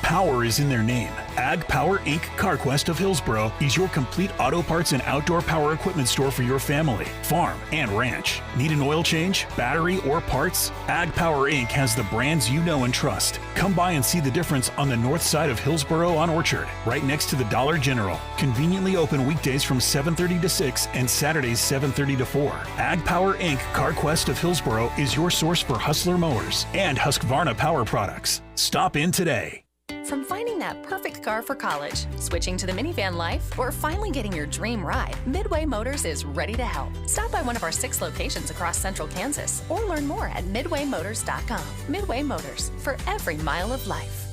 Power is in their name. Ag Power Inc. CarQuest of Hillsboro is your complete auto parts and outdoor power equipment store for your family, farm, and ranch. Need an oil change, battery, or parts? Ag Power Inc. has the brands you know and trust. Come by and see the difference on the north side of Hillsboro on Orchard, right next to the Dollar General. Conveniently open weekdays from 7:30 to 6 and Saturdays 7:30 to 4. Ag Power Inc. CarQuest of Hillsboro is your source for Hustler mowers and Husqvarna power products. Stop in today. From finding that perfect car for college, switching to the minivan life, or finally getting your dream ride, Midway Motors is ready to help. Stop by one of our 6 locations across central Kansas or learn more at midwaymotors.com. Midway Motors, for every mile of life.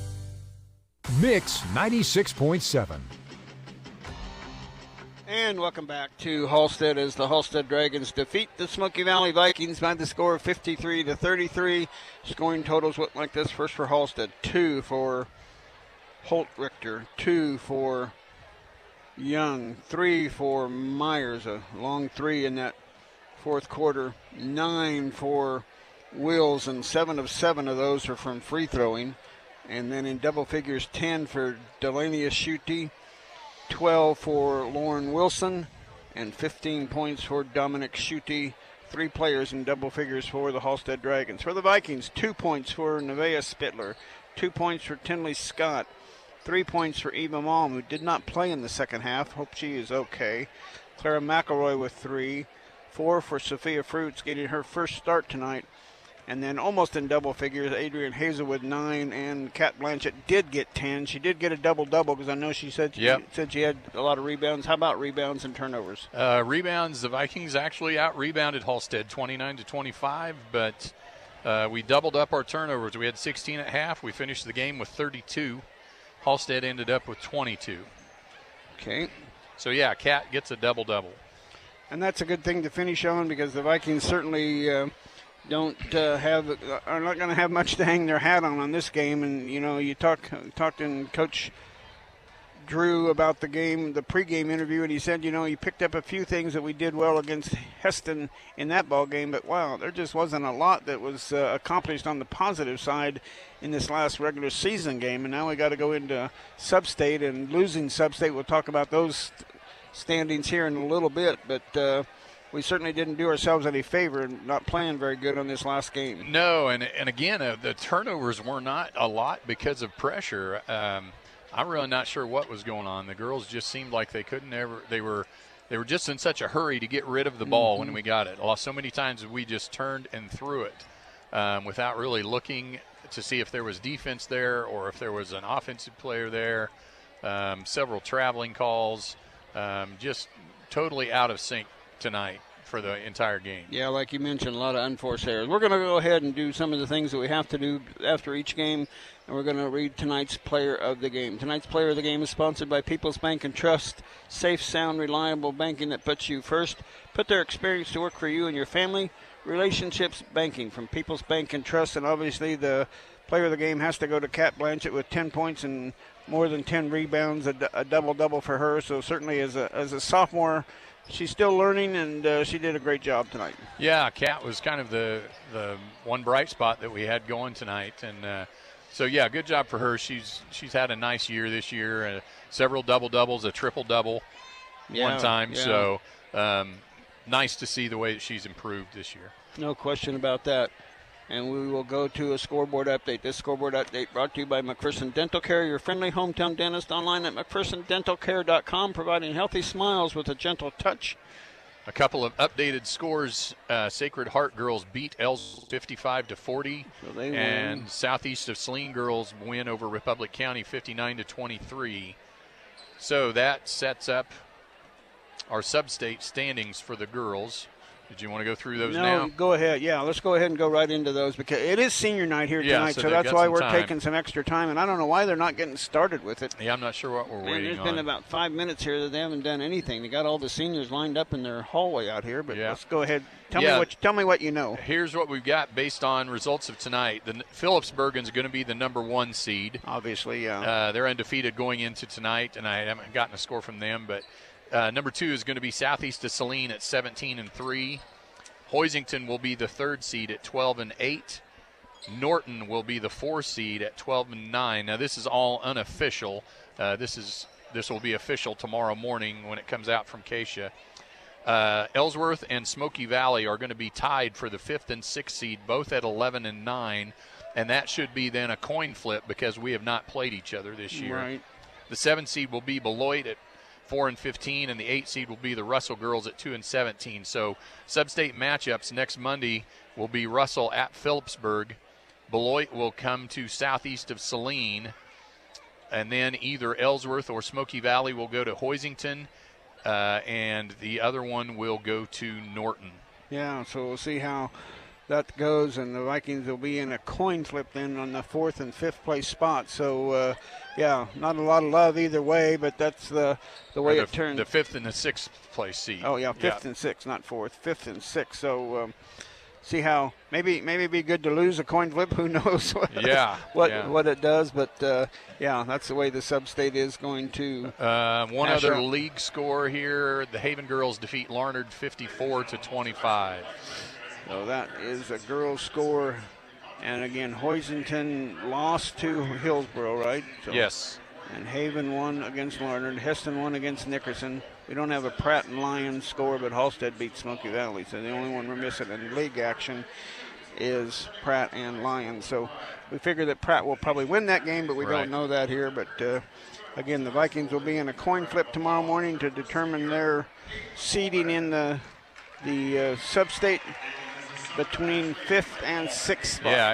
Mix 96.7. And welcome back to Halstead as the Halstead Dragons defeat the Smoky Valley Vikings by the score of 53-33. Scoring totals look like this. First for Halstead, 2 for Holt Richter, 2 for Young, 3 for Myers, a long 3 in that fourth quarter, 9 for Wills, and 7 of those are from free throwing. And then in double figures, 10 for Delania Schutte, 12 for Lauren Wilson, and 15 points for Dominic Schutte. 3 players in double figures for the Halstead Dragons. For the Vikings, 2 points for Nevaeh Spittler, 2 points for Tinley Scott, 3 points for Eva Malm, who did not play in the second half. Hope she is okay. Clara McElroy with 3, 4 for Sophia Fruits, getting her first start tonight. And then almost in double figures, Adrian Hazelwood 9, and Kat Blanchett did get 10. She did get a double-double because I know she said she had a lot of rebounds. How about rebounds and turnovers? Rebounds, the Vikings actually out-rebounded Halstead 29-25, but we doubled up our turnovers. We had 16 at half. We finished the game with 32. Halstead ended up with 22. Okay. So, yeah, Kat gets a double-double. And that's a good thing to finish on because the Vikings certainly are not going to have much to hang their hat on this game. And you know, you talked to Coach Drew about the game, the pregame interview, and he said, you know, he picked up a few things that we did well against Heston in that ball game, but wow, there just wasn't a lot that was accomplished on the positive side in this last regular season game. And now we got to go into Sub-State, and losing Sub-State, we'll talk about those standings here in a little bit, but we certainly didn't do ourselves any favor not playing very good on this last game. No, and again, the turnovers were not a lot because of pressure. I'm really not sure what was going on. The girls just seemed like they couldn't ever. They were just in such a hurry to get rid of the ball when we got it. So many times we just turned and threw it without really looking to see if there was defense there or if there was an offensive player there. Several traveling calls, just totally out of sync tonight for the entire game. Yeah, like you mentioned, a lot of unforced errors. We're going to go ahead and do some of the things that we have to do after each game, and we're going to read tonight's player of the game. Tonight's player of the game is sponsored by People's Bank and Trust. Safe, sound, reliable banking that puts you first. Put their experience to work for you and your family. Relationships banking from People's Bank and Trust, and obviously the player of the game has to go to Kat Blanchett with 10 points and more than 10 rebounds, a double-double for her. So certainly as a sophomore, she's still learning, and she did a great job tonight. Yeah, Kat was kind of the one bright spot that we had going tonight, and so yeah, good job for her. She's had a nice year this year, several double-doubles, a triple-double one time. Yeah. So nice to see the way that she's improved this year. No question about that. And we will go to a scoreboard update. This scoreboard update brought to you by McPherson Dental Care, your friendly hometown dentist, online at McPhersonDentalCare.com, providing healthy smiles with a gentle touch. A couple of updated scores. Sacred Heart girls beat Els 55-40, and Southeast of Saline girls win over Republic County 59-23. So that sets up our sub-state standings for the girls. Did you want to go through those now? No, go ahead. Yeah, let's go ahead and go right into those because it is senior night here tonight, so that's why we're taking some extra time, and I don't know why they're not getting started with it. Yeah, I'm not sure what we're waiting on. There's been about 5 minutes here that they haven't done anything. They got all the seniors lined up in their hallway out here, but let's go ahead. Tell me what you know. Here's what we've got based on results of tonight. The Phillipsburgen's going to be the number 1 seed. Obviously, yeah. They're undefeated going into tonight, and I haven't gotten a score from them, but number 2 is going to be Southeast of Saline at 17-3. Hoisington will be the 3rd seed at 12-8. Norton will be the 4 seed at 12-9. Now, this is all unofficial. This will be official tomorrow morning when it comes out from Keisha. Ellsworth and Smoky Valley are going to be tied for the 5th and 6th seed, both at 11-9, and that should be then a coin flip because we have not played each other this year. Right. The 7 seed will be Beloit at 4-15, and the 8 seed will be the Russell girls at 2-17. So sub-state matchups next Monday will be Russell at Phillipsburg. Beloit will come to southeast of Saline, and then either Ellsworth or Smoky Valley will go to Hoisington, and the other one will go to Norton. Yeah, so we'll see how that goes, and the Vikings will be in a coin flip then on the 4th and 5th place spot. So, yeah, not a lot of love either way, but that's the way it turns. The 5th and the 6th place seed. Oh, yeah, 5th and 6th, not 4th, 5th and 6th. So, see how maybe it'd be good to lose a coin flip. Who knows what it does, but yeah, that's the way the sub-state is going to. One other league score here: the Haven girls defeat Larned 54-25. So that is a girls' score, and again, Hoisington lost to Hillsborough, right? So, yes. And Haven won against Larned. Heston won against Nickerson. We don't have a Pratt and Lyons score, but Halstead beat Smoky Valley. So the only one we're missing in league action is Pratt and Lyons. So we figure that Pratt will probably win that game, but we don't know that here. But again, the Vikings will be in a coin flip tomorrow morning to determine their seeding in the sub-state between 5th and 6th spot. Yeah,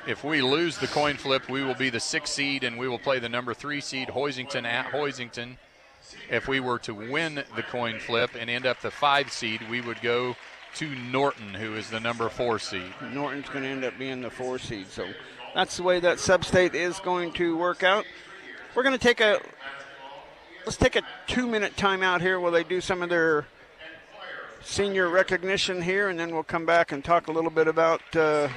if we lose the coin flip, we will be the 6th seed, and we will play the number 3 seed, Hoisington, at Hoisington. If we were to win the coin flip and end up the 5 seed, we would go to Norton, who is the number 4 seed. Norton's going to end up being the 4 seed. So that's the way that sub-state is going to work out. We're going to let's take a 2-minute timeout here while they do some of their senior recognition here, and then we'll come back and talk a little bit about the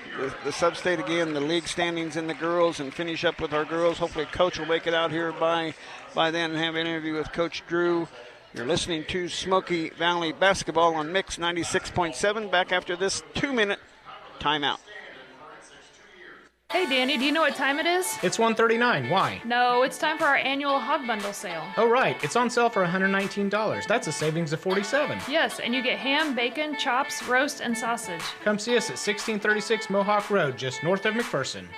sub-state again, the league standings in the girls, and finish up with our girls. Hopefully Coach will make it out here by then and have an interview with Coach Drew. You're listening to Smoky Valley Basketball on Mix 96.7. Back after this 2-minute timeout. Hey, Danny, do you know what time it is? It's 1:39. Why? No, it's time for our annual Hog Bundle sale. Oh, right. It's on sale for $119. That's a savings of $47. Yes, and you get ham, bacon, chops, roast, and sausage. Come see us at 1636 Mohawk Road, just north of McPherson.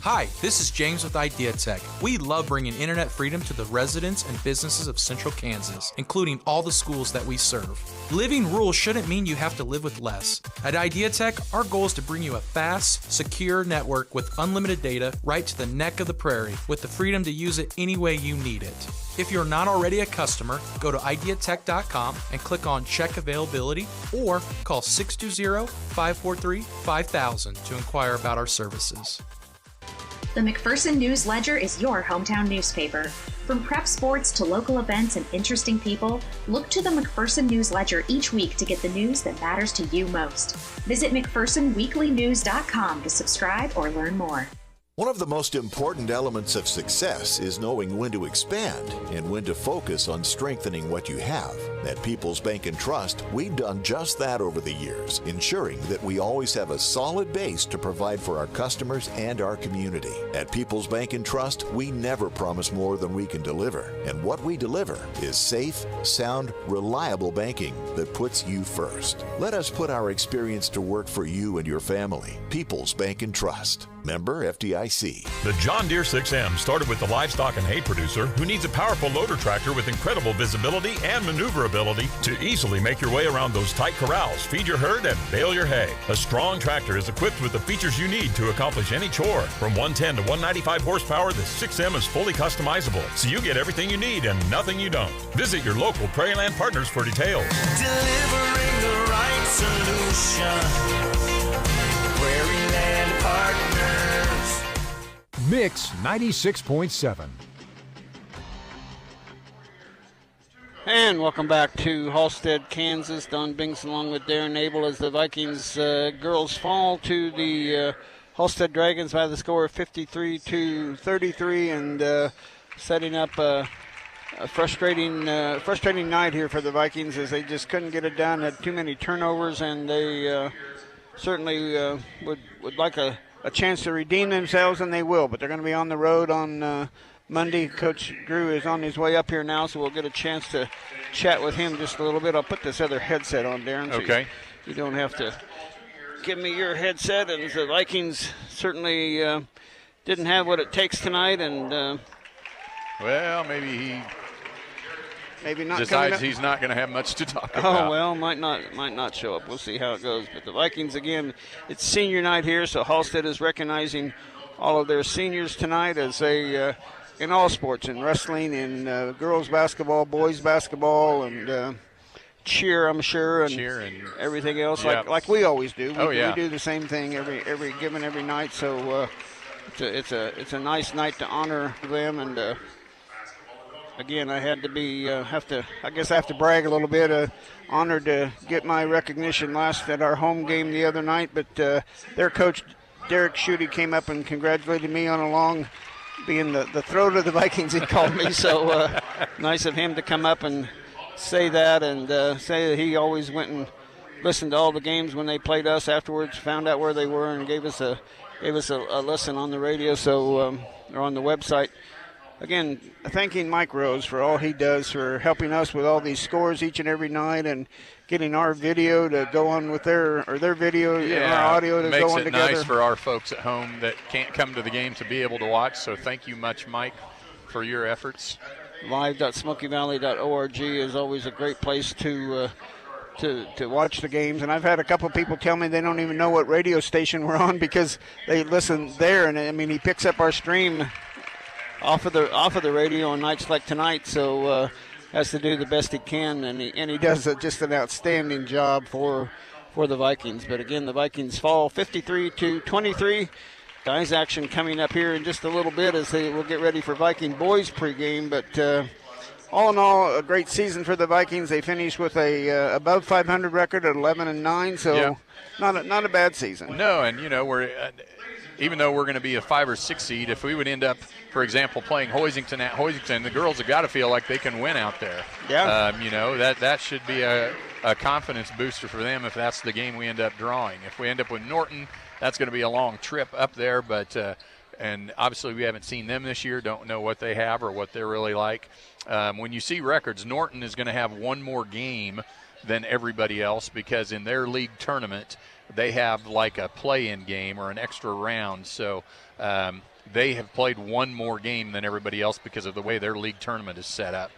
Hi, this is James with IdeaTech. We love bringing internet freedom to the residents and businesses of Central Kansas, including all the schools that we serve. Living rural shouldn't mean you have to live with less. At IdeaTech, our goal is to bring you a fast, secure network with unlimited data right to the neck of the prairie, with the freedom to use it any way you need it. If you're not already a customer, go to ideatech.com and click on Check Availability, or call 620-543-5000 to inquire about our services. The McPherson News Ledger is your hometown newspaper. From prep sports to local events and interesting people, look to the McPherson News Ledger each week to get the news that matters to you most. Visit McPhersonWeeklyNews.com to subscribe or learn more. One of the most important elements of success is knowing when to expand and when to focus on strengthening what you have. At People's Bank and Trust, we've done just that over the years, ensuring that we always have a solid base to provide for our customers and our community. At People's Bank and Trust, we never promise more than we can deliver, and what we deliver is safe, sound, reliable banking that puts you first. Let us put our experience to work for you and your family. People's Bank and Trust. Member FDIC. The John Deere 6M started with the livestock and hay producer who needs a powerful loader tractor with incredible visibility and maneuverability to easily make your way around those tight corrals, feed your herd, and bale your hay. A strong tractor is equipped with the features you need to accomplish any chore. From 110 to 195 horsepower, the 6M is fully customizable, so you get everything you need and nothing you don't. Visit your local Prairieland partners for details. Delivering the right solution. Prairieland Partners. Mix 96.7. And welcome back to Halstead, Kansas. Don Bings along with Darren Abel as the Vikings girls fall to the Halstead Dragons by the score of 53-33, and setting up a frustrating night here for the Vikings as they just couldn't get it done. Had too many turnovers, and they certainly would like a chance to redeem themselves, and they will. But they're going to be on the road on Monday. Coach Drew is on his way up here now, so we'll get a chance to chat with him just a little bit. I'll put this other headset on, Darren. So okay. You don't have to give me your headset. And the Vikings certainly didn't have what it takes tonight, and well, maybe he not decides he's not going to have much to talk about. Oh, well, might not show up. We'll see how it goes. But the Vikings, again, it's senior night here, so Halstead is recognizing all of their seniors tonight as they, in all sports, in wrestling, in girls basketball, boys basketball, and cheer, I'm sure, and everything else, like we always do. We do the same thing every night, so it's a nice night to honor them. And again, I had to be I have to brag a little bit. Honored to get my recognition last at our home game the other night, but their coach Derek Schutte came up and congratulated me on being the throat of the Vikings, he called me. So nice of him to come up and say that, and say that he always went and listened to all the games when they played us afterwards, found out where they were, and gave us a listen on the radio, so or on the website. Again, thanking Mike Rose for all he does for helping us with all these scores each and every night, and getting our video to go on with their video, our audio to go on together. Makes it nice for our folks at home that can't come to the game to be able to watch. So thank you much, Mike, for your efforts. Live.smokyvalley.org is always a great place to watch the games, and I've had a couple people tell me they don't even know what radio station we're on because they listen there, and I mean he picks up our stream off of the radio on nights like tonight, so has to do the best he can, and he does just an outstanding job for the Vikings. But again, the Vikings fall 53-23. Guys action coming up here in just a little bit as they will get ready for Viking boys pregame, but all in all, a great season for the Vikings. They finished with a above 500 record at 11-9, so not a bad season. No, and we're even though we're going to be a 5 or 6 seed, if we would end up, for example, playing Hoisington at Hoisington, the girls have got to feel like they can win out there. Yeah. That should be a confidence booster for them if that's the game we end up drawing. If we end up with Norton, that's going to be a long trip up there, but and obviously we haven't seen them this year, don't know what they have or what they're really like. When you see records, Norton is going to have one more game than everybody else because in their league tournament they have like a play-in game or an extra round. So they have played one more game than everybody else because of the way their league tournament is set up.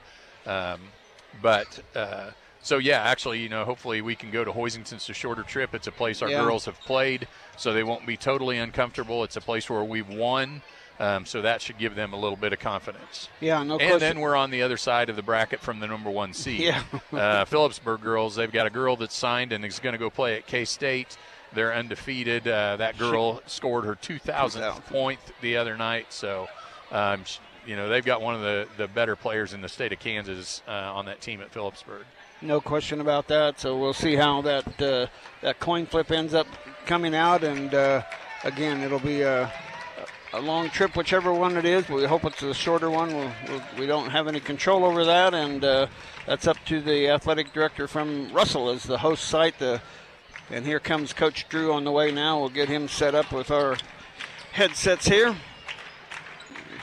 Actually, hopefully we can go to Hoisington. It's a shorter trip. It's a place our girls have played, so they won't be totally uncomfortable. It's a place where we've won. So that should give them a little bit of confidence. Yeah, no question. And then we're on the other side of the bracket from the number 1 seed. Yeah. Phillipsburg girls, they've got a girl that's signed and is going to go play at K-State. They're undefeated. That girl scored her 2,000th point the other night. So, they've got one of the better players in the state of Kansas on that team at Phillipsburg. No question about that. So we'll see how that coin flip ends up coming out. And, again, it'll be a long trip, whichever one it is. We hope it's a shorter one. We don't have any control over that, and that's up to the athletic director from Russell as the host site. And here comes Coach Drew on the way now. We'll get him set up with our headsets here.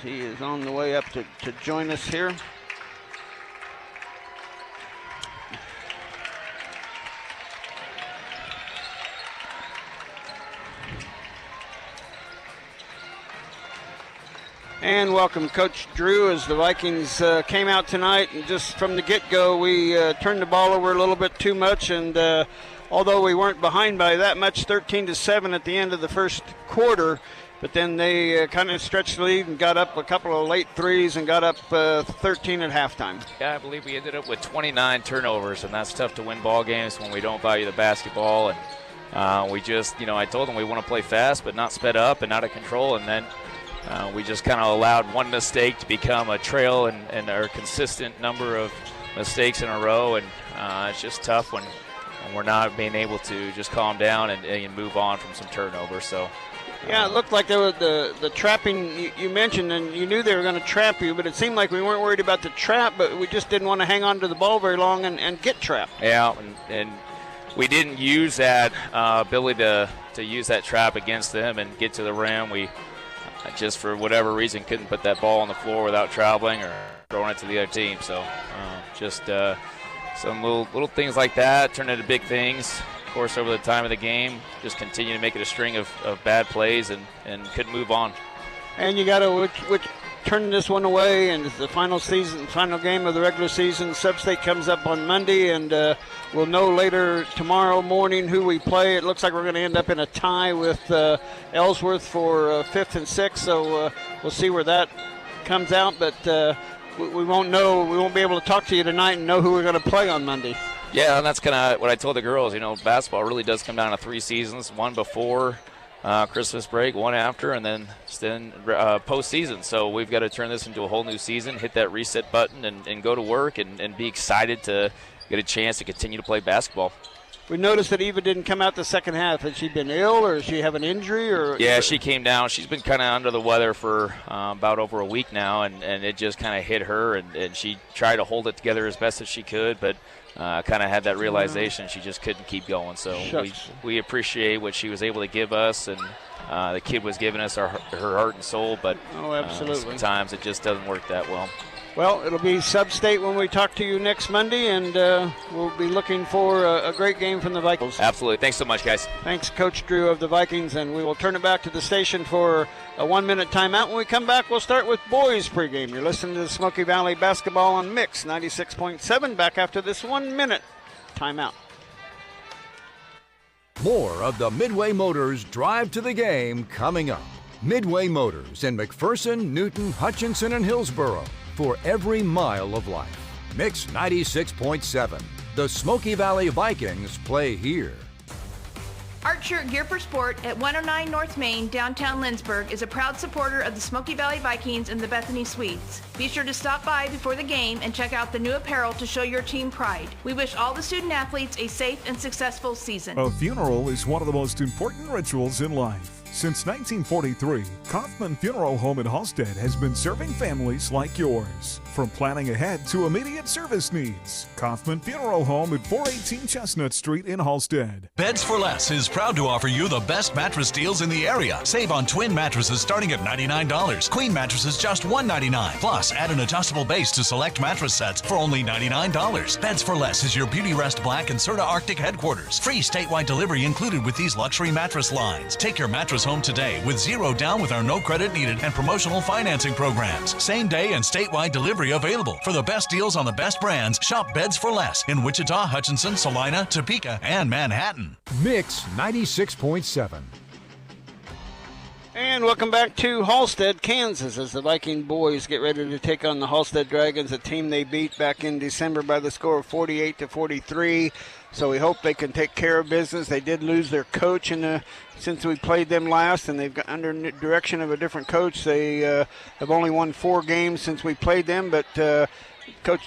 He is on the way up to join us here. And welcome Coach Drew as the Vikings came out tonight, and just from the get-go we turned the ball over a little bit too much, and although we weren't behind by that much, 13-7 at the end of the first quarter, but then they kind of stretched the lead and got up a couple of late threes and got up 13 at halftime. Yeah, I believe we ended up with 29 turnovers, and that's tough to win ball games when we don't value the basketball. And we just, I told them we want to play fast but not sped up and out of control, and then we just kind of allowed one mistake to become a trail and our consistent number of mistakes in a row, and it's just tough when we're not being able to just calm down and move on from some turnovers. So. Yeah, it looked like there was the trapping you mentioned, and you knew they were going to trap you, but it seemed like we weren't worried about the trap, but we just didn't want to hang on to the ball very long and get trapped. Yeah, and we didn't use that ability to use that trap against them and get to the rim. We just for whatever reason couldn't put that ball on the floor without traveling or throwing it to the other team. So just some little things like that turn into big things. Of course, over the time of the game, just continue to make it a string of bad plays and couldn't move on. And you got to turn this one away, and it's the final game of the regular season. Sub-State comes up on Monday, and we'll know later tomorrow morning who we play. It looks like we're going to end up in a tie with Ellsworth for 5th and 6th, so we'll see where that comes out. But we won't know. We won't be able to talk to you tonight and know who we're going to play on Monday. Yeah, and that's kind of what I told the girls. You know, basketball really does come down to 3 seasons, one before Christmas break, one after, and then postseason. So we've got to turn this into a whole new season, hit that reset button, and go to work and be excited to get a chance to continue to play basketball. We noticed that Eva didn't come out the second half. Has she been ill, or does she have an injury? Yeah, she came down. She's been kind of under the weather for about over a week now, and it just kind of hit her, and she tried to hold it together as best as she could, but kind of had that realization she just couldn't keep going. So we appreciate what she was able to give us, and the kid was giving us her heart and soul, but absolutely. Sometimes it just doesn't work that well. Well, it'll be Sub-State when we talk to you next Monday, and we'll be looking for a great game from the Vikings. Absolutely. Thanks so much, guys. Thanks, Coach Drew of the Vikings, and we will turn it back to the station for a 1-minute timeout. When we come back, we'll start with boys pregame. You're listening to the Smoky Valley Basketball on Mix 96.7. Back after this 1-minute timeout. More of the Midway Motors Drive to the Game coming up. Midway Motors in McPherson, Newton, Hutchinson, and Hillsboro. For every mile of life. Mix 96.7. The Smoky Valley Vikings play here. Art Shirt Gear for Sport at 109 North Main, downtown Lindsborg, is a proud supporter of the Smoky Valley Vikings and the Bethany Swedes. Be sure to stop by before the game and check out the new apparel to show your team pride. We wish all the student athletes a safe and successful season. A funeral is one of the most important rituals in life. Since 1943, Kaufman Funeral Home in Halstead has been serving families like yours. From planning ahead to immediate service needs, Kaufman Funeral Home at 418 Chestnut Street in Halstead. Beds for Less is proud to offer you the best mattress deals in the area. Save on twin mattresses starting at $99. Queen mattresses just $199. Plus, add an adjustable base to select mattress sets for only $99. Beds for Less is your Beauty Rest Black and Serta Arctic headquarters. Free statewide delivery included with these luxury mattress lines. Take your mattress home today with zero down with our no credit needed and promotional financing programs. Same day and statewide delivery available. For the best deals on the best brands, shop Beds for Less in Wichita, Hutchinson, Salina, Topeka, and Manhattan. Mix 96.7. And welcome back to Halstead, Kansas, as the Viking boys get ready to take on the Halstead Dragons, a team they beat back in December by the score of 48-43. So we hope they can take care of business. They did lose their coach since we played them last, and they've got under direction of a different coach. They have only won 4 games since we played them, but Coach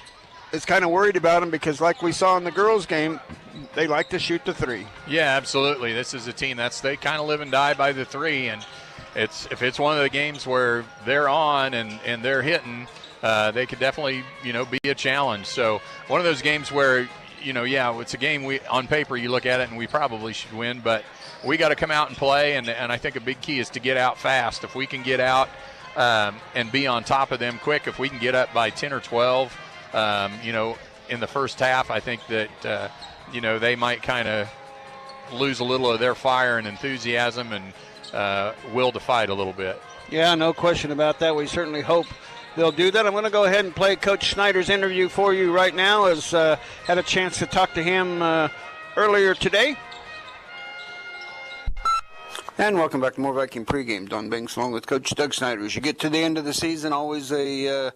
is kind of worried about them because, like we saw in the girls' game, they like to shoot the 3. Yeah, absolutely. This is a team they kind of live and die by the 3, and if it's one of the games where they're on and they're hitting, they could definitely be a challenge. So one of those games where it's a game on paper you look at it and we probably should win, but we got to come out and play, and I think a big key is to get out fast. If we can get out and be on top of them quick, if we can get up by 10 or 12, in the first half, I think that they might kind of lose a little of their fire and enthusiasm and will to fight a little bit. Yeah, no question about that. We certainly hope they'll do that. I'm going to go ahead and play Coach Snyder's interview for you right now, as had a chance to talk to him earlier today. And welcome back to more Viking pregame. Don Banks along with Coach Doug Snyder. As you get to the end of the season, always an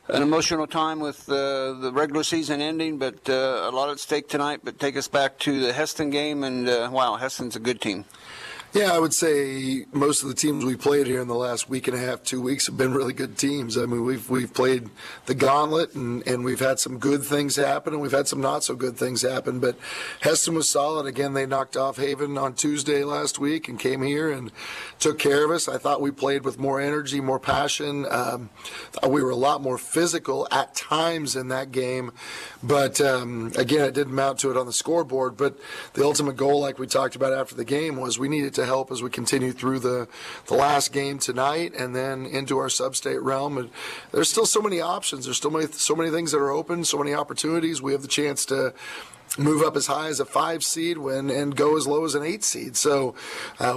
emotional time with the regular season ending, but a lot at stake tonight. But take us back to the Heston game, and wow, Heston's a good team. Yeah, I would say most of the teams we played here in the last week and a half, 2 weeks have been really good teams. I mean, we've played the gauntlet, and we've had some good things happen, and we've had some not so good things happen. But Heston was solid. Again, they knocked off Haven on Tuesday last week and came here and took care of us. I thought we played with more energy, more passion. We were a lot more physical at times in that game. But, again, it didn't mount to it on the scoreboard. But the ultimate goal, like we talked about after the game, was we needed to help as we continue through the last game tonight and then into our sub-state realm. And there's still so many options. There's still so many things that are open, so many opportunities. We have the chance to move up as high as a 5 seed and go as low as an 8 seed. So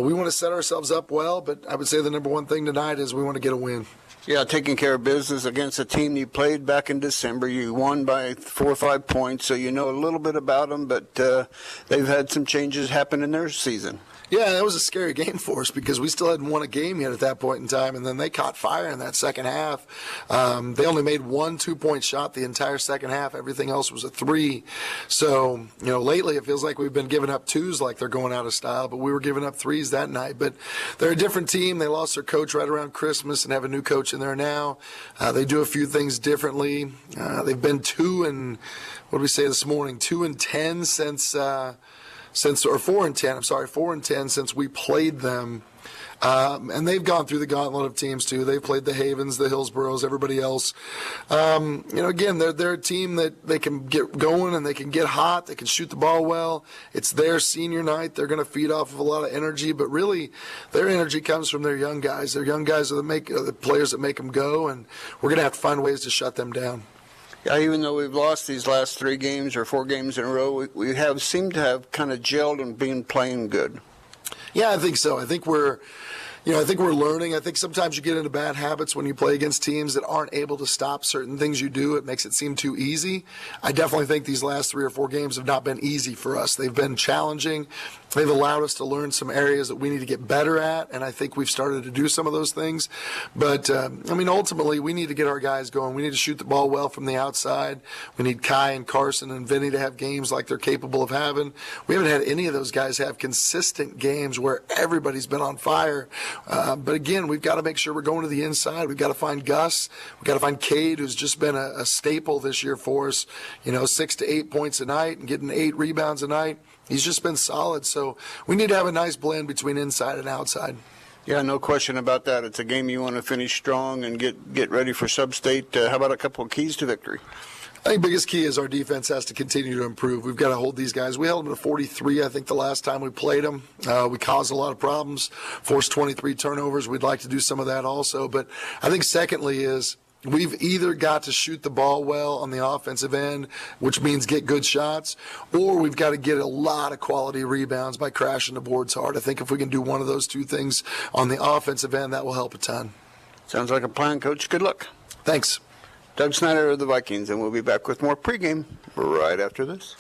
we want to set ourselves up well, but I would say the number one thing tonight is we want to get a win. Yeah, taking care of business against a team you played back in December. You won by 4 or 5 points, so you know a little bit about them, but they've had some changes happen in their season. Yeah, that was a scary game for us because we still hadn't won a game yet at that point in time, and then they caught fire in that second half. They only made 1 2-point shot the entire second half. Everything else was a 3. So, lately it feels like we've been giving up 2s like they're going out of style, but we were giving up 3s that night. But they're a different team. They lost their coach right around Christmas and have a new coach in there now. They do a few things differently. They've been 2-10 since 4-10 since we played them. And they've gone through the gauntlet of teams too. They've played the Havens, the Hillsboroughs, everybody else. Again, they're a team that they can get going and they can get hot. They can shoot the ball well. It's their senior night. They're going to feed off of a lot of energy, but really their energy comes from their young guys. Their young guys are the players that make them go, and we're going to have to find ways to shut them down. Yeah, even though we've lost these last 3 games or 4 games in a row, we have seemed to have kind of gelled and been playing good. Yeah, I think so. I think we're learning. I think sometimes you get into bad habits when you play against teams that aren't able to stop certain things you do. It makes it seem too easy. I definitely think these last 3 or 4 games have not been easy for us. They've been challenging. They've allowed us to learn some areas that we need to get better at, and I think we've started to do some of those things. But, ultimately, we need to get our guys going. We need to shoot the ball well from the outside. We need Kai and Carson and Vinny to have games like they're capable of having. We haven't had any of those guys have consistent games where everybody's been on fire. But, again, we've got to make sure we're going to the inside. We've got to find Gus. We've got to find Cade, who's just been a staple this year for us, 6 to 8 points a night and getting 8 rebounds a night. He's just been solid, so we need to have a nice blend between inside and outside. Yeah, no question about that. It's a game you want to finish strong and get ready for sub-state. How about a couple of keys to victory? I think the biggest key is our defense has to continue to improve. We've got to hold these guys. We held them to 43, I think, the last time we played them. We caused a lot of problems, forced 23 turnovers. We'd like to do some of that also. But I think secondly is we've either got to shoot the ball well on the offensive end, which means get good shots, or we've got to get a lot of quality rebounds by crashing the boards hard. I think if we can do one of those 2 things on the offensive end, that will help a ton. Sounds like a plan, Coach. Good luck. Thanks. Doug Snyder of the Vikings, and we'll be back with more pregame right after this.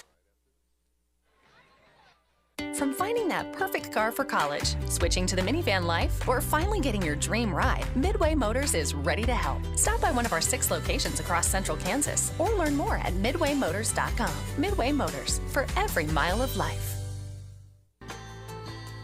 From finding that perfect car for college, switching to the minivan life, or finally getting your dream ride, Midway Motors is ready to help. Stop by one of our 6 locations across central Kansas or learn more at midwaymotors.com. Midway Motors, for every mile of life.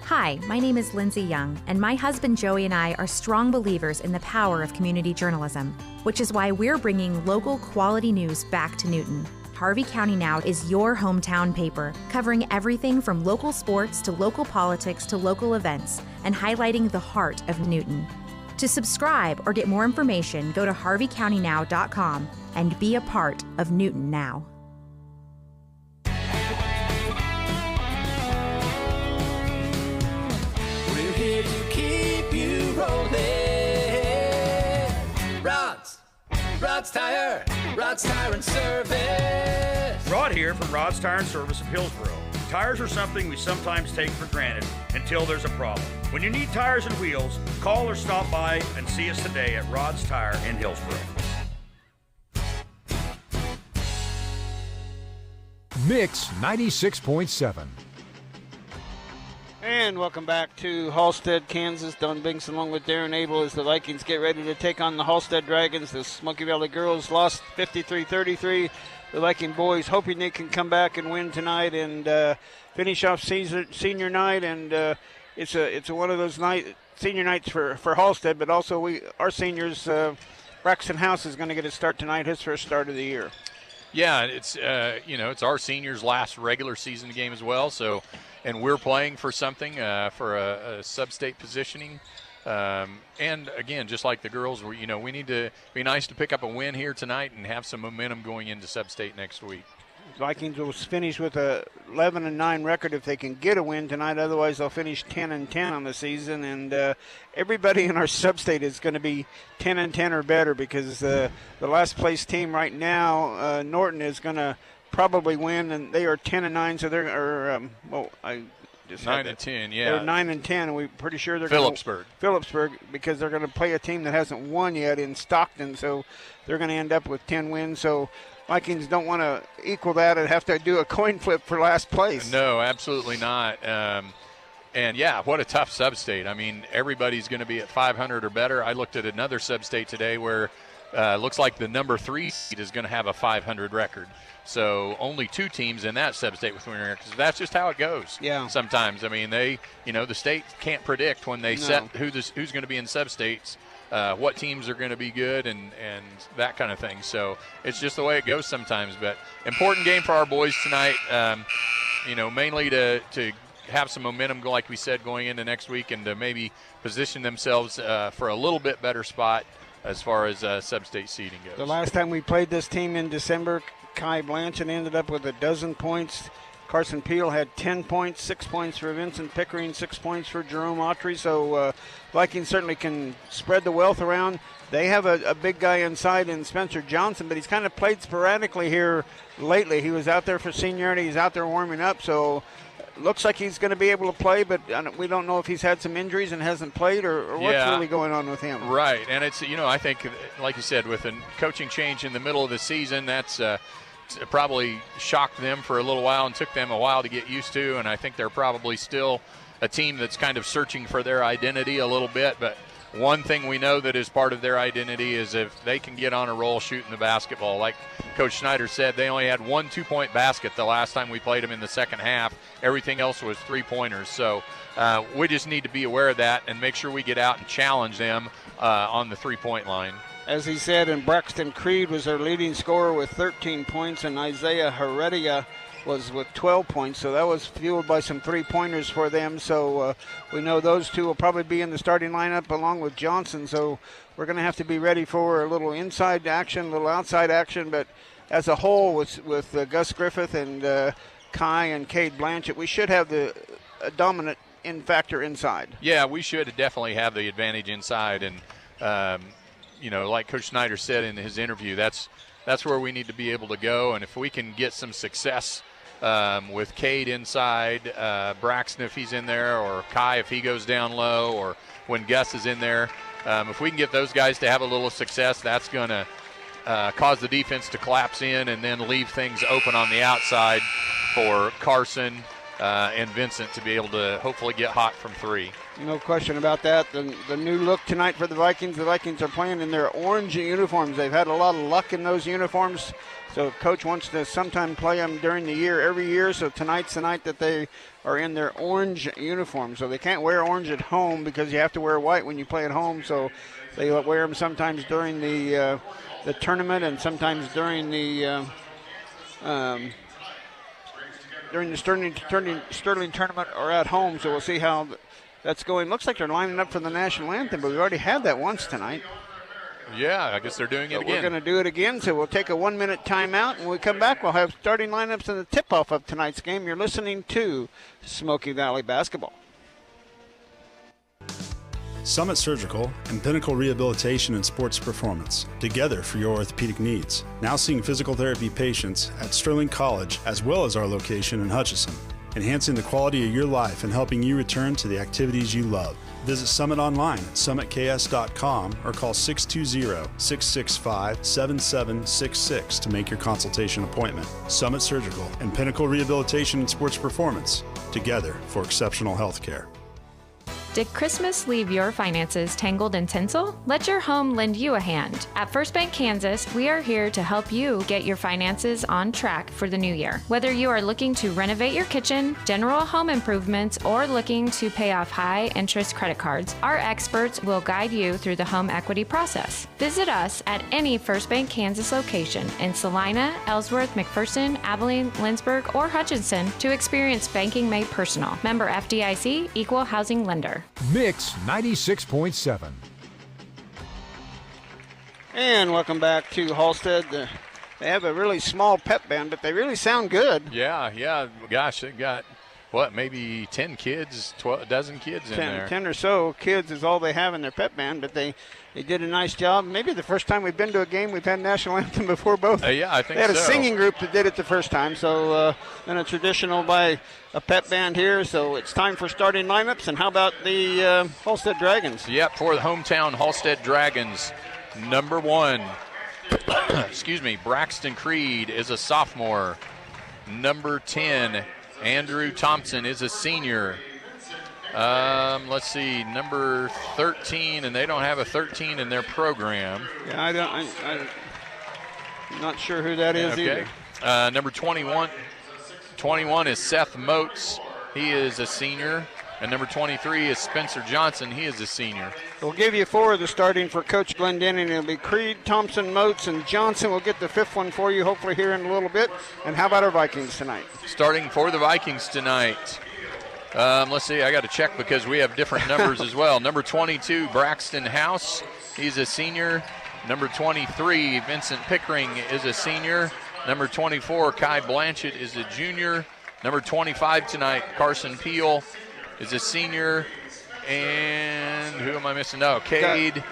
Hi, my name is Lindsay Young, and my husband Joey and I are strong believers in the power of community journalism, which is why we're bringing local quality news back to Newton. Harvey County Now is your hometown paper, covering everything from local sports to local politics to local events, and highlighting the heart of Newton. To subscribe or get more information, go to harveycountynow.com and be a part of Newton Now. We're here to keep you rolling. Rod's Tire and Service. Rod here from Rod's Tire and Service of Hillsborough. Tires are something we sometimes take for granted until there's a problem. When you need tires and wheels, call or stop by and see us today at Rod's Tire in Hillsborough. Mix 96.7. And welcome back to Halstead, Kansas. Don Binks along with Darren Abel as the Vikings get ready to take on the Halstead Dragons. The Smoky Valley girls lost 53-33. The Viking boys hoping they can come back and win tonight and finish off senior night and it's one of those senior nights for Halstead, but also our seniors. Braxton House is going to get a start tonight, his first start of the year. Yeah, it's it's our seniors' last regular season game as well. So, and we're playing for something for a sub-state positioning. And again, just like the girls, we need to be nice to pick up a win here tonight and have some momentum going into sub-state next week. Vikings will finish with a 11-9 record if they can get a win tonight. Otherwise, they'll finish 10-10 on the season. And everybody in our sub-state is going to be 10-10 or better, because the last place team right now, Norton, is going to probably win, and they are 10-9. So they're 9-10, yeah. They're 9-10, and we're pretty sure they're Phillipsburg, because they're going to play a team that hasn't won yet in Stockton. So they're going to end up with 10 wins. So Vikings don't want to equal that and have to do a coin flip for last place. No, absolutely not. And yeah, what a tough sub-state. I mean, everybody's going to be at 500 or better. I looked at another sub-state today where it looks like the number 3 seed is going to have a 500 record. So only 2 teams in that sub-state with winning records. That's just how it goes. Yeah. Sometimes, I mean, the state can't predict when they set who's going to be in sub-states. What teams are going to be good and that kind of thing. So it's just the way it goes sometimes. But important game for our boys tonight, mainly to have some momentum, like we said, going into next week, and to maybe position themselves for a little bit better spot as far as sub-state seeding goes. The last time we played this team in December, Kai Blanchett ended up with 12 points. Carson Peel had 10 points, 6 points for Vincent Pickering, 6 points for Jerome Autry. So Vikings certainly can spread the wealth around. They have a big guy inside in Spencer Johnson, but he's kind of played sporadically here lately. He was out there for seniority. He's out there warming up. So looks like he's going to be able to play, but we don't know if he's had some injuries and hasn't played or what's really going on with him. Right, and it's, I think, like you said, with a coaching change in the middle of the season, that's probably shocked them for a little while and took them a while to get used to, and I think they're probably still a team that's kind of searching for their identity a little bit. But one thing we know that is part of their identity is if they can get on a roll shooting the basketball. Like Coach Schneider said, they only had 1 2-point basket the last time we played them in the second half. Everything else was 3-pointers. So we just need to be aware of that and make sure we get out and challenge them on the 3-point line. As he said, and Braxton Creed was their leading scorer with 13 points, and Isaiah Heredia was with 12 points. So that was fueled by some 3-pointers for them. So we know those two will probably be in the starting lineup along with Johnson. So we're going to have to be ready for a little inside action, a little outside action. But as a whole, with Gus Griffith and Kai and Cade Blanchett, we should have a dominant factor inside. Yeah, we should definitely have the advantage inside. And like Coach Schneider said in his interview, that's where we need to be able to go. And if we can get some success with Cade inside, Braxton if he's in there, or Kai if he goes down low, or when Gus is in there, if we can get those guys to have a little success, that's going to cause the defense to collapse in and then leave things open on the outside for Carson and Vincent to be able to hopefully get hot from 3. No question about that. The new look tonight for the Vikings. The Vikings are playing in their orange uniforms. They've had a lot of luck in those uniforms. So Coach wants to sometime play them during the year, every year. So tonight's the night that they are in their orange uniforms. So they can't wear orange at home because you have to wear white when you play at home. So they wear them sometimes during the tournament and sometimes during the Sterling tournament or at home. So we'll see how that's going. Looks like they're lining up for the national anthem, but we already had that once tonight. Yeah, I guess they're doing it again. We're going to do it again, so we'll take a 1-minute timeout, and when we come back, we'll have starting lineups and the tip-off of tonight's game. You're listening to Smoky Valley Basketball. Summit Surgical and Pinnacle Rehabilitation and Sports Performance, together for your orthopedic needs. Now seeing physical therapy patients at Sterling College as well as our location in Hutchinson, enhancing the quality of your life and helping you return to the activities you love. Visit Summit online at summitks.com or call 620-665-7766 to make your consultation appointment. Summit Surgical and Pinnacle Rehabilitation and Sports Performance, together for exceptional health care. Did Christmas leave your finances tangled in tinsel? Let your home lend you a hand. At First Bank Kansas, we are here to help you get your finances on track for the new year. Whether you are looking to renovate your kitchen, general home improvements, or looking to pay off high-interest credit cards, our experts will guide you through the home equity process. Visit us at any First Bank Kansas location in Salina, Ellsworth, McPherson, Abilene, Lindsborg, or Hutchinson to experience banking made personal. Member FDIC, Equal Housing Lender. Mix 96.7. And welcome back to Halstead. They have a really small pep band, but they really sound good. Yeah. Gosh, they got, maybe 10 kids, a dozen kids in there. 10 or so kids is all they have in their pep band, but they did a nice job. Maybe the first time we've been to a game, we've had national anthem before both. Yeah, I think so. They had a singing group that did it the first time, so then a traditional by a pep band here. So it's time for starting lineups. And how about the Halstead Dragons? Yep, for the hometown Halstead Dragons, number 1, Braxton Creed is a sophomore. Number 10, Andrew Thompson is a senior. Let's see, number 13, and they don't have a 13 in their program. Yeah, I'm not sure who that is either. Number 21 is Seth Moats. He is a senior. And number 23 is Spencer Johnson. He is a senior. We'll give you 4 of the starting for Coach Glendenning. It'll be Creed, Thompson, Moats, and Johnson. We'll get the 5th one for you hopefully here in a little bit. And how about our Vikings tonight? Starting for the Vikings tonight. Let's see, I got to check because we have different numbers as well. Number 22, Braxton House. He's a senior. Number 23, Vincent Pickering is a senior. Number 24, Kai Blanchett is a junior. Number 25 tonight, Carson Peel is a senior. And who am I missing? No, Cade.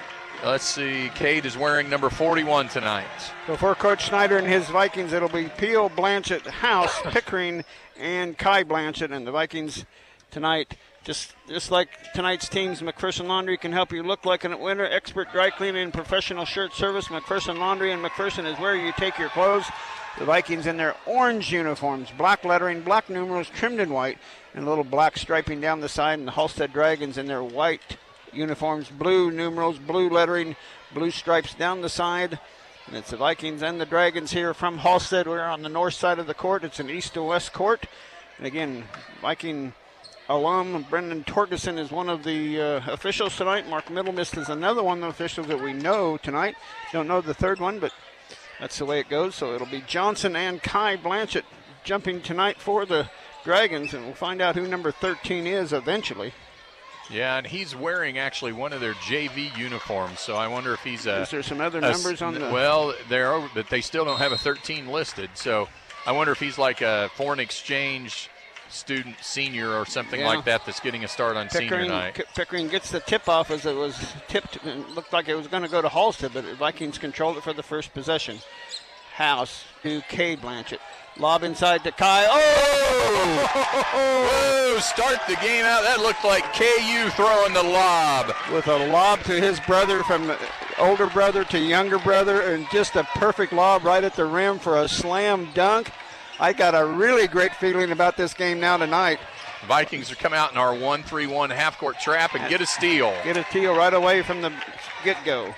Let's see, Cade is wearing number 41 tonight. So for Coach Snyder and his Vikings, it'll be Peel, Blanchett, House, Pickering, and Kai Blanchett. And the Vikings tonight, just like tonight's teams, McPherson Laundry can help you look like a winner. Expert dry cleaning and professional shirt service. McPherson Laundry and McPherson is where you take your clothes. The Vikings in their orange uniforms, black lettering, black numerals trimmed in white, and a little black striping down the side. And the Halstead Dragons in their white uniforms, blue numerals, blue lettering, blue stripes down the side. And it's the Vikings and the Dragons here from Halstead. We're on the north side of the court. It's an east to west court. And again, Viking alum Brendan Torgeson is one of the officials tonight. Mark Middlemist is another one of the officials that we know tonight. Don't know the third one, but that's the way it goes. So it'll be Johnson and Kai Blanchett jumping tonight for the Dragons, and we'll find out who number 13 is eventually. Yeah, and he's wearing actually one of their JV uniforms, so I wonder if he's Is there some other numbers on the... Well, but they still don't have a 13 listed, so I wonder if he's like a foreign exchange student senior or something like that that's getting a start on senior night. Pickering gets the tip-off as it was tipped and looked like it was going to go to Halstead, but the Vikings controlled it for the first possession. House to Cade Blanchett. Lob inside to Kai. Oh! Start the game out. That looked like KU throwing the lob. With a lob to his brother, from older brother to younger brother, and just a perfect lob right at the rim for a slam dunk. I got a really great feeling about this game now tonight. Vikings are coming out in our 1-3-1 half-court trap and get a steal. Get a steal right away from the get-go.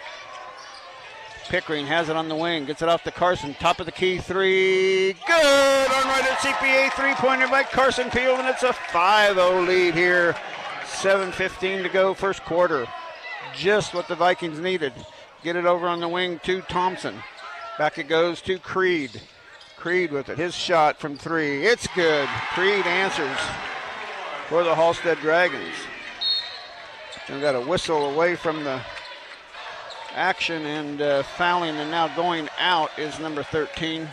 Pickering has it on the wing, gets it off to Carson, top of the key, 3, good, on right at CPA, three-pointer by Carson Peel, and it's a 5-0 lead here, 7:15 to go, first quarter, just what the Vikings needed. Get it over on the wing to Thompson, back it goes to Creed with it, his shot from 3, it's good, Creed answers for the Halstead Dragons. They've got a whistle away from the action, and fouling, and now going out is number 13.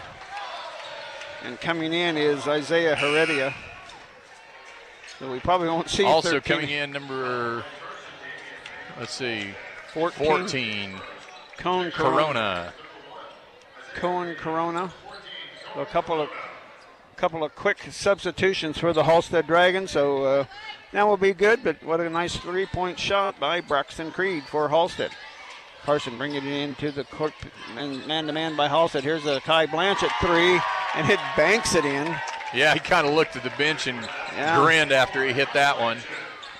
And coming in is Isaiah Heredia. So we probably won't see also 13. Coming in number, let's see, 14. Cone Corona. So a couple of quick substitutions for the Halstead Dragons. So now will be good, but what a nice three-point shot by Braxton Creed for Halstead. Carson bringing it into the court, man-to-man by Halstead. Here's a Kai Blanchett 3, and it banks it in. Yeah, he kind of looked at the bench and grinned after he hit that one.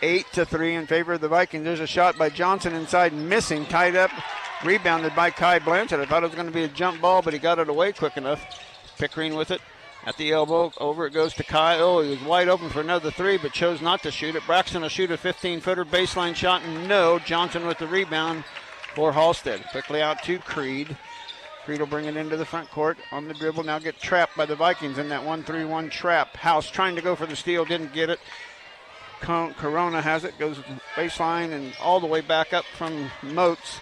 8-3 in favor of the Vikings. There's a shot by Johnson inside, missing, tied up, rebounded by Kai Blanchett. I thought it was going to be a jump ball, but he got it away quick enough. Pickering with it at the elbow. Over it goes to Kai. Oh, he was wide open for another three, but chose not to shoot it. Braxton will shoot a 15-footer baseline shot, and no. Johnson with the rebound for Halstead. Quickly out to Creed. Creed will bring it into the front court on the dribble. Now get trapped by the Vikings in that 1-3-1 trap. House trying to go for the steal, didn't get it. Corona has it, goes baseline and all the way back up from Moats.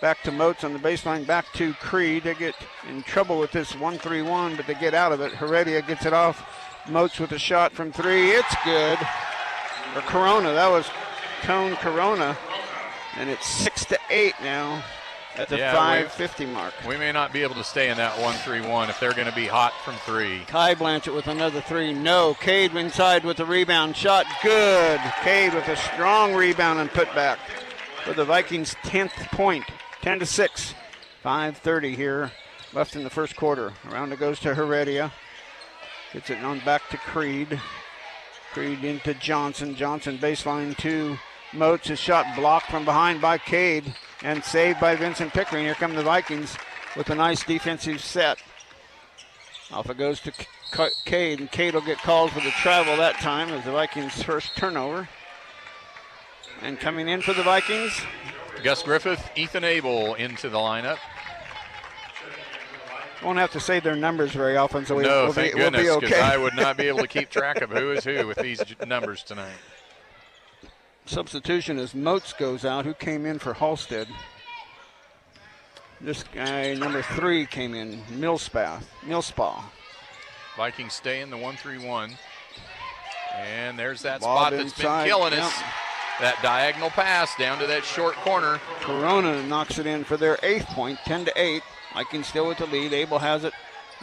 Back to Moats on the baseline, back to Creed. They get in trouble with this 1-3-1, but they get out of it. Heredia gets it off. Moats with a shot from three. It's good. Or Corona, that was Cone Corona. And it's 6-8 now at the 5:50 mark. We may not be able to stay in that 1-3-1 if they're going to be hot from three. Kai Blanchett with another three. No. Cade inside with the rebound. Shot good. Cade with a strong rebound and put back for the Vikings' 10th point. 10-6. 5:30 here left in the first quarter. Around it goes to Heredia. Gets it on back to Creed. Creed into Johnson. Johnson baseline to Moats. His shot blocked from behind by Cade and saved by Vincent Pickering. Here come the Vikings with a nice defensive set. Off it goes to Cade, and Cade will get called for the travel that time as the Vikings' first turnover. And coming in for the Vikings, Gus Griffith, Ethan Abel into the lineup. Won't have to say their numbers very often, so we'll be okay. Because I would not be able to keep track of who is who with these numbers tonight. Substitution as Moats goes out, who came in for Halstead. This guy, number 3, came in, Millspa. Vikings stay in the 1-3-1. And there's that spot that's been killing us. That diagonal pass down to that short corner. Corona knocks it in for their 8th point, 10-8. Vikings still with the lead. Abel has it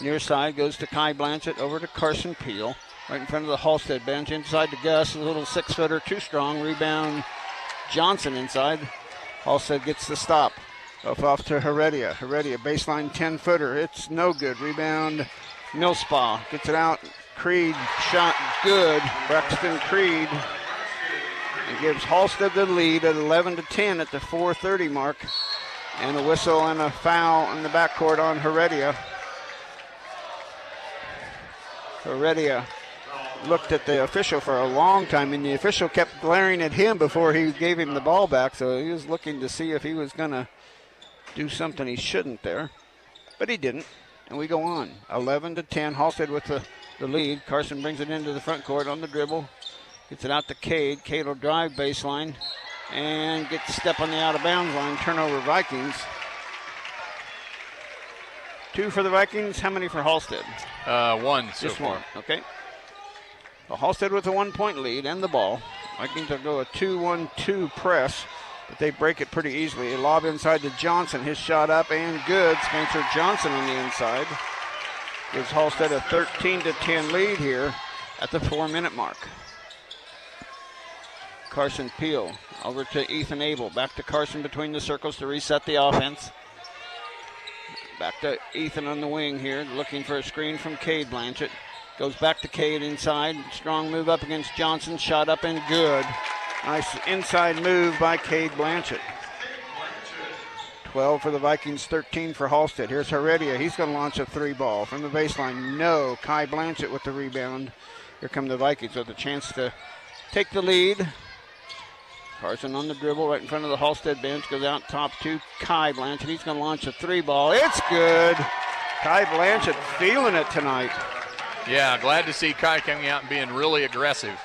near side, goes to Kai Blanchett, over to Carson Peel. Right in front of the Halstead bench, inside to Gus, a little 6-footer, too strong. Rebound, Johnson inside. Halstead gets the stop. Off to Heredia. Heredia, baseline 10-footer. It's no good. Rebound, Millspa gets it out. Creed, shot good. Braxton Creed. It gives Halstead the lead at 11-10 at the 4:30 mark. And a whistle and a foul in the backcourt on Heredia. Heredia looked at the official for a long time, and the official kept glaring at him before he gave him the ball back, so he was looking to see if he was going to do something he shouldn't there. But he didn't, and we go on. 11-10, Halstead with the lead. Carson brings it into the front court on the dribble. Gets it out to Cade. Cade will drive baseline and get the step on the out-of-bounds line. Turnover Vikings. 2 for the Vikings. How many for Halstead? 1 so Just far. 1, okay. Well, Halstead with a 1-point lead and the ball. Vikings will go a 2-1-2 press, but they break it pretty easily. A lob inside to Johnson. His shot up and good. Spencer Johnson on the inside. Gives Halstead a 13-10 lead here at the 4-minute mark. Carson Peel over to Ethan Abel. Back to Carson between the circles to reset the offense. Back to Ethan on the wing here, looking for a screen from Cade Blanchett. Goes back to Cade inside. Strong move up against Johnson. Shot up and good. Nice inside move by Cade Blanchett. 12 for the Vikings, 13 for Halstead. Here's Heredia. He's going to launch a 3-ball from the baseline. No. Kai Blanchett with the rebound. Here come the Vikings with a chance to take the lead. Carson on the dribble right in front of the Halstead bench. Goes out top to Kai Blanchett. He's going to launch a 3-ball. It's good. Kai Blanchett feeling it tonight. Yeah, glad to see Kai coming out and being really aggressive.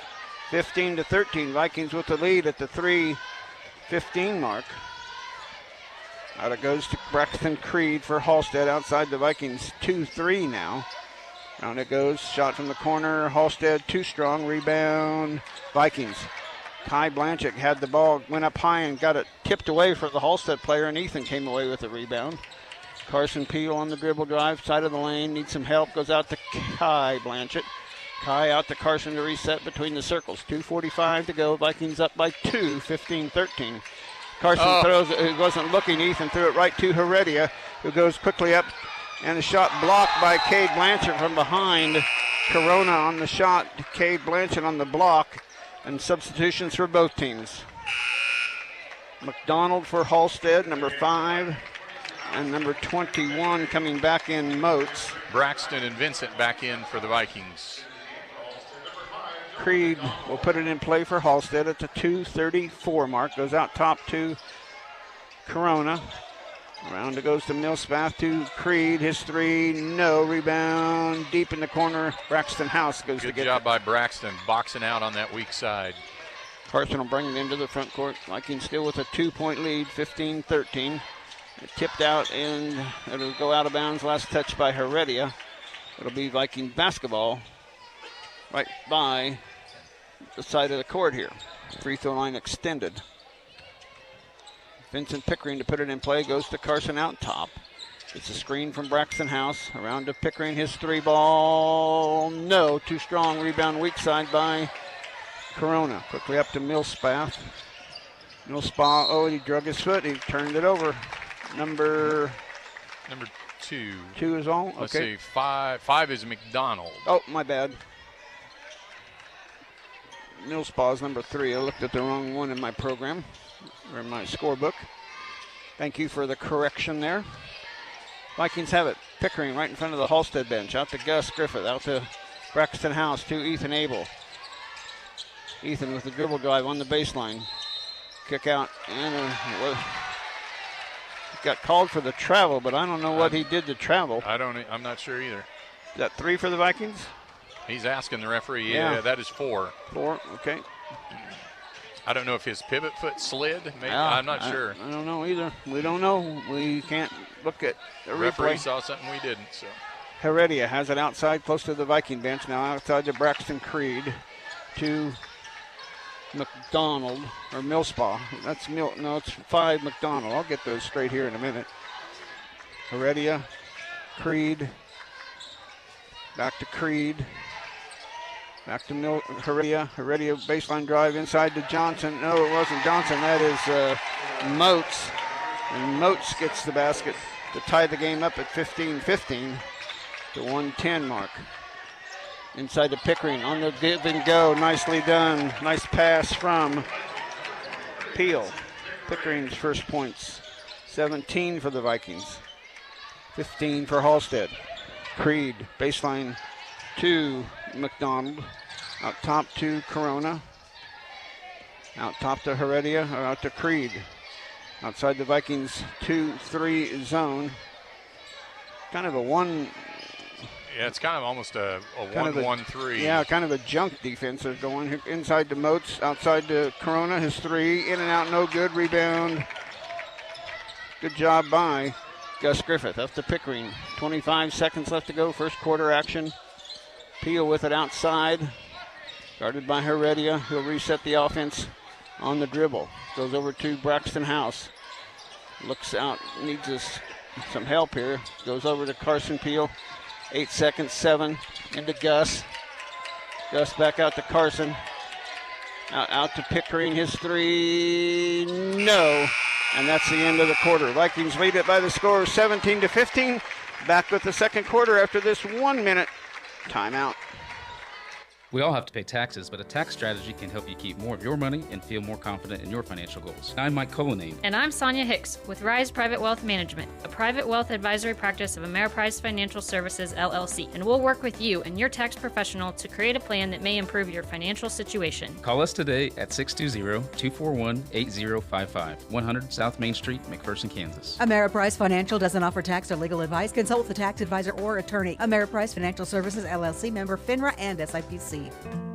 15-13. Vikings with the lead at the 3:15 mark. Out it goes to Braxton Creed for Halstead outside the Vikings 2-3 now. Down it goes. Shot from the corner. Halstead too strong. Rebound. Vikings. Kai Blanchett had the ball, went up high and got it tipped away for the Halstead player, and Ethan came away with the rebound. Carson Peel on the dribble drive, side of the lane, needs some help, goes out to Kai Blanchett. Kai out to Carson to reset between the circles. 2:45 to go. Vikings up by 2, 15-13. Carson throws it, he wasn't looking. Ethan threw it right to Heredia, who goes quickly up, and a shot blocked by Cade Blanchett from behind. Corona on the shot, Cade Blanchett on the block. And substitutions for both teams. McDonald for Halstead, number 5. And number 21 coming back in, Moats. Braxton and Vincent back in for the Vikings. Creed will put it in play for Halstead at the 2:34 mark. Goes out top to Corona. Around it goes to Millspath to Creed. His 3, no. Rebound deep in the corner. Braxton House goes to get it. Good job by Braxton, boxing out on that weak side. Carson will bring it into the front court. Vikings still with a 2-point lead, 15-13. It tipped out and it'll go out of bounds. Last touch by Heredia. It'll be Viking basketball right by the side of the court here. Free throw line extended. Vincent Pickering to put it in play. Goes to Carson out top. It's a screen from Braxton House. Around to Pickering. His 3 ball. No. Too strong. Rebound weak side by Corona. Quickly up to Millspath. Millspath. Oh, he drug his foot. He turned it over. Number 2. 2 is on? Okay. Let's see. 5 is McDonald. Oh, my bad. Millspath's number 3. I looked at the wrong one in my program, or in my scorebook. Thank you for the correction there. Vikings have it. Pickering right in front of the Halstead bench. Out to Gus Griffith. Out to Braxton House. To Ethan Abel. Ethan with the dribble drive on the baseline. Kick out. And got called for the travel, but I don't know what he did to travel. I'm not sure either. Is that 3 for the Vikings? He's asking the referee. Yeah, that is 4. 4, okay. I don't know if his pivot foot slid. Maybe. I'm not sure. I don't know either. We don't know. We can't look at the replay. Referee saw something we didn't. So Heredia has it outside, close to the Viking bench. Now outside to Braxton Creed. To McDonald, or Millspaw. No, it's 5 McDonald. I'll get those straight here in a minute. Heredia, Creed. Back to Creed. Back to Heredia. Heredia baseline drive inside to Johnson. No, it wasn't Johnson. That is Moats. And Moats gets the basket to tie the game up at 15-15 to 1:10 mark. Inside to Pickering on the give and go. Nicely done. Nice pass from Peel. Pickering's first points. 17 for the Vikings. 15 for Halstead. Creed, baseline to McDonald. Out top to Corona. Out top to Heredia, or out to Creed. Outside the Vikings 2-3 zone. Kind of a one. Yeah, it's kind of almost a 1-1-3. Yeah, kind of a junk defense. They're going inside to Moats, outside to Corona. His 3, in and out, no good. Rebound. Good job by Gus Griffith. Up to Pickering. 25 seconds left to go. First quarter action. Peel with it outside. Guarded by Heredia. He'll reset the offense on the dribble. Goes over to Braxton House. Looks out. Needs some help here. Goes over to Carson Peel. 8 seconds, 7. Into Gus. Gus back out to Carson. Out to Pickering. His 3. No. And that's the end of the quarter. Vikings lead it by the score of 17-15. Back with the second quarter after this 1-minute timeout. We all have to pay taxes, but a tax strategy can help you keep more of your money and feel more confident in your financial goals. I'm Mike Cullinane. And I'm Sonia Hicks with Rise Private Wealth Management, a private wealth advisory practice of Ameriprise Financial Services, LLC. And we'll work with you and your tax professional to create a plan that may improve your financial situation. Call us today at 620-241-8055, 100 South Main Street, McPherson, Kansas. Ameriprise Financial doesn't offer tax or legal advice. Consult with a tax advisor or attorney. Ameriprise Financial Services, LLC, member FINRA and SIPC.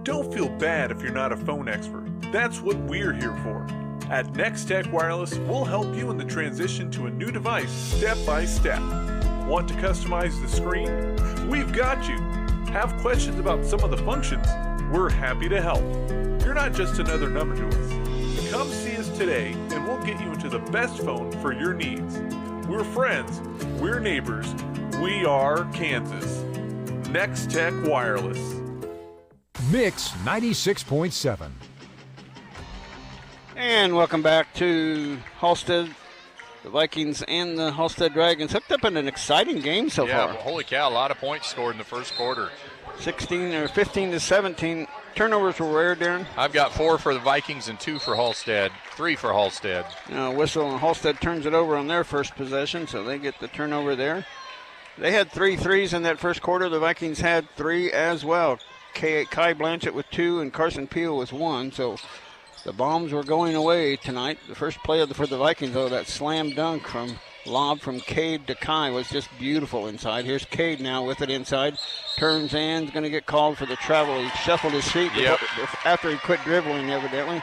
Don't feel bad if you're not a phone expert. That's what we're here for. At Nextech Wireless, we'll help you in the transition to a new device step by step. Want to customize the screen? We've got you. Have questions about some of the functions? We're happy to help. You're not just another number to us. Come see us today and we'll get you into the best phone for your needs. We're friends. We're neighbors. We are Kansas. Nextech Wireless. Mix 96.7. And welcome back to Halstead. The Vikings and the Halstead Dragons hooked up in an exciting game so far. Yeah, well, holy cow, a lot of points scored in the first quarter. 15 to 17 Turnovers were rare, Darren. I've got 4 for the Vikings and 2 for Halstead. 3 for Halstead. Whistle and Halstead turns it over on their first possession, so they get the turnover there. They had 3 threes in that first quarter. The Vikings had 3 as well. Kai Blanchett with 2 and Carson Peel with 1, so the bombs were going away tonight. The first play for the Vikings, though, that slam dunk lob from Cade to Kai was just beautiful inside. Here's Cade now with it inside. Turns and going to get called for the travel. He shuffled his feet after he quit dribbling, evidently.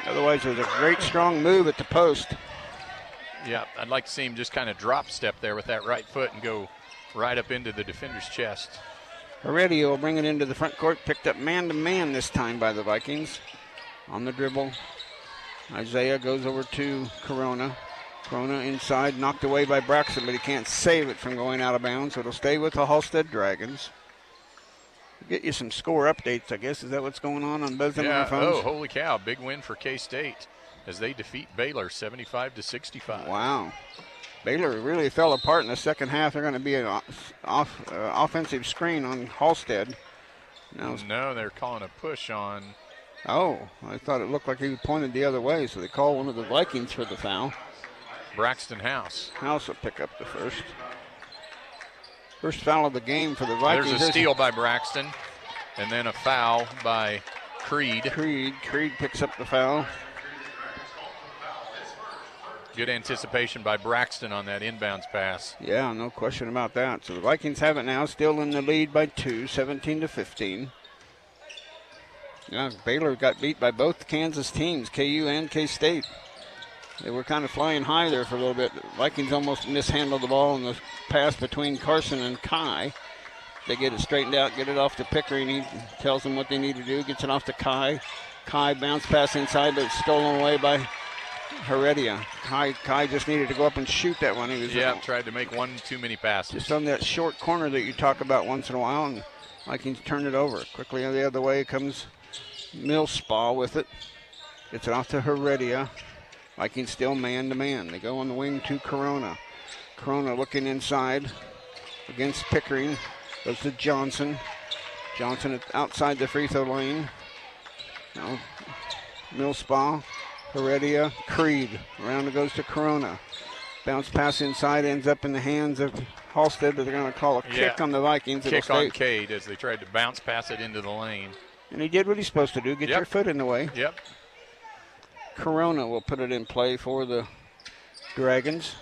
Otherwise, it was a great, strong move at the post. Yeah, I'd like to see him just kind of drop step there with that right foot and go right up into the defender's chest. Heredia will bring it into the front court. Picked up man-to-man this time by the Vikings. On the dribble, Isaiah goes over to Corona. Corona inside, knocked away by Braxton, but he can't save it from going out of bounds, so it'll stay with the Halstead Dragons. Get you some score updates, I guess. Is that what's going on both of our phones? Oh, holy cow. Big win for K-State as they defeat Baylor 75-65. Wow. Baylor really fell apart in the second half. They're going to be an offensive screen on Halstead. No, they're calling a push on. Oh, I thought it looked like he pointed the other way, so they call one of the Vikings for the foul. Braxton House. House will pick up the first. First foul of the game for the Vikings. There's a steal by Braxton, and then a foul by Creed. Creed picks up the foul. Good anticipation by Braxton on that inbounds pass. Yeah, no question about that. So the Vikings have it now, still in the lead by 2, 17-15. Yeah, Baylor got beat by both Kansas teams, KU and K-State. They were kind of flying high there for a little bit. The Vikings almost mishandled the ball in the pass between Carson and Kai. They get it straightened out, get it off to Pickering. He tells them what they need to do, gets it off to Kai. Kai bounce pass inside, but it's stolen away by Heredia. Kai just needed to go up and shoot that one. He was tried to make one too many passes. Just on that short corner that you talk about once in a while, and Vikings turned it over. Quickly the other way comes Millspaw with it. Gets it off to Heredia. Vikings still man-to-man. They go on the wing to Corona. Corona looking inside against Pickering. Goes to Johnson. Johnson outside the free throw lane. Now Millspaw, Heredia, Creed. Around it goes to Corona. Bounce pass inside, ends up in the hands of Halstead, but they're going to call a kick on the Vikings. Kick on Cade as they tried to bounce pass it into the lane. And he did what he's supposed to do, get your foot in the way. Yep. Corona will put it in play for the Dragons.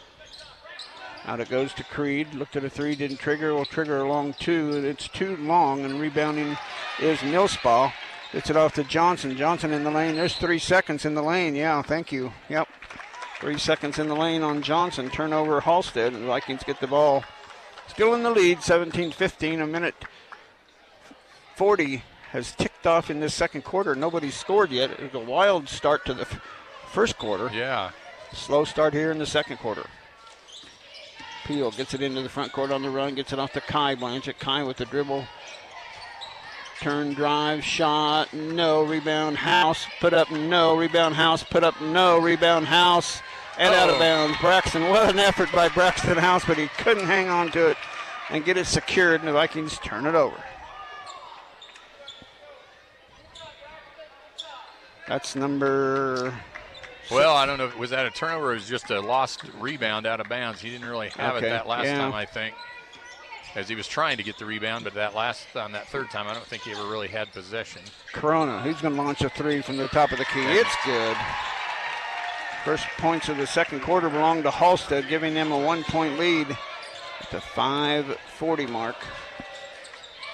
Out it goes to Creed. Looked at a 3, didn't trigger. Will trigger a long 2, and it's too long, and rebounding is Millspaw. Gets it off to Johnson. Johnson in the lane. There's 3 seconds in the lane. Yeah, thank you. Yep. 3 seconds in the lane on Johnson. Turnover Halstead, and the Vikings get the ball. Still in the lead, 17-15. A minute 40 has ticked off in this second quarter. Nobody's scored yet. It was a wild start to the first quarter. Yeah. Slow start here in the second quarter. Peel gets it into the front court on the run, gets it off to Kai Blanchett. Kai with the dribble. Turn, drive, shot, no. Rebound, House, put up, no. Rebound, House, put up, no. Rebound, House, and out of bounds. Braxton, what an effort by Braxton House, but he couldn't hang on to it and get it secured, and the Vikings turn it over. That's number... Well, I don't know. Was that a turnover or was it just a lost rebound out of bounds? He didn't really have it that last time, I think, as he was trying to get the rebound. But on that third time, I don't think he ever really had possession. Corona, he's going to launch a 3 from the top of the key. It's good. First points of the second quarter belong to Halstead, giving them a 1-point lead at the 5:40 mark.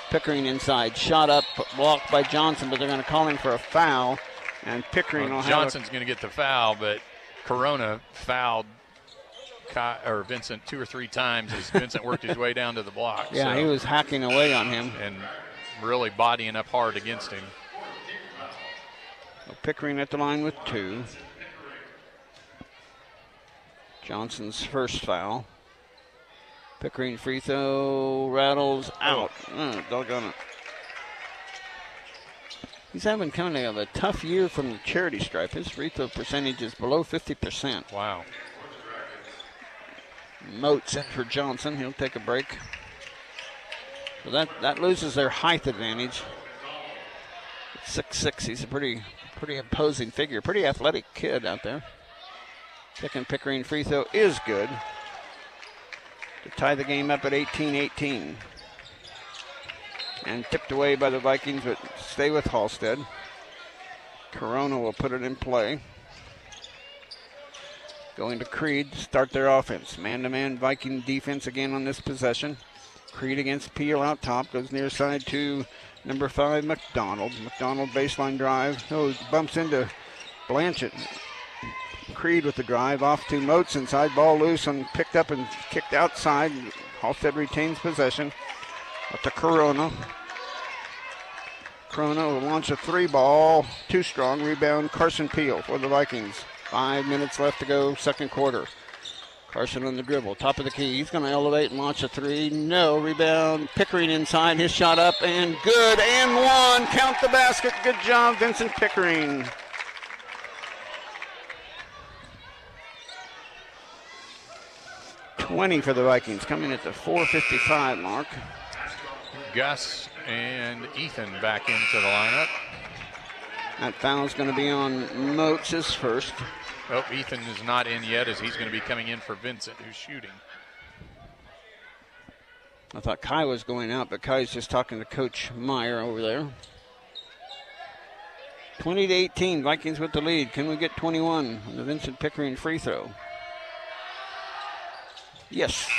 Pickering inside, shot up, blocked by Johnson, but they're going to call him for a foul. And Pickering will Johnson's going to get the foul, but Corona fouled Vincent 2 or 3 times as Vincent worked his way down to the block. Yeah, he was hacking away on him. And really bodying up hard against him. So Pickering at the line with 2. Johnson's first foul. Pickering free throw rattles out. Doggone it. He's having kind of a tough year from the charity stripe. His free throw percentage is below 50%. Wow. Moats in for Johnson. He'll take a break. So that loses their height advantage. 6'6". He's a pretty imposing figure. Pretty athletic kid out there. Second Pickering free throw is good to tie the game up at 18-18. And tipped away by the Vikings, but stay with Halstead. Corona will put it in play. Going to Creed to start their offense. Man-to-man Viking defense again on this possession. Creed against Peel out top. Goes near side to number 5, McDonald. McDonald baseline drive. Oh, bumps into Blanchett. Creed with the drive off to Moats inside. Ball loose and picked up and kicked outside. Halstead retains possession. Up to Corona. Corona will launch a 3-ball. Too strong. Rebound Carson Peel for the Vikings. 5 minutes left to go, second quarter. Carson on the dribble, top of the key. He's going to elevate and launch a 3. No, rebound. Pickering inside. His shot up and good. And one. Count the basket. Good job, Vincent Pickering. $20 for the Vikings, coming at the 4:55 mark. Gus and Ethan back into the lineup. That foul's going to be on Moats, his first. Oh, Ethan is not in yet, as he's going to be coming in for Vincent, who's shooting. I thought Kai was going out, but Kai's just talking to Coach Meyer over there. 20-18, Vikings with the lead. Can we get 21 on the Vincent Pickering free throw? Yes.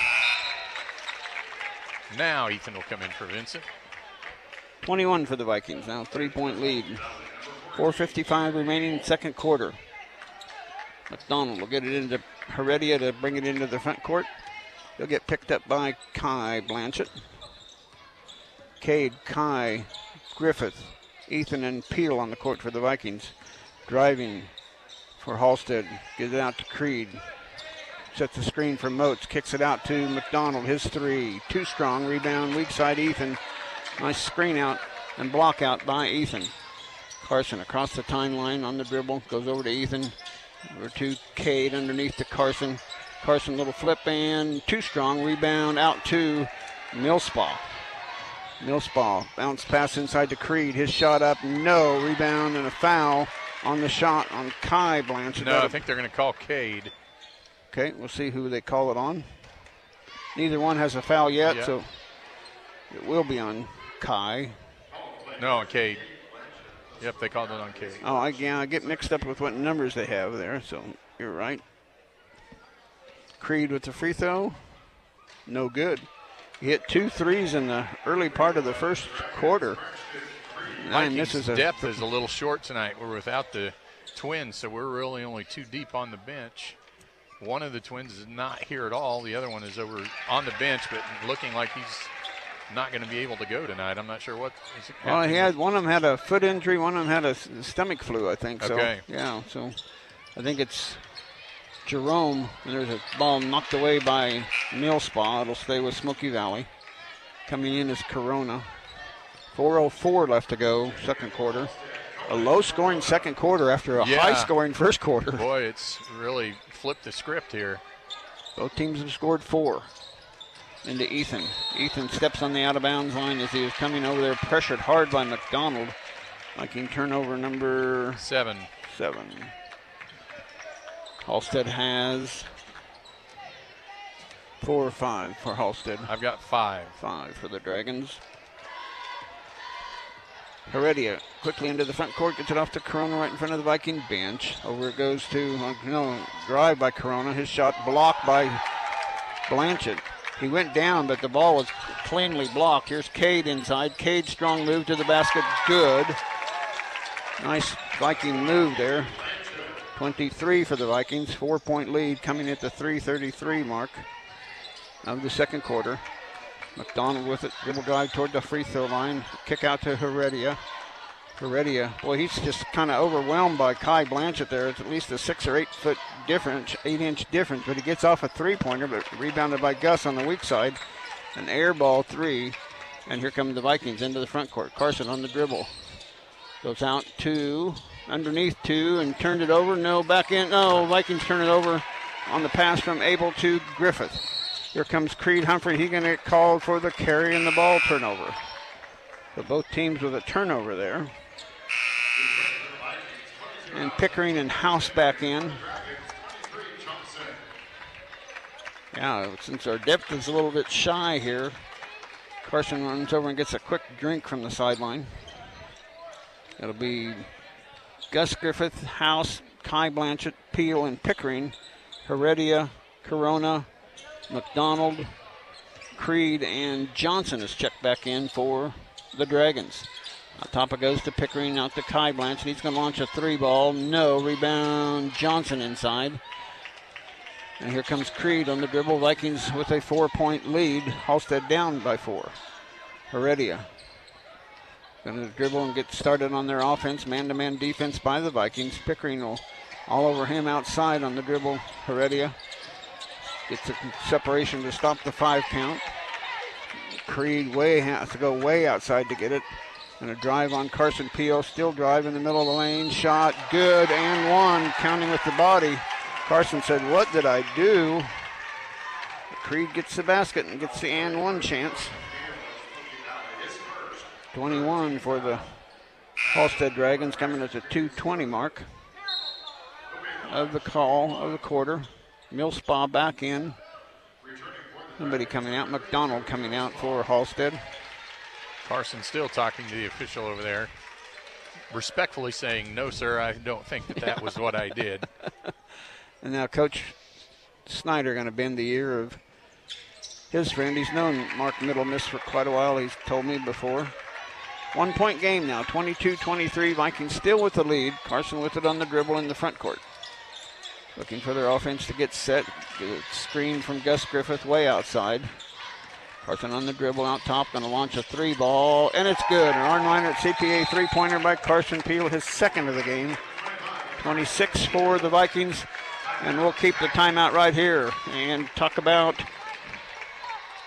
Now Ethan will come in for Vincent. 21 for the Vikings, now 3-point lead. 4:55 remaining second quarter. McDonald will get it into Heredia to bring it into the front court. He'll get picked up by Kai Blanchett. Cade, Kai, Griffith, Ethan, and Peel on the court for the Vikings. Driving for Halstead. Gives it out to Creed. Sets the screen for Moats. Kicks it out to McDonald. His 3. Too strong. Rebound. Weak side Ethan. Nice screen out and block out by Ethan. Carson across the timeline on the dribble. Goes over to Ethan. Over to Cade underneath to Carson. Carson little flip and too strong. Rebound out to Millspaw. Millspaw bounce pass inside to Creed. His shot up. No. Rebound and a foul on the shot on Kai Blanchett. No, I think they're going to call Cade. Okay, we'll see who they call it on. Neither one has a foul yet, so it will be on Kai. No, on Cade. Yep, they called it on Cade. Oh, I get mixed up with what numbers they have there, so you're right. Creed with the free throw. No good. He hit 2 threes in the early part of the first quarter. Vikings' depth is a little short tonight. We're without the twins, so we're really only 2 deep on the bench. One of the twins is not here at all. The other one is over on the bench, but looking like he's not going to be able to go tonight. I'm not sure what is it. Well, one of them had a foot injury. One of them had a stomach flu, I think. Okay. So, yeah, so I think it's Jerome. And there's a ball knocked away by Millspaw. It'll stay with Smoky Valley. Coming in is Corona. 4:04 left to go, second quarter. A low-scoring second quarter after a high-scoring first quarter. Boy, it's really flipped the script here. Both teams have scored 4. Into Ethan. Ethan steps on the out-of-bounds line as he was coming over there, pressured hard by McDonald. Viking turnover number 7. Halstead has 4 or 5 for Halstead. I've got 5. 5 for the Dragons. Heredia quickly into the front court, gets it off to Corona right in front of the Viking bench. Over it goes to, drive by Corona. His shot blocked by Blanchett. He went down, but the ball was cleanly blocked. Here's Cade inside. Cade, strong move to the basket. Good. Nice Viking move there. 23 for the Vikings. 4-point lead coming at the 3:33 mark of the second quarter. McDonald with it. Dribble drive toward the free throw line. Kick out to Heredia. Heredia, boy, he's just kind of overwhelmed by Kai Blanchett there. It's at least a 6 or 8 foot difference, 8-inch difference, but he gets off a 3-pointer, but rebounded by Gus on the weak side. An air ball 3, and here come the Vikings into the front court. Carson on the dribble. Goes out to, underneath 2, and turned it over. No, back in. No, Vikings turn it over on the pass from Abel to Griffith. Here comes Creed Humphrey. He's going to get called for the carry and the ball turnover. So both teams with a turnover there. And Pickering and House back in. Yeah, since our depth is a little bit shy here, Carson runs over and gets a quick drink from the sideline. It'll be Gus Griffith, House, Kai Blanchett, Peel, and Pickering. Heredia, Corona, McDonald, Creed, and Johnson is checked back in for the Dragons. Top it goes to Pickering, out to Kai Blanchett. He's going to launch a 3-ball. No. Rebound, Johnson inside. And here comes Creed on the dribble. Vikings with a 4-point lead. Halstead down by 4. Heredia going to dribble and get started on their offense. Man-to-man defense by the Vikings. Pickering will all over him outside on the dribble. Heredia gets a separation to stop the 5 count. Creed has to go way outside to get it. And a drive on Carson Peel. Still drive in the middle of the lane. Shot good and one. Counting with the body. Carson said, "What did I do?" Creed gets the basket and gets the and one chance. 21 for the Halstead Dragons, coming at the 2:20 mark of the quarter. Millspaw back in. Somebody coming out. McDonald coming out for Halstead. Carson still talking to the official over there, respectfully saying, "No, sir, I don't think that was what I did." And now Coach Snyder going to bend the ear of his friend. He's known Mark Middlemiss for quite a while. He's told me before. 1-point game now, 22-23. Vikings still with the lead. Carson with it on the dribble in the front court. Looking for their offense to get set. Get a screen from Gus Griffith way outside. Carson on the dribble out top, going to launch a 3-ball, and it's good. An Arnwiner CPA 3-pointer by Carson Peel, his second of the game. 26 for the Vikings, and we'll keep the timeout right here and talk about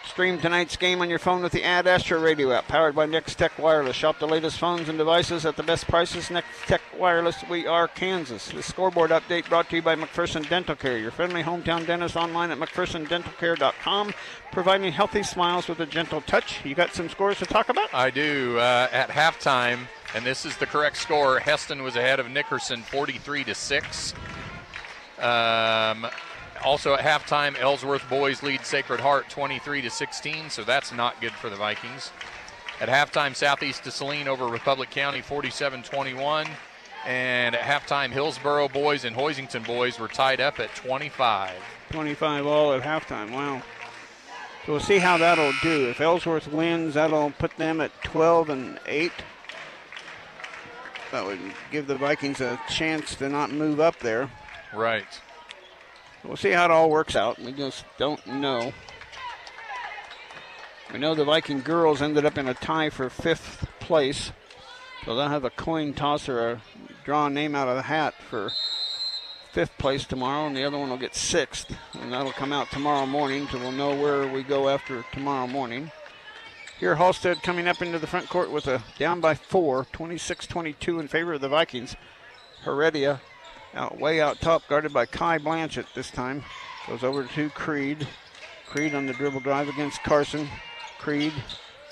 stream tonight's game on your phone with the Ad Astra radio app, powered by Next Tech Wireless. Shop the latest phones and devices at the best prices. Next Tech Wireless, we are Kansas. The scoreboard update brought to you by McPherson Dental Care, your friendly hometown dentist, online at McPhersonDentalCare.com, providing healthy smiles with a gentle touch. You got some scores to talk about? I do. At halftime, and this is the correct score, Heston was ahead of Nickerson 43-6. Also at halftime, Ellsworth boys lead Sacred Heart 23-16, so that's not good for the Vikings. At halftime, Southeast DeSaline over Republic County 47-21. And at halftime, Hillsboro boys and Hoisington boys were tied up at 25. 25 all at halftime, wow. So we'll see how that'll do. If Ellsworth wins, that'll put them at 12-8. That would give the Vikings a chance to not move up there. Right. We'll see how it all works out. We just don't know. We know the Viking girls ended up in a tie for 5th place. So they'll have a coin toss or a draw name out of the hat for 5th place tomorrow, and the other one will get 6th. And that'll come out tomorrow morning, so we'll know where we go after tomorrow morning. Here, Halstead coming up into the front court with a down by 4, 26-22 in favor of the Vikings. Heredia way out top, guarded by Kai Blanchett this time. Goes over to Creed. Creed on the dribble drive against Carson. Creed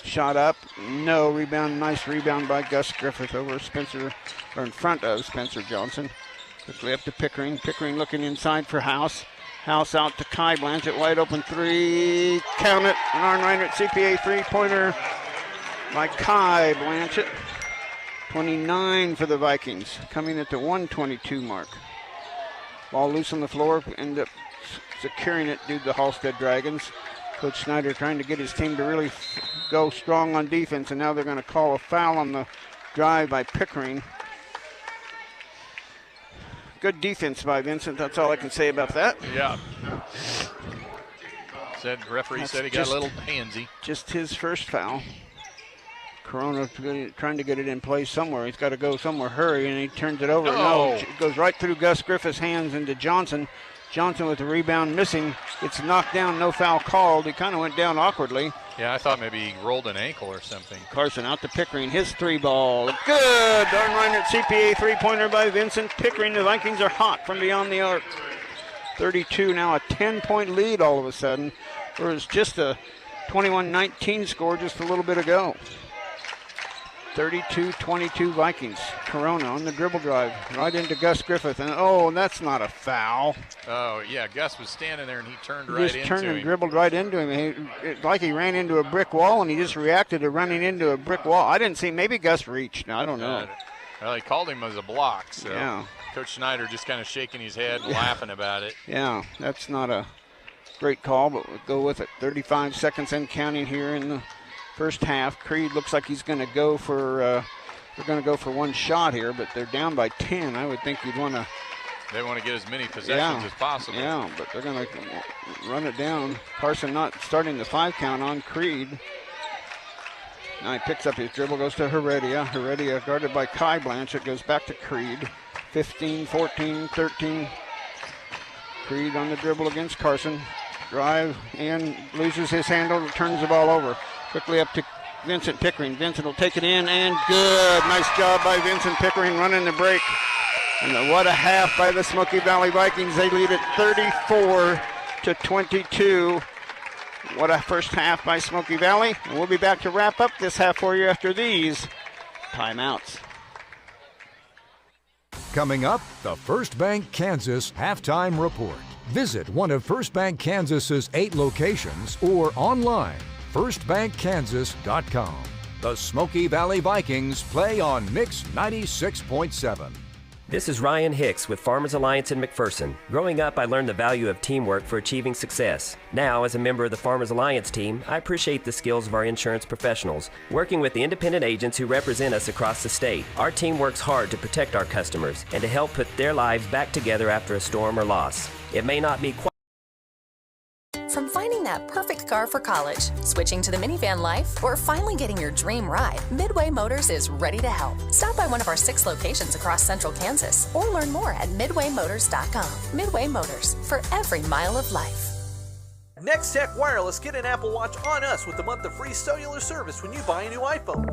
shot up. No rebound. Nice rebound by Gus Griffith over Spencer, or in front of Spencer Johnson. Quickly up to Pickering. Pickering looking inside for House. House out to Kai Blanchett. Wide open 3. Count it. An Arnwiner CPA 3-pointer by Kai Blanchett. 29 for the Vikings, coming at the 1:22 mark. Ball loose on the floor, end up securing it due to the Halstead Dragons. Coach Snyder trying to get his team to really go strong on defense, and now they're going to call a foul on the drive by Pickering. Good defense by Vincent, that's all I can say about that. Yeah. Referee said he got a little handsy. Just his first foul. Corona trying to get it in place somewhere. He's got to go somewhere. Hurry, and he turns it over. No, it goes right through Gus Griffith's hands into Johnson. Johnson with the rebound missing. It's knocked down, no foul called. He kind of went down awkwardly. Yeah, I thought maybe he rolled an ankle or something. Carson out to Pickering. His 3-ball. Good! Arnwiner CPA 3-pointer by Vincent Pickering. The Vikings are hot from beyond the arc. 32 now, a 10-point lead all of a sudden. Whereas just a 21-19 score just a little bit ago. 32-22 Vikings. Corona on the dribble drive, right into Gus Griffith, and that's not a foul. Oh, yeah, Gus was standing there, and he turned He right just into turned him. and dribbled right into him. It's like he ran into a brick wall, and he just reacted to running into a brick wall. I didn't see. Maybe Gus reached. I don't know. Well, they called him as a block, so yeah. Coach Schneider just kind of shaking his head and laughing about it. Yeah, that's not a great call, but we'll go with it. 35 seconds and counting here in the first half. Creed looks like he's going to go for they're going to go for one shot here, but they're down by 10. I would think you'd want to. They want to get as many possessions as possible. Yeah, but they're going to run it down. Carson not starting the 5 count on Creed. Now he picks up his dribble, goes to Heredia. Heredia guarded by Kai Blanchett, goes back to Creed. 15, 14, 13. Creed on the dribble against Carson. Drive in, loses his handle, turns the ball over. Quickly up to Vincent Pickering. Vincent will take it in, and good. Nice job by Vincent Pickering running the break. And what a half by the Smoky Valley Vikings. They lead it 34-22. What a first half by Smoky Valley. And we'll be back to wrap up this half for you after these timeouts. Coming up, the First Bank Kansas Halftime Report. Visit one of First Bank Kansas's 8 locations or online, firstbankkansas.com. The Smoky Valley Vikings play on Mix 96.7. This is Ryan Hicks with Farmers Alliance in McPherson. Growing up, I learned the value of teamwork for achieving success. Now, as a member of the Farmers Alliance team, I appreciate the skills of our insurance professionals. Working with the independent agents who represent us across the state, our team works hard to protect our customers and to help put their lives back together after a storm or loss. It may not be quite. From finding that perfect car for college, switching to the minivan life, or finally getting your dream ride, Midway Motors is ready to help. Stop by one of our 6 locations across central Kansas or learn more at midwaymotors.com. Midway Motors, for every mile of life. Next Tech Wireless, get an Apple Watch on us with a month of free cellular service when you buy a new iPhone.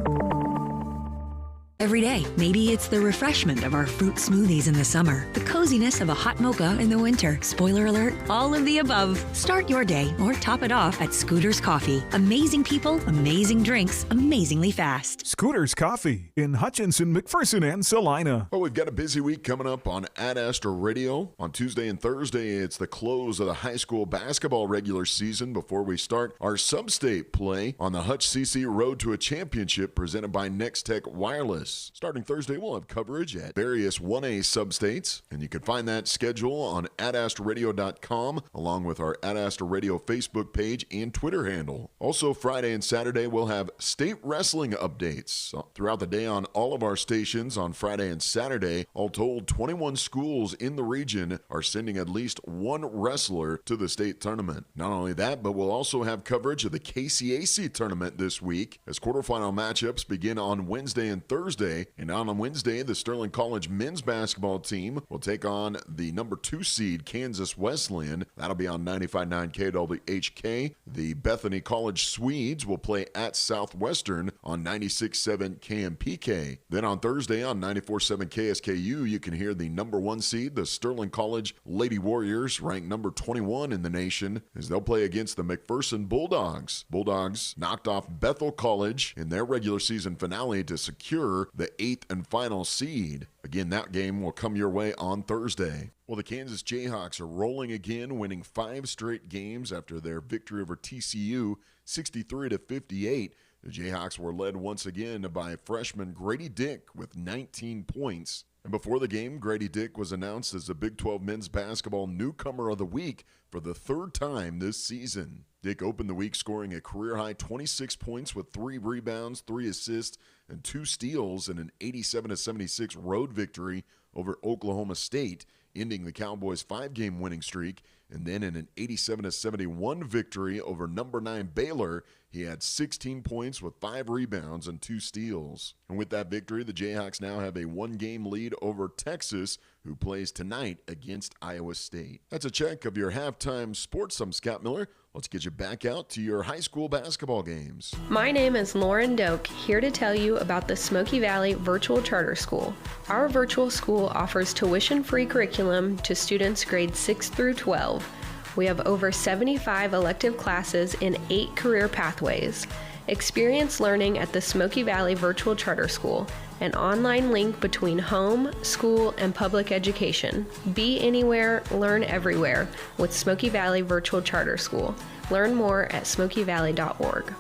Every day, maybe it's the refreshment of our fruit smoothies in the summer, the coziness of a hot mocha in the winter. Spoiler alert, all of the above. Start your day or top it off at Scooter's Coffee. Amazing people, amazing drinks, amazingly fast. Scooter's Coffee in Hutchinson, McPherson, and Salina. Well, we've got a busy week coming up on Ad Astra Radio. On Tuesday and Thursday, it's the close of the high school basketball regular season before we start our sub-state play on the Hutch CC Road to a Championship presented by Next Tech Wireless. Starting Thursday, we'll have coverage at various 1A sub-states, and you can find that schedule on adastraradio.com along with our Ad Astra Radio Facebook page and Twitter handle. Also, Friday and Saturday, we'll have state wrestling updates throughout the day on all of our stations on Friday and Saturday. All told, 21 schools in the region are sending at least one wrestler to the state tournament. Not only that, but we'll also have coverage of the KCAC tournament this week as quarterfinal matchups begin on Wednesday and Thursday. And on Wednesday, the Sterling College men's basketball team will take on the number 2 seed Kansas Wesleyan. That'll be on 95.9 KWHK. The Bethany College Swedes will play at Southwestern on 96.7 KMPK. Then on Thursday on 94.7 KSKU, you can hear the number 1 seed, the Sterling College Lady Warriors, ranked number 21 in the nation, as they'll play against the McPherson Bulldogs. Bulldogs knocked off Bethel College in their regular season finale to secure the 8th and final seed. Again, that game will come your way on Thursday. Well, the Kansas Jayhawks are rolling again, winning 5 straight games after their victory over TCU, 63-58. The Jayhawks were led once again by freshman Grady Dick with 19 points. And before the game, Grady Dick was announced as the Big 12 Men's Basketball Newcomer of the Week for the 3rd time this season. Dick opened the week scoring a career-high 26 points with 3 rebounds, 3 assists, and 2 steals in an 87-76 road victory over Oklahoma State, ending the Cowboys' 5-game winning streak. And then in an 87-71 victory over number 9 Baylor, he had 16 points with 5 rebounds and 2 steals. And with that victory, the Jayhawks now have a 1-game lead over Texas, who plays tonight against Iowa State. That's a check of your halftime sports. I'm Scott Miller. Let's get you back out to your high school basketball games. My name is Lauren Doak, here to tell you about the Smoky Valley Virtual Charter School. Our virtual school offers tuition-free curriculum to students grades 6 through 12. We have over 75 elective classes in 8 career pathways. Experience learning at the Smoky Valley Virtual Charter School, an online link between home, school, and public education. Be anywhere, learn everywhere with Smoky Valley Virtual Charter School. Learn more at smokyvalley.org.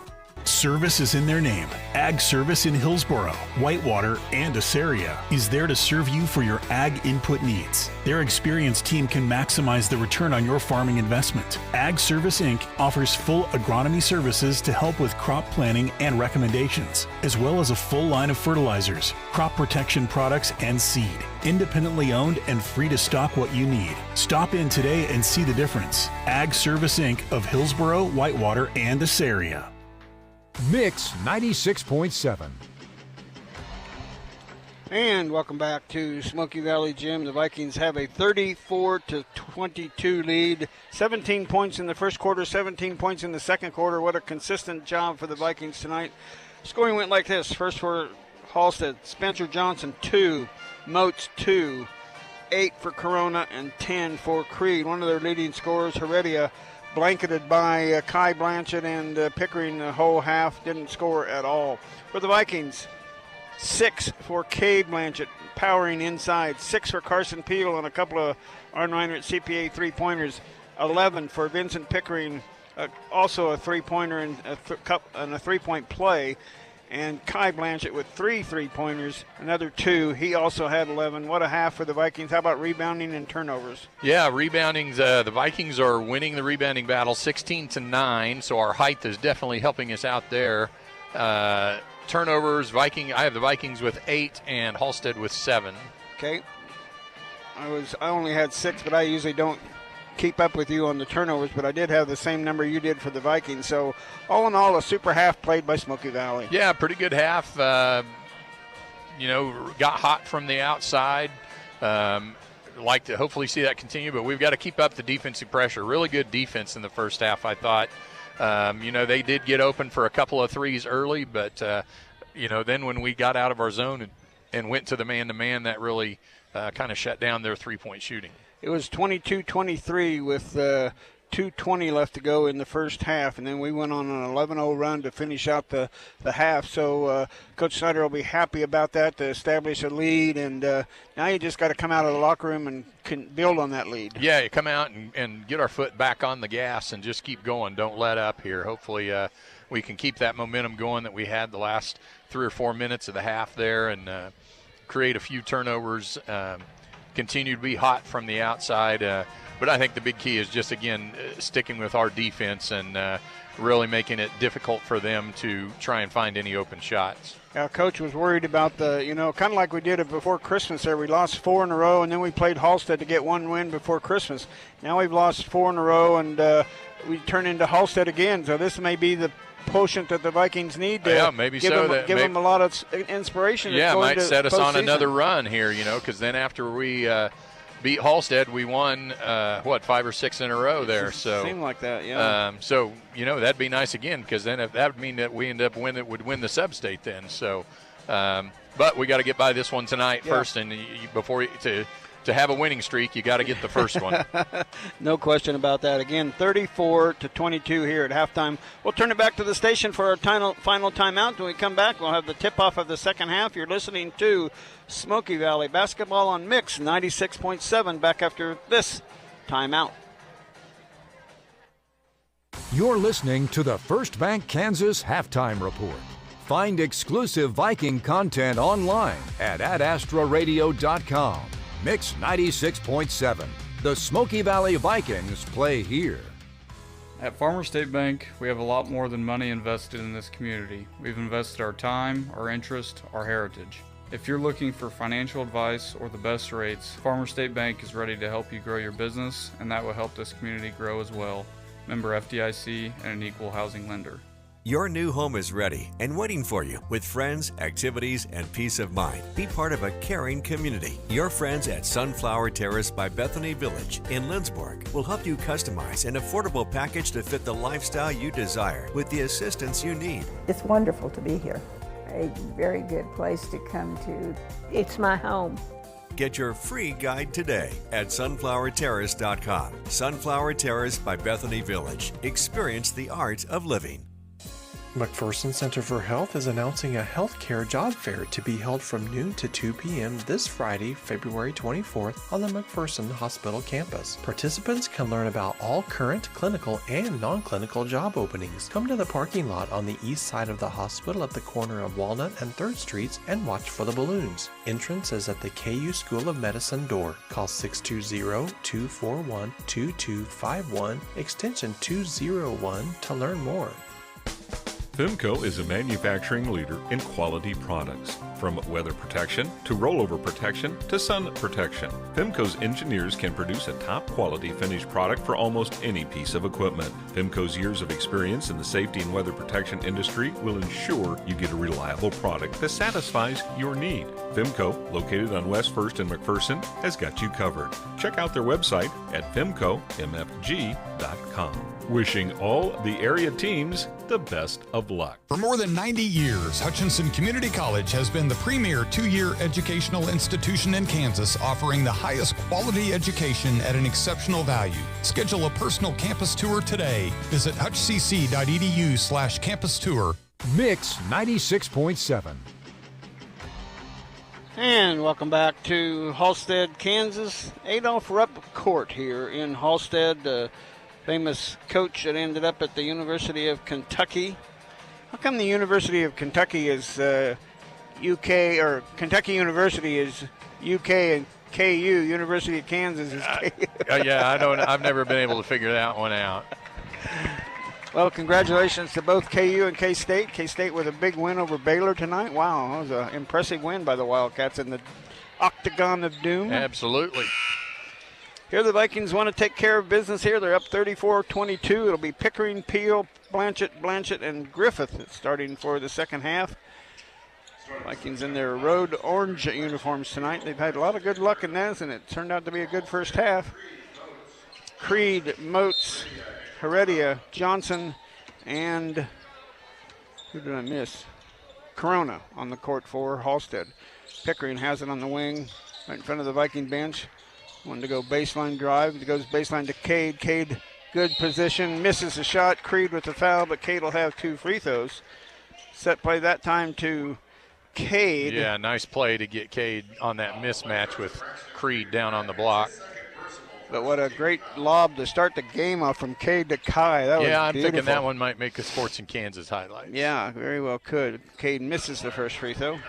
Service is in their name. Ag Service in Hillsboro, Whitewater, and Assaria is there to serve you for your ag input needs. Their experienced team can maximize the return on your farming investment. Ag Service Inc. offers full agronomy services to help with crop planning and recommendations, as well as a full line of fertilizers, crop protection products, and seed. Independently owned and free to stock what you need. Stop in today and see the difference. Ag Service Inc. of Hillsboro, Whitewater, and Assaria. Mix 96.7. And welcome back to Smoky Valley Gym. The Vikings have a 34-22 lead. 17 points in the first quarter, 17 points in the second quarter. What a consistent job for the Vikings tonight. Scoring went like this. First for Halstead, Spencer Johnson, 2. Moats, 2. 8 for Corona, and 10 for Creed. One of their leading scorers, Heredia, blanketed by Kai Blanchett and Pickering the whole half, didn't score at all. For the Vikings, 6 for Cade Blanchett, powering inside. 6 for Carson Peel and a couple of R9 at CPA three-pointers. 11 for Vincent Pickering, also a three-pointer and a three-point play. And Kai Blanchett with 3 three-pointers, another 2. He also had 11. What a half for the Vikings. How about rebounding and turnovers? Yeah, rebounding. The Vikings are winning the rebounding battle 16-9, so our height is definitely helping us out there. Turnovers, I have the Vikings with 8 and Halstead with 7. Okay. I only had 6, but I usually don't keep up with you on the turnovers, but I did have the same number you did for the Vikings. So all in all, a super half played by Smoky Valley. Yeah, pretty good half. Got hot from the outside. Like to hopefully see that continue, but we've got to keep up the defensive pressure. Really good defense in the first half, I thought. They did get open for a couple of threes early, but then when we got out of our zone and went to the man-to-man, that really kind of shut down their three-point shooting. It was 22-23 with 2:20 left to go in the first half, and then we went on an 11-0 run to finish out the half. So Coach Snyder will be happy about that, to establish a lead, and now you just got to come out of the locker room and can build on that lead. Yeah, you come out and get our foot back on the gas and just keep going. Don't let up here. Hopefully we can keep that momentum going that we had the last 3 or 4 minutes of the half there and create a few turnovers, continue to be hot from the outside. But I think the big key is just, again, sticking with our defense and really making it difficult for them to try and find any open shots. Yeah, Coach was worried about kind of like we did it before Christmas there. We lost 4 in a row, and then we played Halstead to get 1 win before Christmas. Now we've lost 4 in a row, and we turn into Halstead again. So this may be the quotient that the Vikings need to give them a lot of inspiration. Yeah, it might set us on another run here, because then after we beat Halstead, we won 5 or 6 in a row there. So seemed like that, yeah. That'd be nice again, because then that would mean that we end up would win the sub-state then. So, but we got to get by this one tonight first, and to have a winning streak, you got to get the first one. No question about that. Again, 34-22 here at halftime. We'll turn it back to the station for our final timeout. When we come back, we'll have the tip-off of the second half. You're listening to Smoky Valley Basketball on Mix 96.7. Back after this timeout. You're listening to the First Bank Kansas Halftime Report. Find exclusive Viking content online at adastraradio.com. Mix 96.7. The Smoky Valley Vikings play here. At Farmer State Bank, we have a lot more than money invested in this community. We've invested our time, our interest, our heritage. If you're looking for financial advice or the best rates, Farmer State Bank is ready to help you grow your business, and that will help this community grow as well. Member FDIC and an equal housing lender. Your new home is ready and waiting for you with friends, activities, and peace of mind. Be part of a caring community. Your friends at Sunflower Terrace by Bethany Village in Lindsborg will help you customize an affordable package to fit the lifestyle you desire with the assistance you need. It's wonderful to be here. A very good place to come to. It's my home. Get your free guide today at sunflowerterrace.com. Sunflower Terrace by Bethany Village. Experience the art of living. McPherson Center for Health is announcing a healthcare job fair to be held from noon to 2 p.m. this Friday, February 24th on the McPherson Hospital campus. Participants can learn about all current clinical and non-clinical job openings. Come to the parking lot on the east side of the hospital at the corner of Walnut and 3rd Streets and watch for the balloons. Entrance is at the KU School of Medicine door. Call 620-241-2251, extension 201 to learn more. Femco is a manufacturing leader in quality products. From weather protection to rollover protection to sun protection, Femco's engineers can produce a top quality finished product for almost any piece of equipment. Femco's years of experience in the safety and weather protection industry will ensure you get a reliable product that satisfies your need. Femco, located on West 1st and McPherson, has got you covered. Check out their website at femcomfg.com. Wishing all the area teams the best of luck. For more than 90 years, Hutchinson Community College has been the premier two-year educational institution in Kansas, offering the highest quality education at an exceptional value. Schedule a personal campus tour today. Visit hutchcc.edu/campus tour. Mix 96.7. And welcome back to Halstead, Kansas. Adolph Rupp Court here in Halstead. Famous coach that ended up at the University of Kentucky. How come the University of Kentucky is UK, or Kentucky University is UK and KU, University of Kansas is KU? Yeah, I've never been able to figure that one out. Well, congratulations to both KU and K-State. K-State with a big win over Baylor tonight. Wow, that was an impressive win by the Wildcats in the Octagon of Doom. Absolutely. Here the Vikings want to take care of business here. They're up 34-22. It'll be Pickering, Peel, Blanchett, and Griffith starting for the second half. Vikings in their road orange uniforms tonight. They've had a lot of good luck in this, and it turned out to be a good first half. Creed, Moats, Heredia, Johnson, and who did I miss? Corona on the court for Halstead. Pickering has it on the wing right in front of the Viking bench. Wanted to go baseline drive. It goes baseline to Cade. Cade, good position. Misses the shot. Creed with the foul, but Cade will have 2 free throws. Set play that time to Cade. Yeah, nice play to get Cade on that mismatch with Creed down on the block. But what a great lob to start the game off from Cade to Kai. That was I'm beautiful. thinking that one might make a Sports in Kansas highlight. Yeah, very well could. Cade misses the first free throw.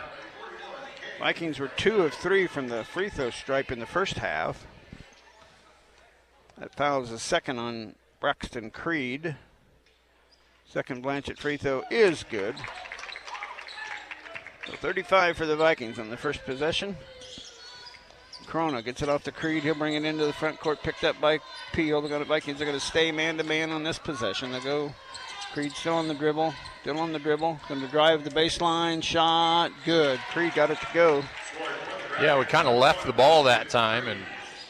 Vikings were 2 of 3 from the free throw stripe in the first half. That foul is the second on Braxton Creed. Second Blanchett free throw is good. So 35 for the Vikings on the first possession. Corona gets it off to Creed. He'll bring it into the front court, picked up by Peel. The Vikings are going to stay man-to-man on this possession. They go. Creed still on the dribble. Going to drive the baseline. Shot. Good. Creed got it to go. Yeah, we kind of left the ball that time, and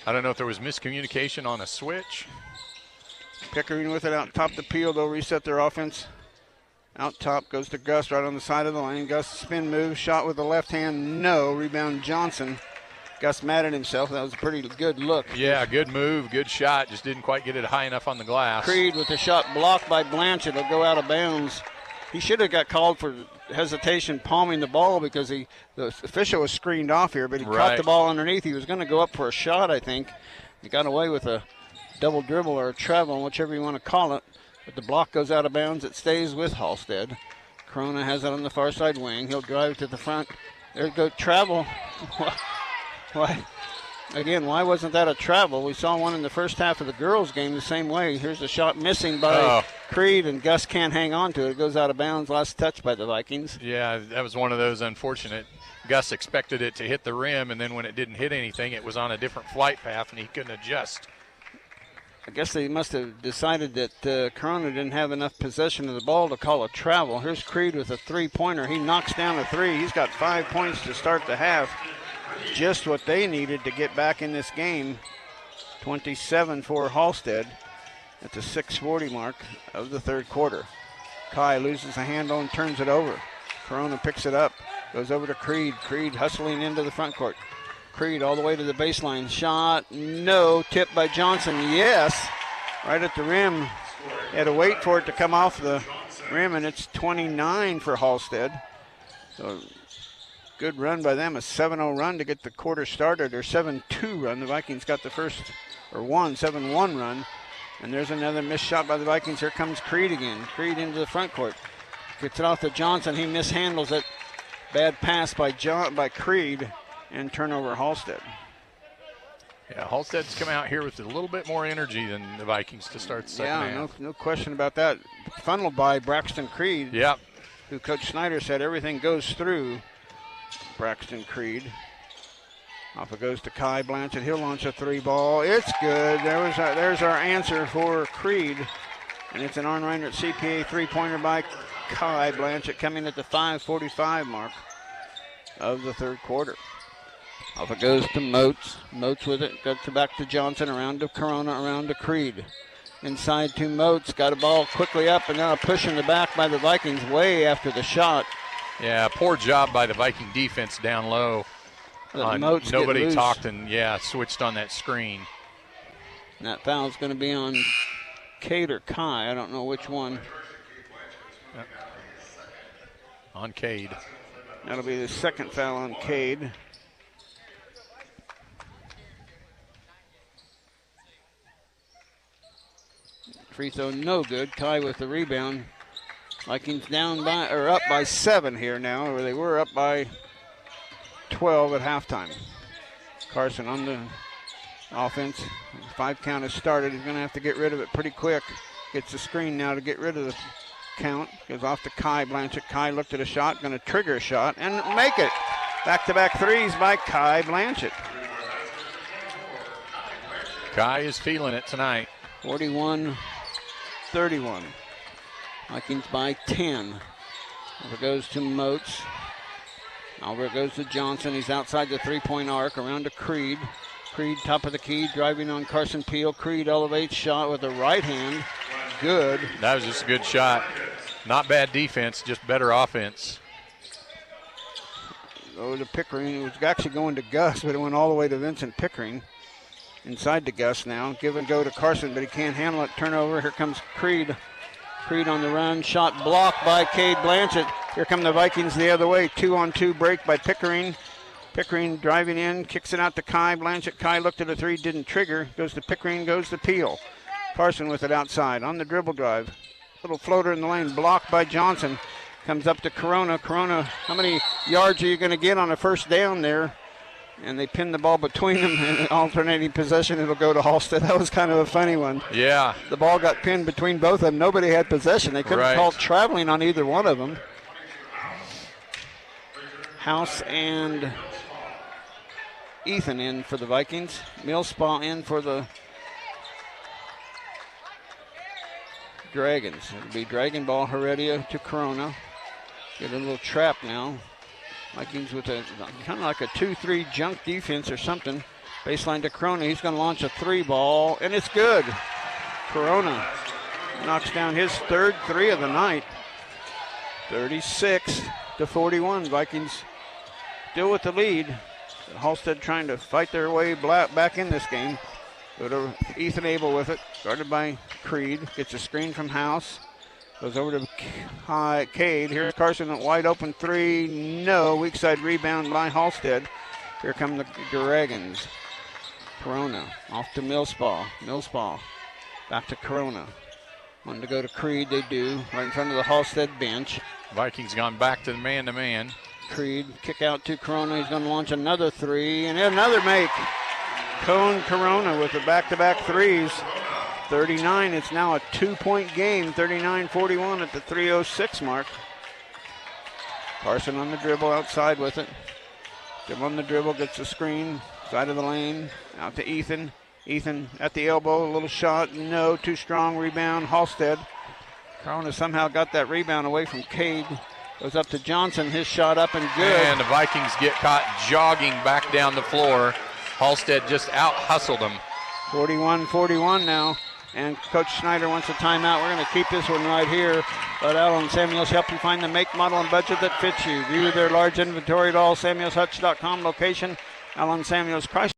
I don't know if there was miscommunication on a switch. Pickering with it out top to Peel. They'll reset their offense. Out top goes to Gus right on the side of the lane. Gus spin move. Shot with the left hand. No. Rebound Johnson. Gus mad at himself. That was a pretty good look. Yeah, good move, good shot. Just didn't quite get it high enough on the glass. Creed with the shot blocked by Blanchett. It'll go out of bounds. He should have got called for hesitation palming the ball because the official was screened off here, but he caught the ball underneath. He was going to go up for a shot, I think. He got away with a double dribble or a travel, whichever you want to call it. But the block goes out of bounds. It stays with Halstead. Corona has it on the far side wing. He'll drive to the front. There go travel. Why? Again, why wasn't that a travel? We saw one in the first half of the girls' game the same way. Here's a shot missing by Creed, and Gus can't hang on to it. It goes out of bounds. Last touch by the Vikings. Yeah, that was one of those unfortunate. Gus expected it to hit the rim, and then when it didn't hit anything, it was on a different flight path, and he couldn't adjust. I guess they must have decided that Corona didn't have enough possession of the ball to call a travel. Here's Creed with a three-pointer. He knocks down a three. He's got 5 points to start the half. Just what they needed to get back in this game. 27 for Halstead at the 6:40 mark of the third quarter. Kai loses a handle and turns it over. Corona picks it up, goes over to Creed. Creed hustling into the front court. Creed all the way to the baseline. Shot, no. Tipped by Johnson, yes. Right at the rim. He had to wait for it to come off the rim, and it's 29 for Halstead. So good run by them, a 7-0 run to get the quarter started, or 7-2 run. The Vikings got the first, or 7-1 run. And there's another missed shot by the Vikings. Here comes Creed again. Creed into the front court. Gets it off to Johnson. He mishandles it. Bad pass by Creed, and turnover Halstead. Yeah, Halstead's come out here with a little bit more energy than the Vikings to start the second half. No question about that. Funneled by Braxton Creed. Yep. Who Coach Snyder said everything goes through Braxton Creed. Off it goes to Kai Blanchett. He'll launch a 3 ball. It's good. There's our answer for Creed. And it's an Arn Reinert CPA 3-pointer by Kai Blanchett, coming at the 5:45 mark of the third quarter. Off it goes to Moats. Moats with it. Gets it back to Johnson. Around to Corona. Around to Creed. Inside to Moats. Got a ball quickly up, and now a push in the back by the Vikings way after the shot. Yeah, poor job by the Viking defense down low. Nobody talked and, switched on that screen. And that foul's going to be on Cade or Kai. I don't know which one. Yep. On Cade. That'll be the second foul on Cade. Free throw no good. Kai with the rebound. Vikings up by 7 here now, or they were up by 12 at halftime. Carson on the offense. 5 count has started. He's going to have to get rid of it pretty quick. Gets the screen now to get rid of the count. Goes off to Kai Blanchett. Kai looked at a shot, going to trigger a shot and make it. Back-to-back threes by Kai Blanchett. Kai is feeling it tonight. 41-31. Vikings by 10. Over goes to Moats. Over it goes to Johnson. He's outside the 3-point arc. Around to Creed. Creed, top of the key, driving on Carson Peel. Creed elevates shot with the right hand. Good. That was just a good shot. Not bad defense, just better offense. Go to Pickering. It was actually going to Gus, but it went all the way to Vincent Pickering. Inside to Gus now. Give and go to Carson, but he can't handle it. Turnover. Here comes Creed. Creed on the run. Shot blocked by Cade Blanchett. Here come the Vikings the other way. 2-on-2 break by Pickering. Pickering driving in, kicks it out to Kai Blanchett. Kai looked at a 3, didn't trigger. Goes to Pickering, goes to Peel. Carson with it outside on the dribble drive. Little floater in the lane, blocked by Johnson. Comes up to Corona. Corona, how many yards are you going to get on a first down there? And they pin the ball between them, and alternating possession, it'll go to Halstead. That was kind of a funny one. Yeah. The ball got pinned between both of them. Nobody had possession. They couldn't call traveling on either one of them. House and Ethan in for the Vikings. Millspaw in for the Dragons. It'll be Dragon ball Heredia to Corona. Get a little trap now. Vikings with a kind of like a 2-3 junk defense or something. Baseline to Corona. He's going to launch a 3 ball, and it's good. Corona knocks down his third 3 of the night. 36-41. Vikings still with the lead. Halstead trying to fight their way back in this game. Go to Ethan Abel with it. Guarded by Creed. Gets a screen from House. Goes over to Cade. Here's Carson, wide open 3. No. Weak side rebound by Halstead. Here come the Dragons. Corona off to Millspaw. Millspaw back to Corona. Wanted to go to Creed. They do. Right in front of the Halstead bench. Vikings gone back to the man-to-man. Creed, kick out to Corona. He's going to launch another 3 and another make. Cone Corona with the back-to-back 3s. 39. It's now a 2-point game. 39-41 at the 3:06 mark. Carson on the dribble outside with it. Still on the dribble, gets the screen. Side of the lane. Out to Ethan. Ethan at the elbow. A little shot. No. Too strong. Rebound. Halstead. Corona somehow got that rebound away from Cade. Goes up to Johnson. His shot up and good. And the Vikings get caught jogging back down the floor. Halstead just out-hustled them. 41-41 now. And Coach Snyder wants a timeout. We're going to keep this one right here. Let Allen Samuels help you find the make, model, and budget that fits you. View their large inventory at allsamuelshutch.com. Location, Allen Samuels Chrysler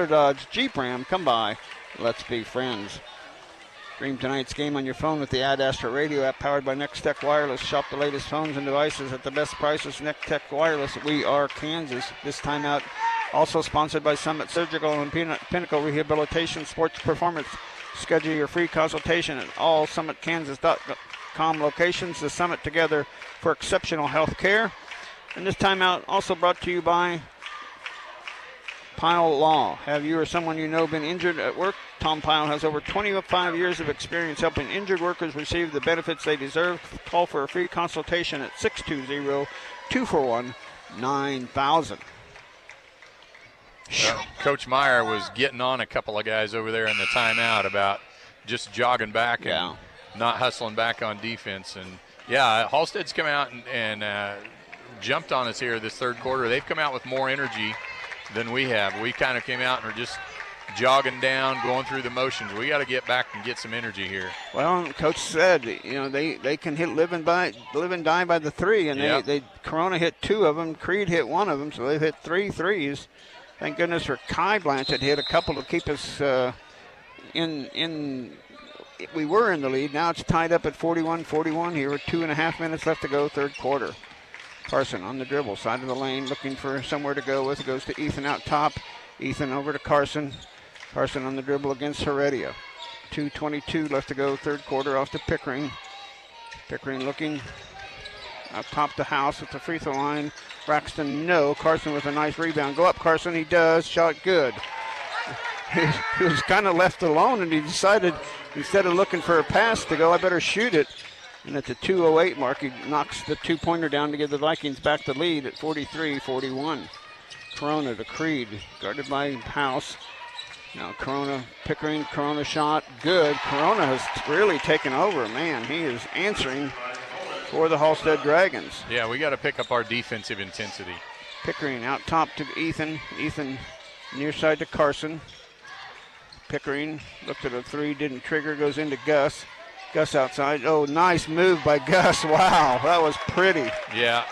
Dodge Jeep Ram. Come by. Let's be friends. Stream tonight's game on your phone with the Ad Astra Radio app powered by Next Tech Wireless. Shop the latest phones and devices at the best prices. Next Tech Wireless. We are Kansas. This time out also sponsored by Summit Surgical and Pinnacle Rehabilitation Sports Performance. Schedule your free consultation at all SummitKansas.com locations. The Summit together for exceptional health care. And this time out also brought to you by Pyle Law. Have you or someone you know been injured at work? Tom Pyle has over 25 years of experience helping injured workers receive the benefits they deserve. Call for a free consultation at 620-241-9000. Coach Meyer was getting on a couple of guys over there in the timeout about just jogging back and not hustling back on defense. And, Halstead's come out and jumped on us here this third quarter. They've come out with more energy than we have. We kind of came out and are just jogging down, going through the motions. We got to get back and get some energy here. Well, Coach said, they can hit live and die by the three, and they Corona hit 2 of them, Creed hit 1 of them, so they've hit 3 threes. Thank goodness for Kai Blanchett hit a couple to keep us in. We were in the lead. Now it's tied up at 41-41 here with 2.5 minutes left to go, third quarter. Carson on the dribble, side of the lane, looking for somewhere to go with. It goes to Ethan out top. Ethan over to Carson. Carson on the dribble against Heredia. 2:22 left to go, third quarter, off to Pickering. Pickering looking out top the house at the free throw line. Braxton, no. Carson with a nice rebound. Go up, Carson. He does. Shot good. He was kind of left alone, and he decided, instead of looking for a pass to go, I better shoot it. And at the 2:08 mark, he knocks the two-pointer down to give the Vikings back the lead at 43-41. Corona to Creed, guarded by House. Now Corona, Pickering, Corona shot, good. Corona has really taken over. Man, he is answering for the Halstead Dragons. Yeah, we got to pick up our defensive intensity. Pickering out top to Ethan. Ethan near side to Carson. Pickering looked at a 3, didn't trigger, goes into Gus. Gus outside. Oh, nice move by Gus. Wow, that was pretty. Yeah.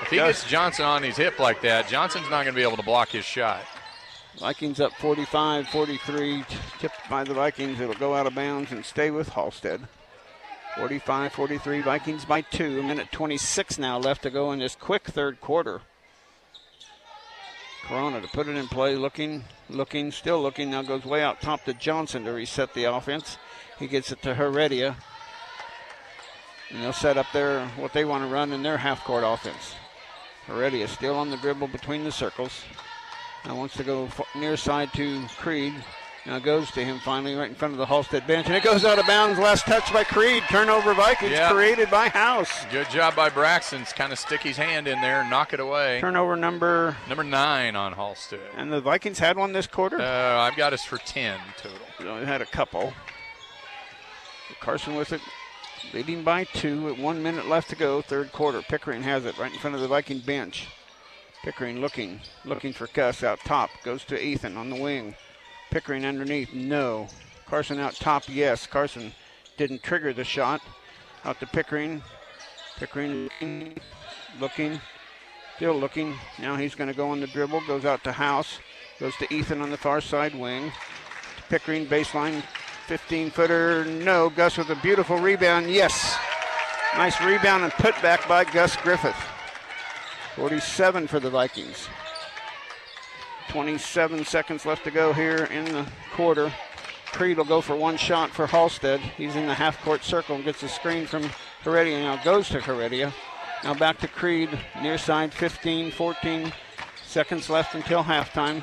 If he gets Johnson on his hip like that, Johnson's not going to be able to block his shot. Vikings up 45-43. Tipped by the Vikings. It'll go out of bounds and stay with Halstead. 45-43. Vikings by 2. 1:26 now left to go in this quick third quarter. Corona to put it in play. Looking, still looking. Now goes way out top to Johnson to reset the offense. He gets it to Heredia. And they'll set up what they want to run in their half-court offense. Heredia still on the dribble between the circles. Now wants to go near side to Creed. Now goes to him finally right in front of the Halstead bench. And it goes out of bounds. Last touch by Creed. Turnover Vikings created by House. Good job by Braxton. Kind of stick his hand in there and knock it away. Turnover number 9 on Halstead. And the Vikings had one this quarter? I've got us for 10 total. So we had a couple. Carson with it. Leading by 2 with 1 minute left to go, third quarter. Pickering has it right in front of the Viking bench. Pickering looking for Gus out top. Goes to Ethan on the wing. Pickering underneath, no. Carson out top, yes. Carson didn't trigger the shot. Out to Pickering. Pickering looking, still looking. Now he's going to go on the dribble. Goes out to House. Goes to Ethan on the far side wing. To Pickering, baseline. 15-footer, no. Gus with a beautiful rebound, yes. Nice rebound and put back by Gus Griffith. 47 for the Vikings. 27 seconds left to go here in the quarter. Creed will go for one shot for Halstead. He's in the half-court circle and gets a screen from Heredia. Now goes to Heredia. Now back to Creed, near side, 14 seconds left until halftime.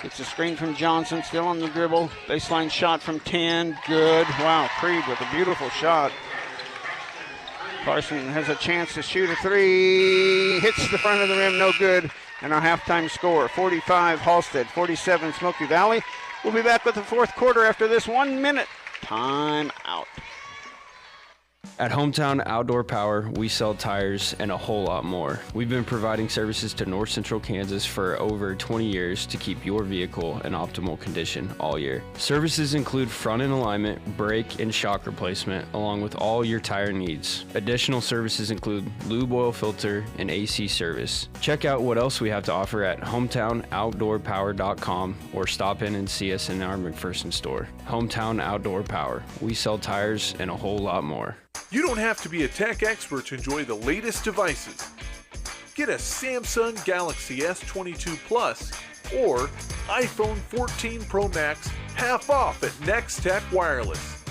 Gets a screen from Johnson, still on the dribble. Baseline shot from 10, good. Wow, Creed with a beautiful shot. Carson has a chance to shoot a 3. Hits the front of the rim, no good. And our halftime score, 45 Halstead, 47 Smoky Valley. We'll be back with the fourth quarter after this 1 minute time out. At Hometown Outdoor Power, we sell tires and a whole lot more. We've been providing services to North Central Kansas for over 20 years to keep your vehicle in optimal condition all year. Services include front-end alignment, brake, and shock replacement, along with all your tire needs. Additional services include lube oil filter and AC service. Check out what else we have to offer at hometownoutdoorpower.com or stop in and see us in our McPherson store. Hometown Outdoor Power. We sell tires and a whole lot more. You don't have to be a tech expert to enjoy the latest devices. Get a Samsung Galaxy S22 Plus or iPhone 14 Pro Max half off at Next Tech Wireless.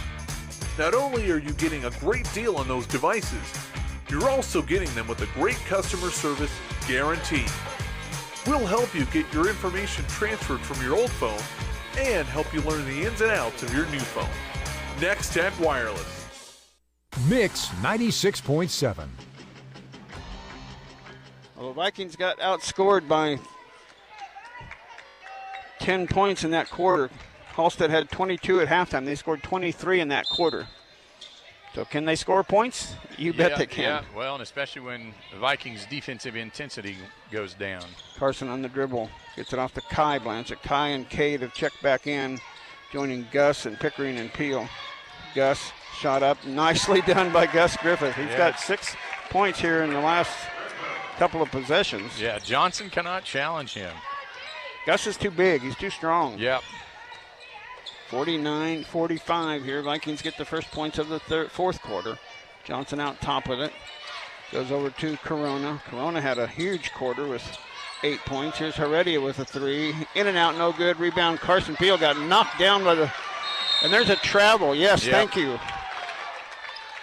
Not only are you getting a great deal on those devices, you're also getting them with a great customer service guarantee. We'll help you get your information transferred from your old phone and help you learn the ins and outs of your new phone. Next Tech Wireless. Mix 96.7. Well, the Vikings got outscored by 10 points in that quarter. Halstead had 22 at halftime. They scored 23 in that quarter. So can they score points? You bet they can. Yeah, well, and especially when the Vikings' defensive intensity goes down. Carson on the dribble. Gets it off to Kai Blanchett. Kai and Cade have checked back in, joining Gus and Pickering and Peel. Gus shot up. Nicely done by Gus Griffith. He's got 6 points here in the last couple of possessions. Yeah, Johnson cannot challenge him. Gus is too big. He's too strong. Yep. 49-45 here. Vikings get the first points of the fourth quarter. Johnson out top with it. Goes over to Corona. Corona had a huge quarter with 8 points. Here's Heredia with a 3. In and out, no good. Rebound. Carson Peel got knocked down by the... And there's a travel. Yes, thank you.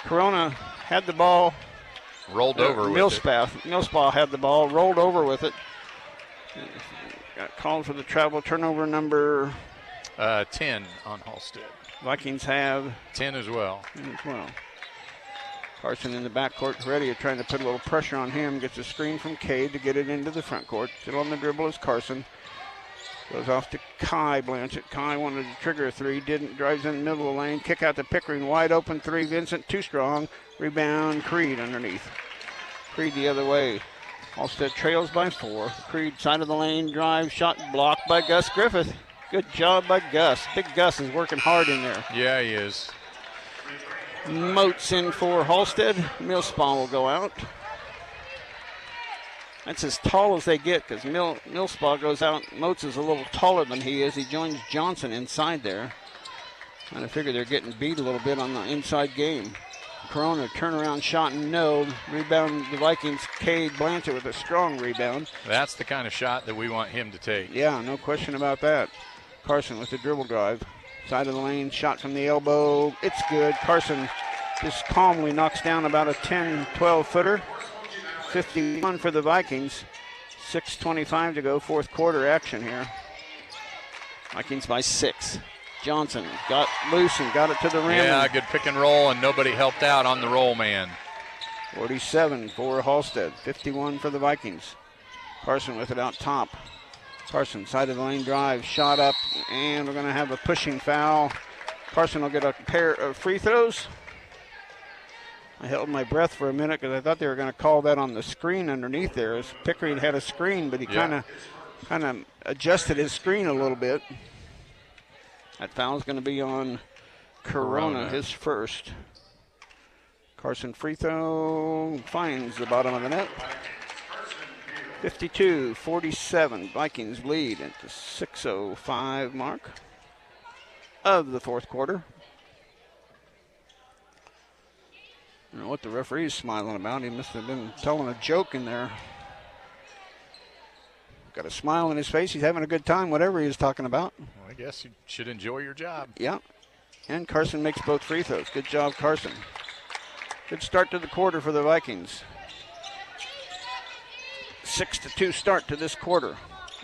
Corona had the ball. Rolled over with it. Millspaw had the ball, rolled over with it. Got called for the travel. Turnover number 10 on Halstead. Vikings have 10 as well. Carson in the backcourt. Heredia trying to put a little pressure on him. Gets a screen from Cade to get it into the front court. Still on the dribble is Carson. Goes off to Kai Blanchett. Kai wanted to trigger a 3. Didn't. Drives in the middle of the lane. Kick out to Pickering. Wide open 3. Vincent too strong. Rebound. Creed underneath. Creed the other way. Halstead trails by 4. Creed side of the lane. Drive. Shot blocked by Gus Griffith. Good job by Gus. Big Gus is working hard in there. Yeah, he is. Moats in for Halstead. Millspaw will go out. That's as tall as they get because Millspaw goes out. Moats is a little taller than he is. He joins Johnson inside there. Kind of figure they're getting beat a little bit on the inside game. Corona turnaround shot, no. Rebound the Vikings. Cade Blanchett with a strong rebound. That's the kind of shot that we want him to take. Yeah, no question about that. Carson with the dribble drive. Side of the lane, shot from the elbow. It's good. Carson just calmly knocks down about a 10, 12-footer. 51 for the Vikings. 6:25 to go, fourth quarter action here. Vikings by 6. Johnson got loose and got it to the rim. Yeah, good pick and roll, and nobody helped out on the roll man. 47 for Halstead, 51 for the Vikings. Carson with it out top. Carson, side of the lane drive, shot up, and we're going to have a pushing foul. Carson will get a pair of free throws. I held my breath for a minute because I thought they were going to call that on the screen underneath there. As Pickering had a screen, but he kind of adjusted his screen a little bit. That foul's going to be on Corona, his first. Carson free throw finds the bottom of the net. 52-47, Vikings lead at the 6:05 mark of the fourth quarter. I don't know what the referee's smiling about. He must have been telling a joke in there. Got a smile on his face. He's having a good time, whatever he was talking about. Well, I guess you should enjoy your job. Yeah. And Carson makes both free throws. Good job, Carson. Good start to the quarter for the Vikings. 6-2 start to this quarter.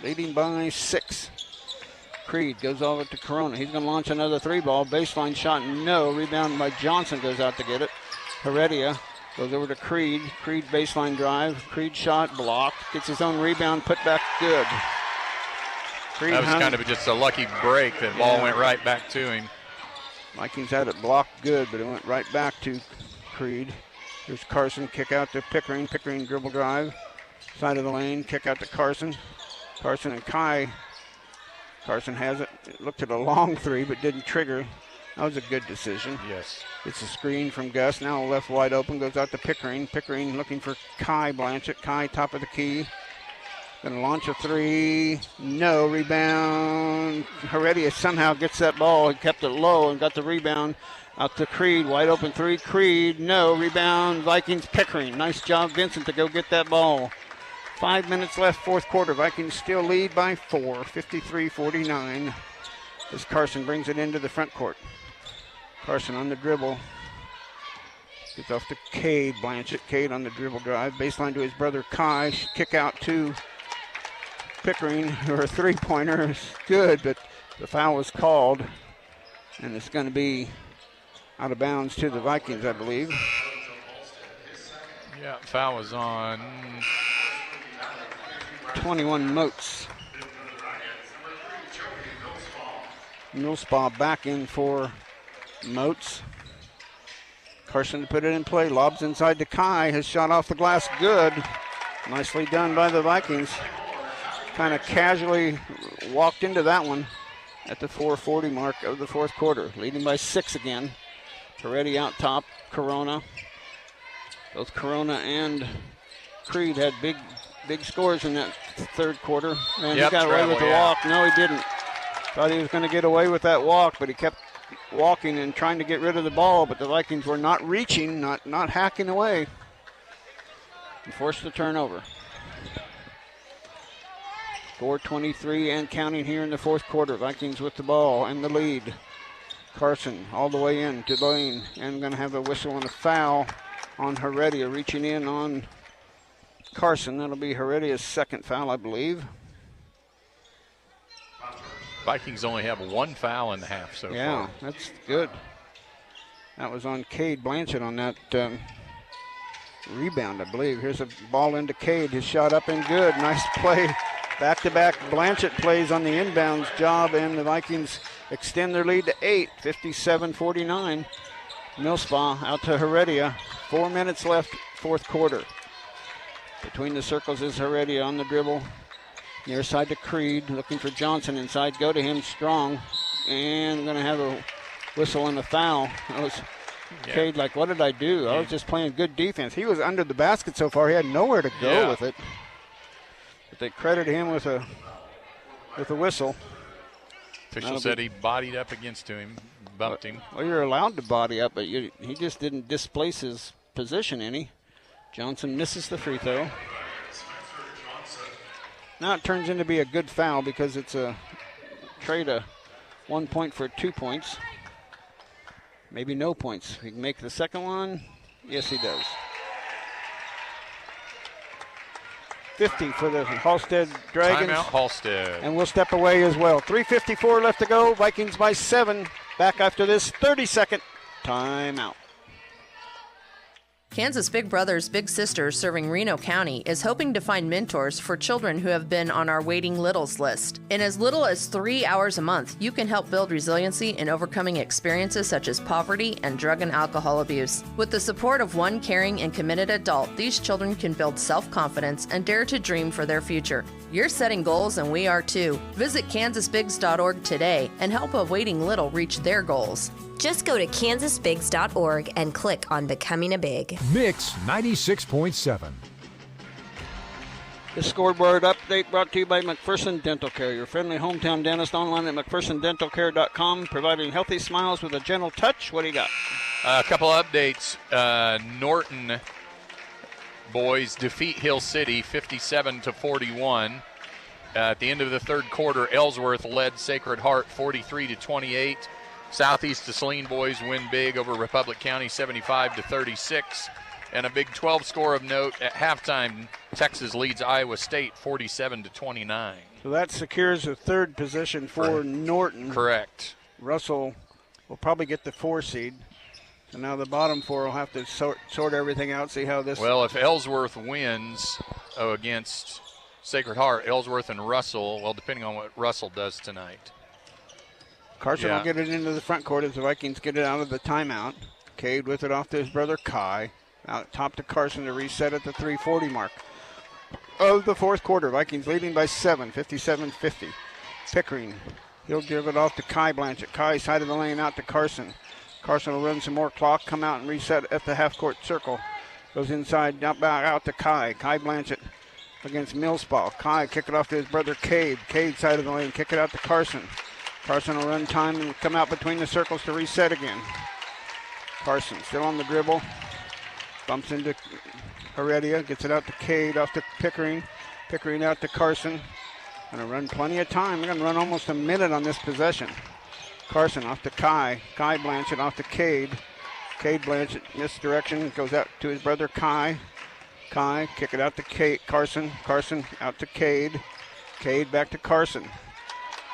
Leading by 6. Creed goes over to Corona. He's going to launch another 3-ball. Baseline shot, no. Rebound by Johnson, goes out to get it. Heredia goes over to Creed. Creed baseline drive. Creed shot blocked. Gets his own rebound, put back good. Creed that was kind of just a lucky break. That ball went right back to him. Vikings had it blocked good, but it went right back to Creed. Here's Carson, kick out to Pickering. Pickering dribble drive. Side of the lane, kick out to Carson. Carson and Kai. Carson has it. Looked at a long three, but didn't trigger. That was a good decision. Yes. It's a screen from Gus. Now left wide open. Goes out to Pickering. Pickering looking for Kai Blanchett. Kai top of the key. Going to launch a three. No. Rebound. Heredia somehow gets that ball. He kept it low and got the rebound. Out to Creed. Wide open three. Creed. No. Rebound. Vikings. Pickering. Nice job, Vincent, to go get that ball. 5 minutes left, fourth quarter. Vikings still lead by 4, 53-49, as Carson brings it into the front court. Carson on the dribble. Gets off to Cade Blanchett. Cade on the dribble drive. Baseline to his brother Kai. Kick out to Pickering. Her three-pointer is good, but the foul was called, and it's going to be out of bounds to the Vikings, I believe. Yeah, foul was on 21 Moats. Millspaw back in for Moats. Carson to put it in play. Lobs inside to Kai. His shot off the glass. Good. Nicely done by the Vikings. Kind of casually walked into that one at the 4:40 mark of the fourth quarter. Leading by 6 again. Heredia out top. Corona. Both Corona and Creed had big scores in that third quarter. And he got away with the walk. No, he didn't. Thought he was going to get away with that walk, but he kept walking and trying to get rid of the ball, but the Vikings were not reaching, not hacking away. And forced the turnover. 4:23 and counting here in the fourth quarter. Vikings with the ball and the lead. Carson all the way in to the lane and going to have a whistle and a foul on Heredia, reaching in on Carson. That'll be Heredia's second foul, I believe. Vikings only have one foul in the half so far. Yeah, that's good. That was on Cade Blanchett on that rebound, I believe. Here's a ball into Cade. His shot up and good. Nice play. Back-to-back Blanchett plays on the inbounds job, and the Vikings extend their lead to 8, 57-49. Millspaw out to Heredia. 4 minutes left, fourth quarter. Between the circles is Heredia on the dribble. Near side to Creed, looking for Johnson inside. Go to him strong. And going to have a whistle and a foul. That was Cade like, what did I do? I was just playing good defense. He was under the basket so far. He had nowhere to go with it. But they credited him with a whistle. Official said he bodied up against him, bumped him. Well, you're allowed to body up, but he just didn't displace his position any. Johnson misses the free throw. Now it turns into be a good foul because it's a trade of 1 point for 2 points. Maybe no points. He can make the second one. Yes, he does. 50 for the Halstead Dragons. Timeout, Halstead. And we'll step away as well. 3:54 left to go. Vikings by 7. Back after this 30-second timeout. Kansas Big Brothers Big Sisters serving Reno County is hoping to find mentors for children who have been on our waiting littles list. In as little as 3 hours a month, you can help build resiliency in overcoming experiences such as poverty and drug and alcohol abuse. With the support of one caring and committed adult, these children can build self-confidence and dare to dream for their future. You're setting goals and we are too. Visit kansasbigs.org today and help a waiting little reach their goals. Just go to kansasbigs.org and click on Becoming a Big. Mix 96.7. The scoreboard update brought to you by McPherson Dental Care, your friendly hometown dentist, online at McPhersonDentalCare.com, providing healthy smiles with a gentle touch. What do you got? A couple updates. Norton boys defeat Hill City 57-41. At the end of the third quarter, Ellsworth led Sacred Heart 43-28. Southeast Saline boys win big over Republic County 75-36. And a Big 12 score of note at halftime, Texas leads Iowa State 47-29. So that secures a third position for Norton. Correct. Russell will probably get the 4 seed. And now the bottom 4 will have to sort everything out, see how this... Well, if Ellsworth wins against Sacred Heart, Ellsworth and Russell, well, depending on what Russell does tonight. Carson will get it into the front court as the Vikings get it out of the timeout. Cade with it off to his brother Kai. Out top to Carson to reset at the 3:40 mark of the fourth quarter. Vikings leading by 7, 57-50. Pickering, he'll give it off to Kai Blanchett. Kai side of the lane out to Carson. Carson will run some more clock, come out and reset at the half-court circle. Goes inside, out to Kai. Kai Blanchett against Millspaw. Kai kick it off to his brother Cade. Cade side of the lane, kick it out to Carson. Carson will run time and come out between the circles to reset again. Carson still on the dribble. Bumps into Heredia, gets it out to Cade, off to Pickering. Pickering out to Carson. Going to run plenty of time. They're going to run almost a minute on this possession. Carson off to Kai. Kai Blanchett off to Cade. Cade Blanchett misdirection, goes out to his brother Kai. Kai, kick it out to Cade. Carson. Carson out to Cade. Cade back to Carson.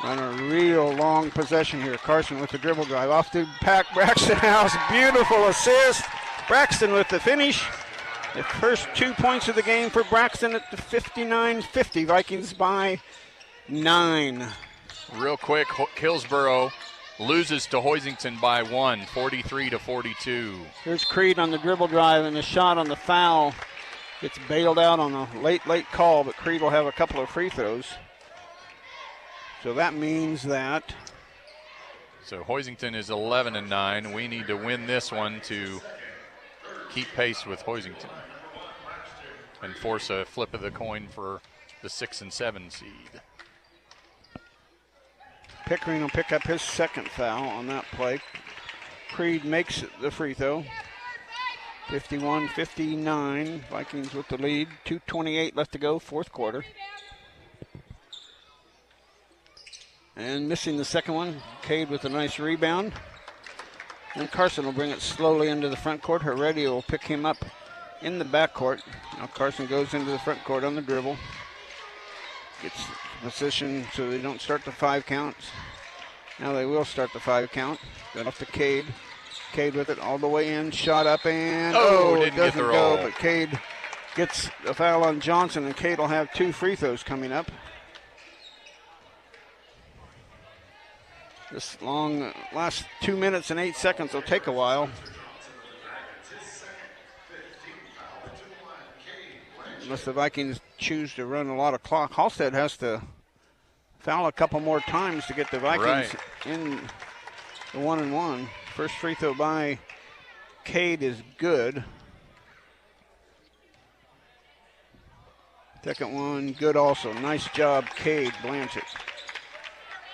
Run a real long possession here. Carson with the dribble drive off to Braxton House. Beautiful assist. Braxton with the finish. The first 2 points of the game for Braxton at the 59-50. Vikings by 9. Real quick, Hillsboro loses to Hoisington by 1, 43-42. Here's Creed on the dribble drive, and the shot on the foul gets bailed out on a late call, but Creed will have a couple of free throws. So that means that... So Hoisington is 11-9. We need to win this one to keep pace with Hoisington and force a flip of the coin for the 6 and 7 seed. Pickering will pick up his second foul on that play. Creed makes the free throw. 51-59. Vikings with the lead. 2:28 left to go, fourth quarter. And missing the second one, Cade with a nice rebound. And Carson will bring it slowly into the front court. Heredia will pick him up in the back court. Now Carson goes into the front court on the dribble. Gets position so they don't start the 5 counts. Now they will start the 5 count. Got off to Cade. Cade with it all the way in. Shot up and didn't it doesn't get the roll. go. But Cade gets a foul on Johnson, and Cade will have 2 free throws coming up. This long last 2 minutes and 8 seconds will take a while. Unless the Vikings choose to run a lot of clock. Halstead has to foul a couple more times to get the Vikings in the 1-and-1. First free throw by Cade is good. Second one, good also. Nice job, Cade Blanchett.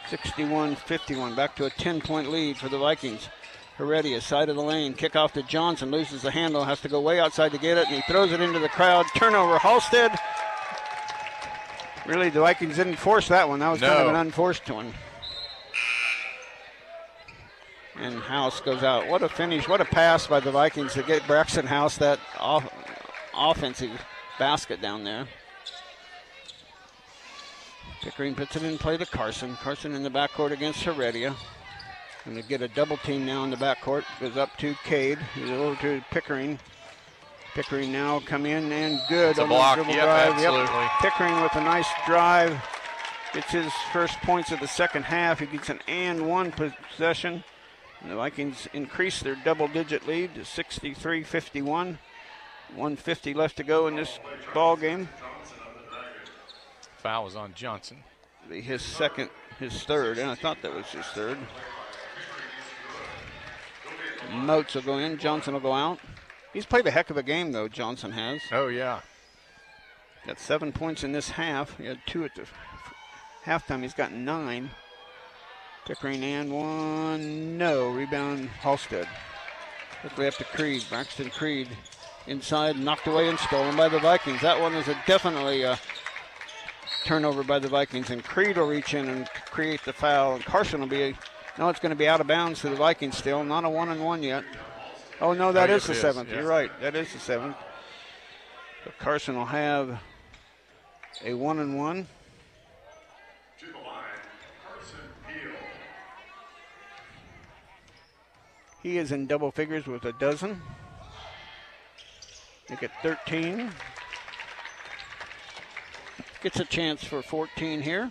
61-51, back to a 10-point lead for the Vikings. Heredia, side of the lane, kick off to Johnson, loses the handle, has to go way outside to get it, and he throws it into the crowd. Turnover, Halstead. Really, the Vikings didn't force that one. That was kind of an unforced one. And House goes out. What a finish, what a pass by the Vikings to get Braxton House that offensive basket down there. Pickering puts it in play to Carson. Carson in the backcourt against Heredia. Going to get a double team now in the backcourt. Goes up to Cade. He's over to Pickering. Pickering now come in and good on the dribble drive. Absolutely. Pickering with a nice drive. Gets his first points of the second half. He gets an and one possession. And the Vikings increase their double-digit lead to 63-51. 1:50 left to go in this ball game. Foul was on Johnson. His third, and I thought that was his third. Moats will go in, Johnson will go out. He's played a heck of a game, though, Johnson has. Oh, yeah. Got 7 points in this half. He had 2 at the halftime. He's got 9. Pickering and one. No. Rebound, Halstead. Quickly up to Creed. Braxton Creed inside, knocked away and stolen by the Vikings. That one is definitely a turnover by the Vikings, and Creed will reach in and create the foul. And Carson will be, it's going to be out of bounds to the Vikings still. Not a 1-and-1 yet. Oh, no, that is the 7th. Yeah. You're right. That is the 7th. So Carson will have a 1-and-1. To the line, Carson Peel. He is in double figures with a dozen. Make it 13. Gets a chance for 14 here.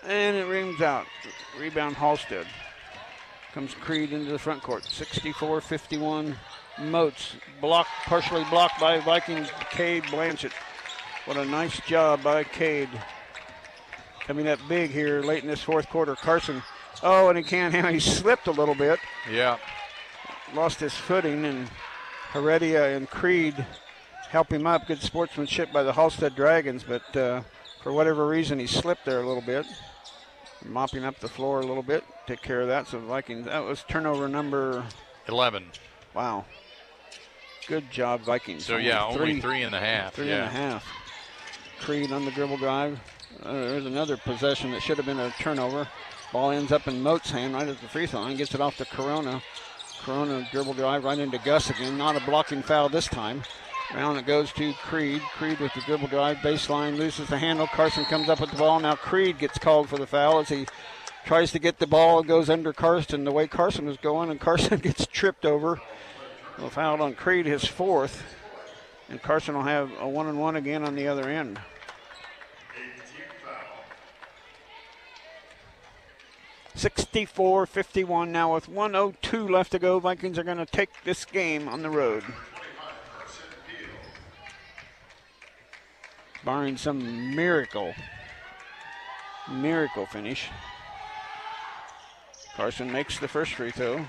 And it rings out. Rebound Halstead. Comes Creed into the front court. 64-51. Moats partially blocked by Vikings Cade Blanchett. What a nice job by Cade. Coming up big here late in this fourth quarter. Carson. Oh, and he can't handle. He slipped a little bit. Yeah. Lost his footing, and Heredia and Creed help him up. Good sportsmanship by the Halstead Dragons, but for whatever reason, he slipped there a little bit. Mopping up the floor a little bit. Take care of that. So Vikings, that was turnover number 11. Wow. Good job, Vikings. So, only 3.5. 3.5. Creed on the dribble drive. There's another possession that should have been a turnover. Ball ends up in Moat's hand right at the free throw line. Gets it off to Corona. Corona dribble drive right into Gus again. Not a blocking foul this time. Round it goes to Creed. Creed with the dribble drive. Baseline loses the handle. Carson comes up with the ball. Now Creed gets called for the foul as he tries to get the ball. It goes under Carson the way Carson was going, and Carson gets tripped over. A foul on Creed, his fourth. And Carson will have a 1-and-1 again on the other end. (64-51) now with 1:02 left to go. Vikings are going to take this game on the road. Barring some miracle finish. Carson makes the first free throw.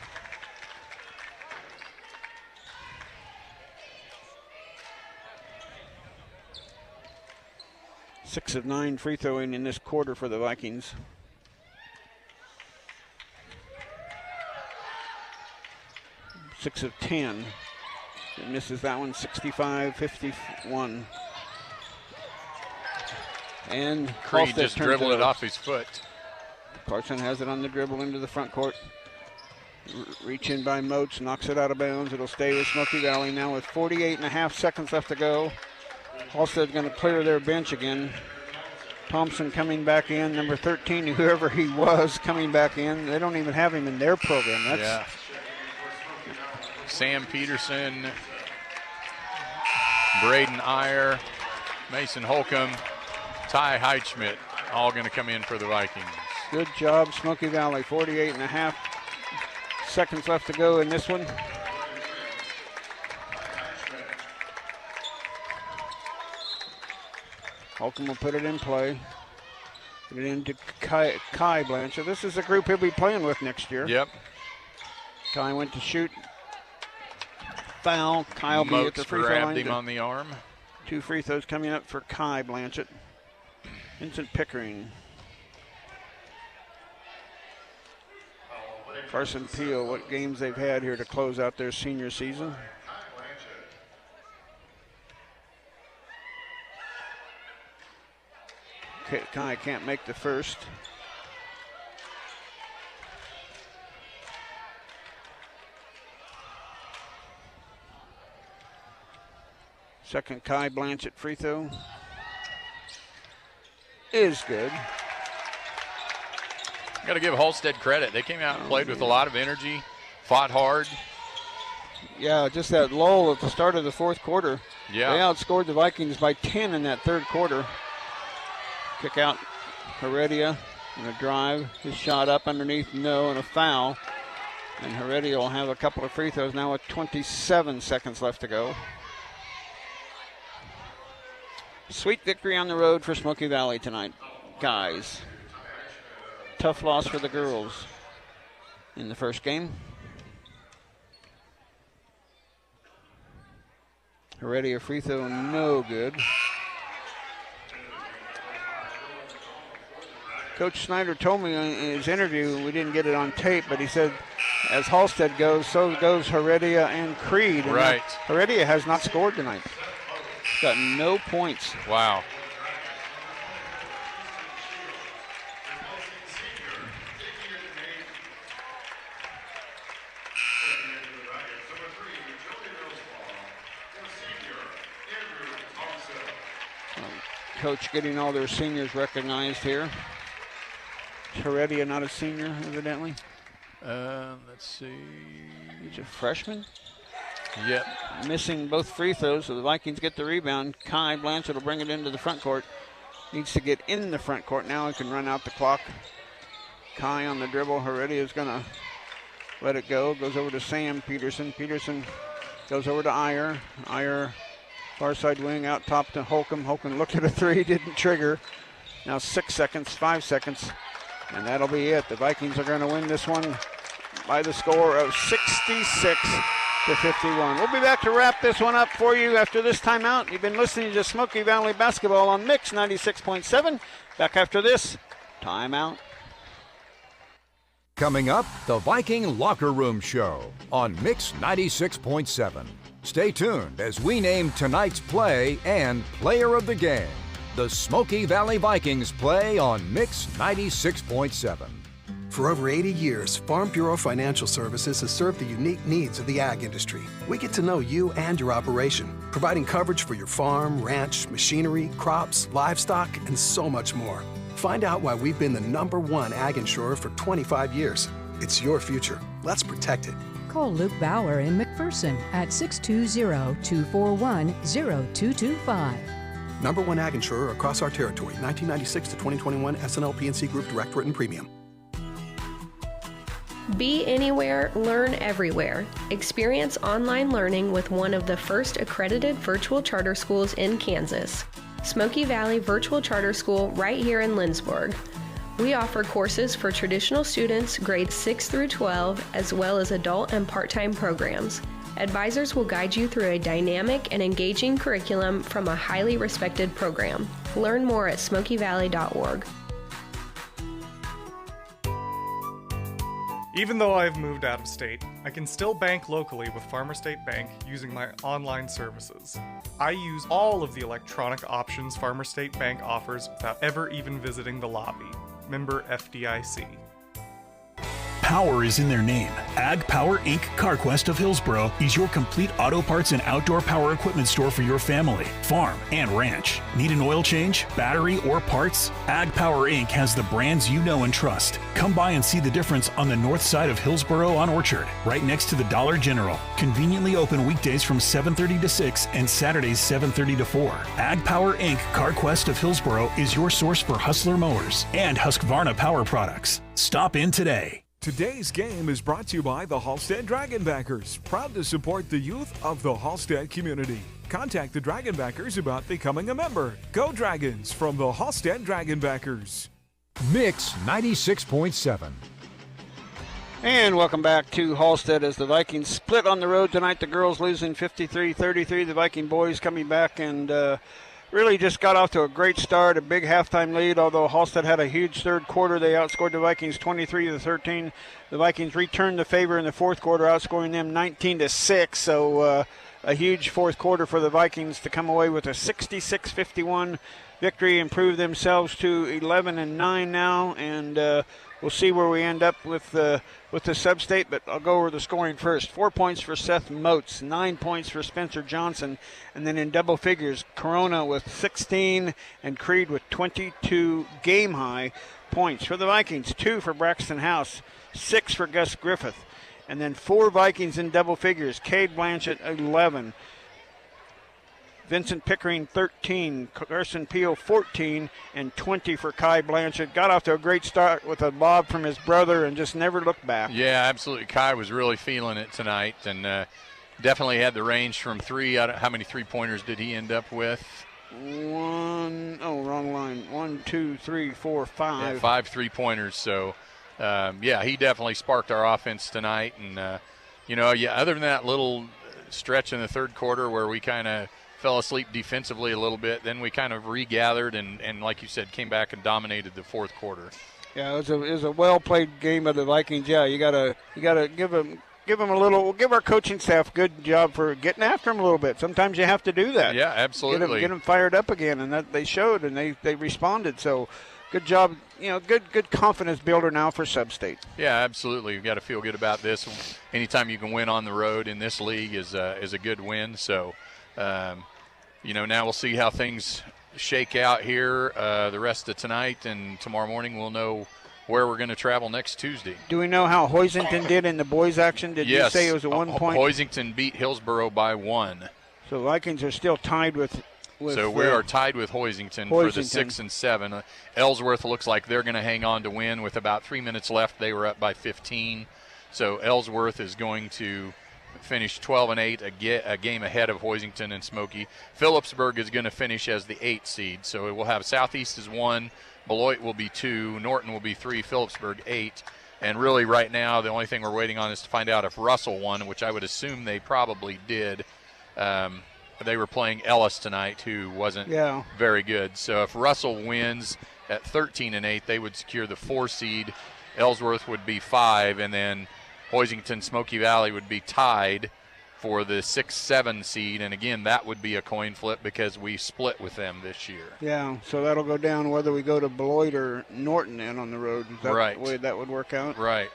Six of 9 free throwing in this quarter for the Vikings. Six of 10. It misses that one. 65-51. And Creed just dribbled it off his foot. Carson has it on the dribble into the front court. Reach in by Moats, knocks it out of bounds. It'll stay with Smoky Valley now with 48.5 seconds left to go. Halstead going to clear their bench again. Thompson coming back in, number 13, whoever he was coming back in. They don't even have him in their program. Sam Peterson, Braden Iyer, Mason Holcomb, Ty Heitschmidt, all going to come in for the Vikings. Good job, Smoky Valley. 48.5 seconds left to go in this one. Holcomb will put it in play. Put it into Kai Blanchard. This is the group he'll be playing with next year. Yep. Kai went to shoot. Foul. Kai will be at the free throw line. Grabbed him on the arm. 2 free throws coming up for Kai Blanchett. Vincent Pickering. Carson Peel, what games they've had here to close out their senior season. Kai can't make the first. Second Kai Blanchett free throw is good. Got to give Halstead credit. They came out and played with a lot of energy, fought hard. Yeah, just that lull at the start of the fourth quarter. Yeah. They outscored the Vikings by 10 in that third quarter. Kick out Heredia and a drive. His shot up underneath, no, and a foul. And Heredia will have a couple of free throws now with 27 seconds left to go. Sweet victory on the road for Smoky Valley tonight, guys. Tough loss for the girls in the first game. Heredia free throw, no good. Coach Snyder told me in his interview, we didn't get it on tape, but he said as Halstead goes, so goes Heredia and Creed. And right. Heredia has not scored tonight. Got no points. Wow. Coach getting all their seniors recognized here. Heredia not a senior, evidently. Let's see. He's a freshman. Yep. Missing both free throws, so the Vikings get the rebound. Kai Blanchett will bring it into the front court. needs to get in the front court now. He can run out the clock. Kai on the dribble. Heredia is going to let it go. Goes over to Sam Peterson. Peterson goes over to Iyer. Iyer, far side wing, out top to Holcomb. Holcomb looked at a three, didn't trigger. Now 6 seconds, 5 seconds, and that'll be it. The Vikings are going to win this one by the score of 66-51. We'll be back to wrap this one up for you after this timeout. You've been listening to Smoky Valley Basketball on Mix 96.7. Back after this timeout. Coming up, the Viking Locker Room Show on Mix 96.7. Stay tuned as we name tonight's play and player of the game. The Smoky Valley Vikings play on Mix 96.7. For over 80 years, Farm Bureau Financial Services has served the unique needs of the ag industry. We get to know you and your operation, providing coverage for your farm, ranch, machinery, crops, livestock, and so much more. Find out why we've been the #1 ag insurer for 25 years. It's your future. Let's protect it. Call Luke Bauer in McPherson at 620-241-0225. #1 ag insurer across our territory. 1996 to 2021 SNL P&C Group Direct Written Premium. Be anywhere, learn everywhere. Experience online learning with one of the first accredited virtual charter schools in Kansas. Smoky Valley Virtual Charter School right here in Lindsborg. We offer courses for traditional students grades 6 through 12, as well as adult and part-time programs. Advisors will guide you through a dynamic and engaging curriculum from a highly respected program. Learn more at smokyvalley.org. Even though I've moved out of state, I can still bank locally with Farmer State Bank using my online services. I use all of the electronic options Farmer State Bank offers without ever even visiting the lobby. Member FDIC. Power is in their name. Ag Power Inc. CarQuest of Hillsboro is your complete auto parts and outdoor power equipment store for your family, farm, and ranch. Need an oil change, battery, or parts? Ag Power Inc. has the brands you know and trust. Come by and see the difference on the north side of Hillsboro on Orchard, right next to the Dollar General. Conveniently open weekdays from 7:30 to 6 and Saturdays 7:30 to 4. Ag Power Inc. CarQuest of Hillsboro is your source for Hustler mowers and Husqvarna power products. Stop in today. Today's game is brought to you by the Halstead Dragonbackers, proud to support the youth of the Halstead community. Contact the Dragonbackers about becoming a member. Go Dragons from the Halstead Dragonbackers. Mix 96.7. And welcome back to Halstead as the Vikings split on the road tonight. The girls losing 53-33. The Viking boys coming back and really just got off to a great start, a big halftime lead, although Halstead had a huge third quarter. They outscored the Vikings 23-13. The Vikings returned the favor in the fourth quarter, outscoring them 19-6. So a huge fourth quarter for the Vikings to come away with a 66-51 victory, improve themselves to 11-9 now, and we'll see where we end up with the sub-state, but I'll go over the scoring first. 4 points for Seth Moats, 9 points for Spencer Johnson, and then in double figures, Corona with 16 and Creed with 22 game-high points. For the Vikings, 2 for Braxton House, 6 for Gus Griffith, and then 4 Vikings in double figures. Cade Blanchett, 11. Vincent Pickering, 13. Carson Peel, 14. And 20 for Kai Blanchett. Got off to a great start with a lob from his brother and just never looked back. Yeah, absolutely. Kai was really feeling it tonight and definitely had the range from three. How many three-pointers did he end up with? Wrong line. 1, 2, 3, 4, 5. Yeah, 5 three-pointers. So, he definitely sparked our offense tonight. And, other than that little stretch in the third quarter where we kind of fell asleep defensively a little bit, then we kind of regathered and like you said, came back and dominated the fourth quarter. Yeah, it was a well-played game of the Vikings. Yeah, you gotta give them a little. Give our coaching staff a good job for getting after them a little bit. Sometimes you have to do that. Yeah, absolutely. Get them fired up again, and that they showed and they responded. So, good job. Good confidence builder now for Sub-State. Yeah, absolutely. You've got to feel good about this. Anytime you can win on the road in this league is a good win. So. Now we'll see how things shake out here the rest of tonight, and tomorrow morning we'll know where we're going to travel next Tuesday. Do we know how Hoisington did in the boys' action? Did you say it was a 1 point? Hoisington beat Hillsboro by 1. So Vikings are still tied with So we are tied with Hoisington for the 6 and 7. Ellsworth looks like they're going to hang on to win with about 3 minutes left. They were up by 15. So Ellsworth is going to finish 12 and 8, a game ahead of Hoisington and Smoky. Phillipsburg is going to finish as the 8th seed. So it will have Southeast as 1, Beloit will be 2, Norton will be 3, Phillipsburg 8. And really right now the only thing we're waiting on is to find out if Russell won, which I would assume they probably did. They were playing Ellis tonight, who wasn't very good. So if Russell wins at 13 and 8, they would secure the 4 seed. Ellsworth would be 5, and then Hoisington, Smoky Valley would be tied for the 6-7 seed. And again, that would be a coin flip because we split with them this year. Yeah, so that'll go down whether we go to Beloit or Norton then on the road. Is that the way that would work out? Right.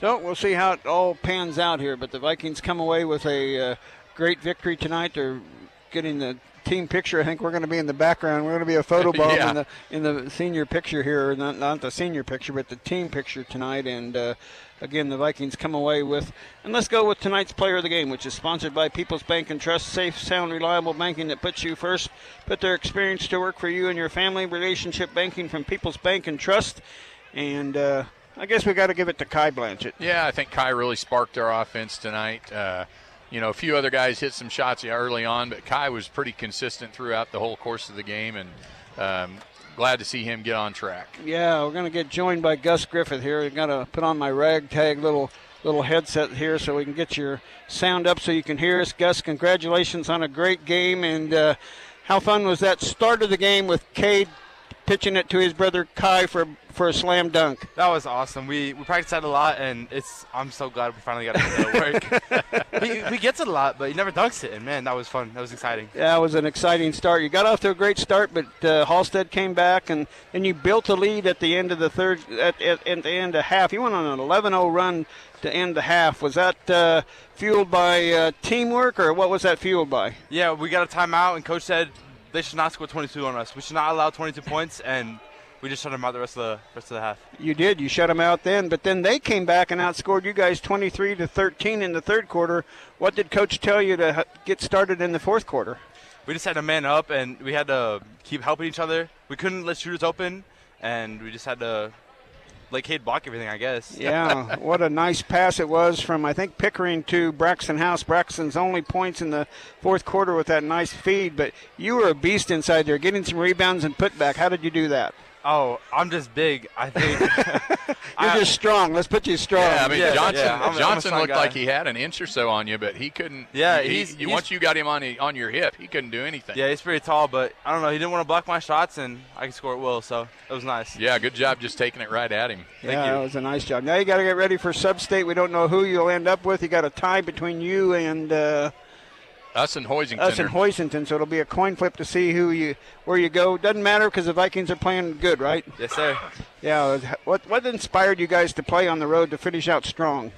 So we'll see how it all pans out here. But the Vikings come away with a great victory tonight. They're getting the team picture. I think we're going to be in the background. We're going to be a photo bomb in the senior picture here. Not the senior picture, but the team picture tonight. And again, the Vikings come away with. And let's go with tonight's player of the game, which is sponsored by People's Bank and Trust. Safe, sound, reliable banking that puts you first. Put their experience to work for you and your family. Relationship banking from People's Bank and Trust. And I guess we got to give it to Kai Blanchett. Yeah, I think Kai really sparked our offense tonight. A few other guys hit some shots early on, but Kai was pretty consistent throughout the whole course of the game, and glad to see him get on track. Yeah, we're going to get joined by Gus Griffith here. I've got to put on my ragtag little headset here so we can get your sound up so you can hear us. Gus, congratulations on a great game, and how fun was that start of the game with Cade pitching it to his brother Kai for a slam dunk? That was awesome. We practiced that a lot, and I'm so glad we finally got it to work. he gets it a lot, but he never dunks it, and man, that was fun. That was exciting. Yeah, it was an exciting start. You got off to a great start, but Halstead came back, and then you built a lead at the end of the third, at the end of half. You went on an 11-0 run to end the half. Was that fueled by teamwork, or what was that fueled by? Yeah, we got a timeout, and Coach said they should not score 22 on us. We should not allow 22 points, and we just shut them out the rest of the half. You did. You shut them out then, but then they came back and outscored you guys 23-13 in the third quarter. What did Coach tell you to get started in the fourth quarter? We just had to man up, and we had to keep helping each other. We couldn't let shooters open, and we just had to let Cade block everything, I guess. Yeah, what a nice pass it was from, I think, Pickering to Braxton House. Braxton's only points in the fourth quarter with that nice feed, but you were a beast inside there, getting some rebounds and putback. How did you do that? Oh, I'm just big, I think. You're just strong. Let's put you strong. Yeah, I mean, Johnson looked like he had an inch or so on you, but he couldn't. Yeah, once you got him on your hip, he couldn't do anything. Yeah, he's pretty tall, but I don't know. He didn't want to block my shots, and I could score at will, so it was nice. Yeah, good job just taking it right at him. Thank you. That was a nice job. Now you got to get ready for Sub-State. We don't know who you'll end up with. You got a tie between you and us and Hoisington. So it'll be a coin flip to see where you go. Doesn't matter because the Vikings are playing good, right? Yes, sir. Yeah. What inspired you guys to play on the road to finish out strong?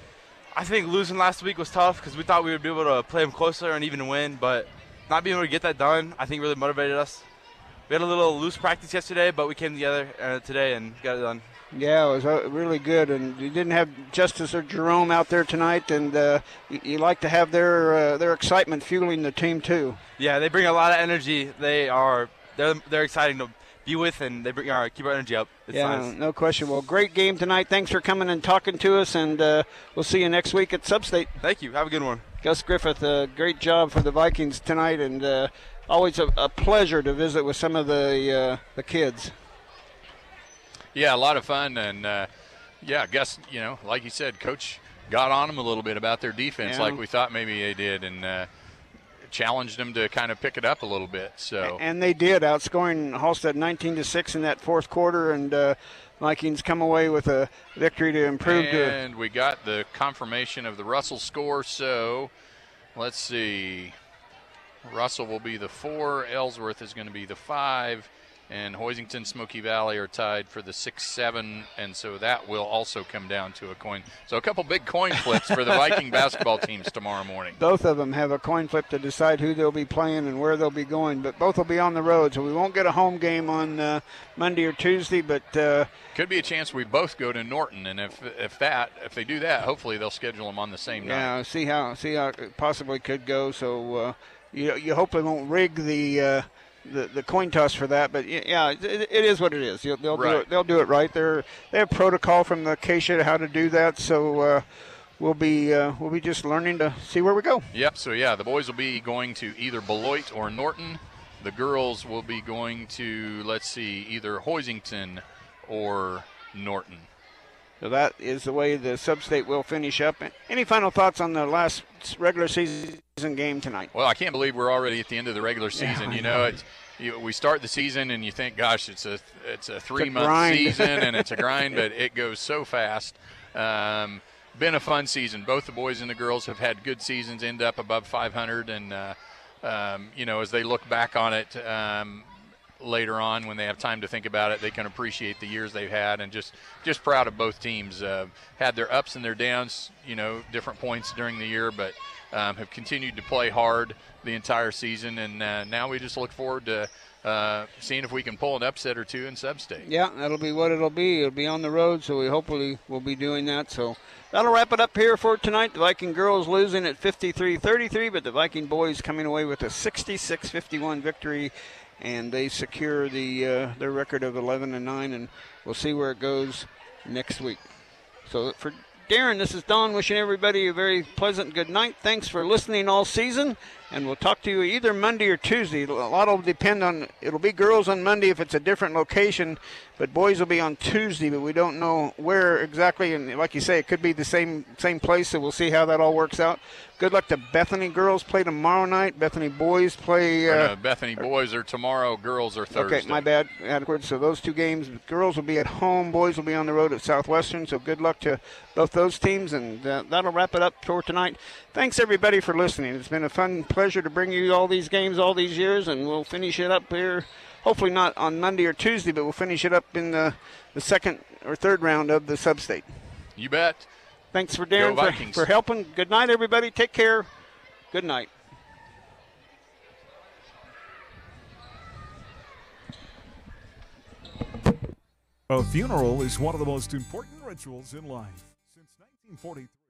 I think losing last week was tough because we thought we would be able to play them closer and even win, but not being able to get that done, I think really motivated us. We had a little loose practice yesterday, but we came together today and got it done. Yeah, it was really good, and you didn't have Justice or Jerome out there tonight, and you like to have their excitement fueling the team too. Yeah, they bring a lot of energy. They're exciting to be with, and they keep our energy up. It's nice. No question. Well, great game tonight. Thanks for coming and talking to us, and we'll see you next week at Sub-State. Thank you. Have a good one. Gus Griffith, great job for the Vikings tonight, and always a pleasure to visit with some of the kids. Yeah, a lot of fun, and Gus, like you said, Coach got on them a little bit about their defense, like we thought maybe they did, and challenged them to kind of pick it up a little bit. So and they did, outscoring Halstead 19-6 in that fourth quarter, and Vikings come away with a victory to improve. And we got the confirmation of the Russell score. So let's see, Russell will be the 4, Ellsworth is going to be the 5. And Hoisington, Smoky Valley are tied for the 6-7, and so that will also come down to a coin. So a couple big coin flips for the Viking basketball teams tomorrow morning. Both of them have a coin flip to decide who they'll be playing and where they'll be going, but both will be on the road, so we won't get a home game on Monday or Tuesday. But could be a chance we both go to Norton, and if they do that, hopefully they'll schedule them on the same night. Yeah, see how it possibly could go. So you hope they won't rig the coin toss for that, but yeah, it is what it is. They'll do it right. They have protocol from the Acacia how to do that, so we'll be just learning to see where we go. Yep. So the boys will be going to either Beloit or Norton. The girls will be going to, let's see, either Hoisington or Norton. So that is the way the sub-state will finish up. Any final thoughts on the last regular season game tonight? Well, I can't believe we're already at the end of the regular season. We start the season and you think, gosh, it's a 3-month season and it's a grind, but it goes so fast. Been a fun season. Both the boys and the girls have had good seasons, end up above 500, and as they look back on it later on when they have time to think about it, they can appreciate the years they've had, and just proud of both teams. Had their ups and their downs, different points during the year, but have continued to play hard the entire season, and now we just look forward to seeing if we can pull an upset or two in sub-state. Yeah, that'll be what it'll be. It'll be on the road, so we hopefully will be doing that. So that'll wrap it up here for tonight. The Viking girls losing at 53-33, but the Viking boys coming away with a 66-51 victory, and they secure their record of 11-9, and we'll see where it goes next week. So for Darren, this is Don wishing everybody a very pleasant good night. Thanks for listening all season, and we'll talk to you either Monday or Tuesday. A lot will depend on, it'll be girls on Monday if it's a different location, but boys will be on Tuesday, but we don't know where exactly, and like you say, it could be the same place, so we'll see how that all works out. Good luck to Bethany girls play tomorrow night. Bethany boys play. Bethany boys are tomorrow. Girls are Thursday. Okay, my bad. Adequate. So those two games, girls will be at home. Boys will be on the road at Southwestern. So good luck to both those teams, and that'll wrap it up for tonight. Thanks everybody for listening. It's been a fun pleasure to bring you all these games all these years, and we'll finish it up here. Hopefully not on Monday or Tuesday, but we'll finish it up in the second or third round of the sub-state. You bet. Thanks for Darren for helping. Good night, everybody. Take care. Good night. A funeral is one of the most important rituals in life. Since 1943.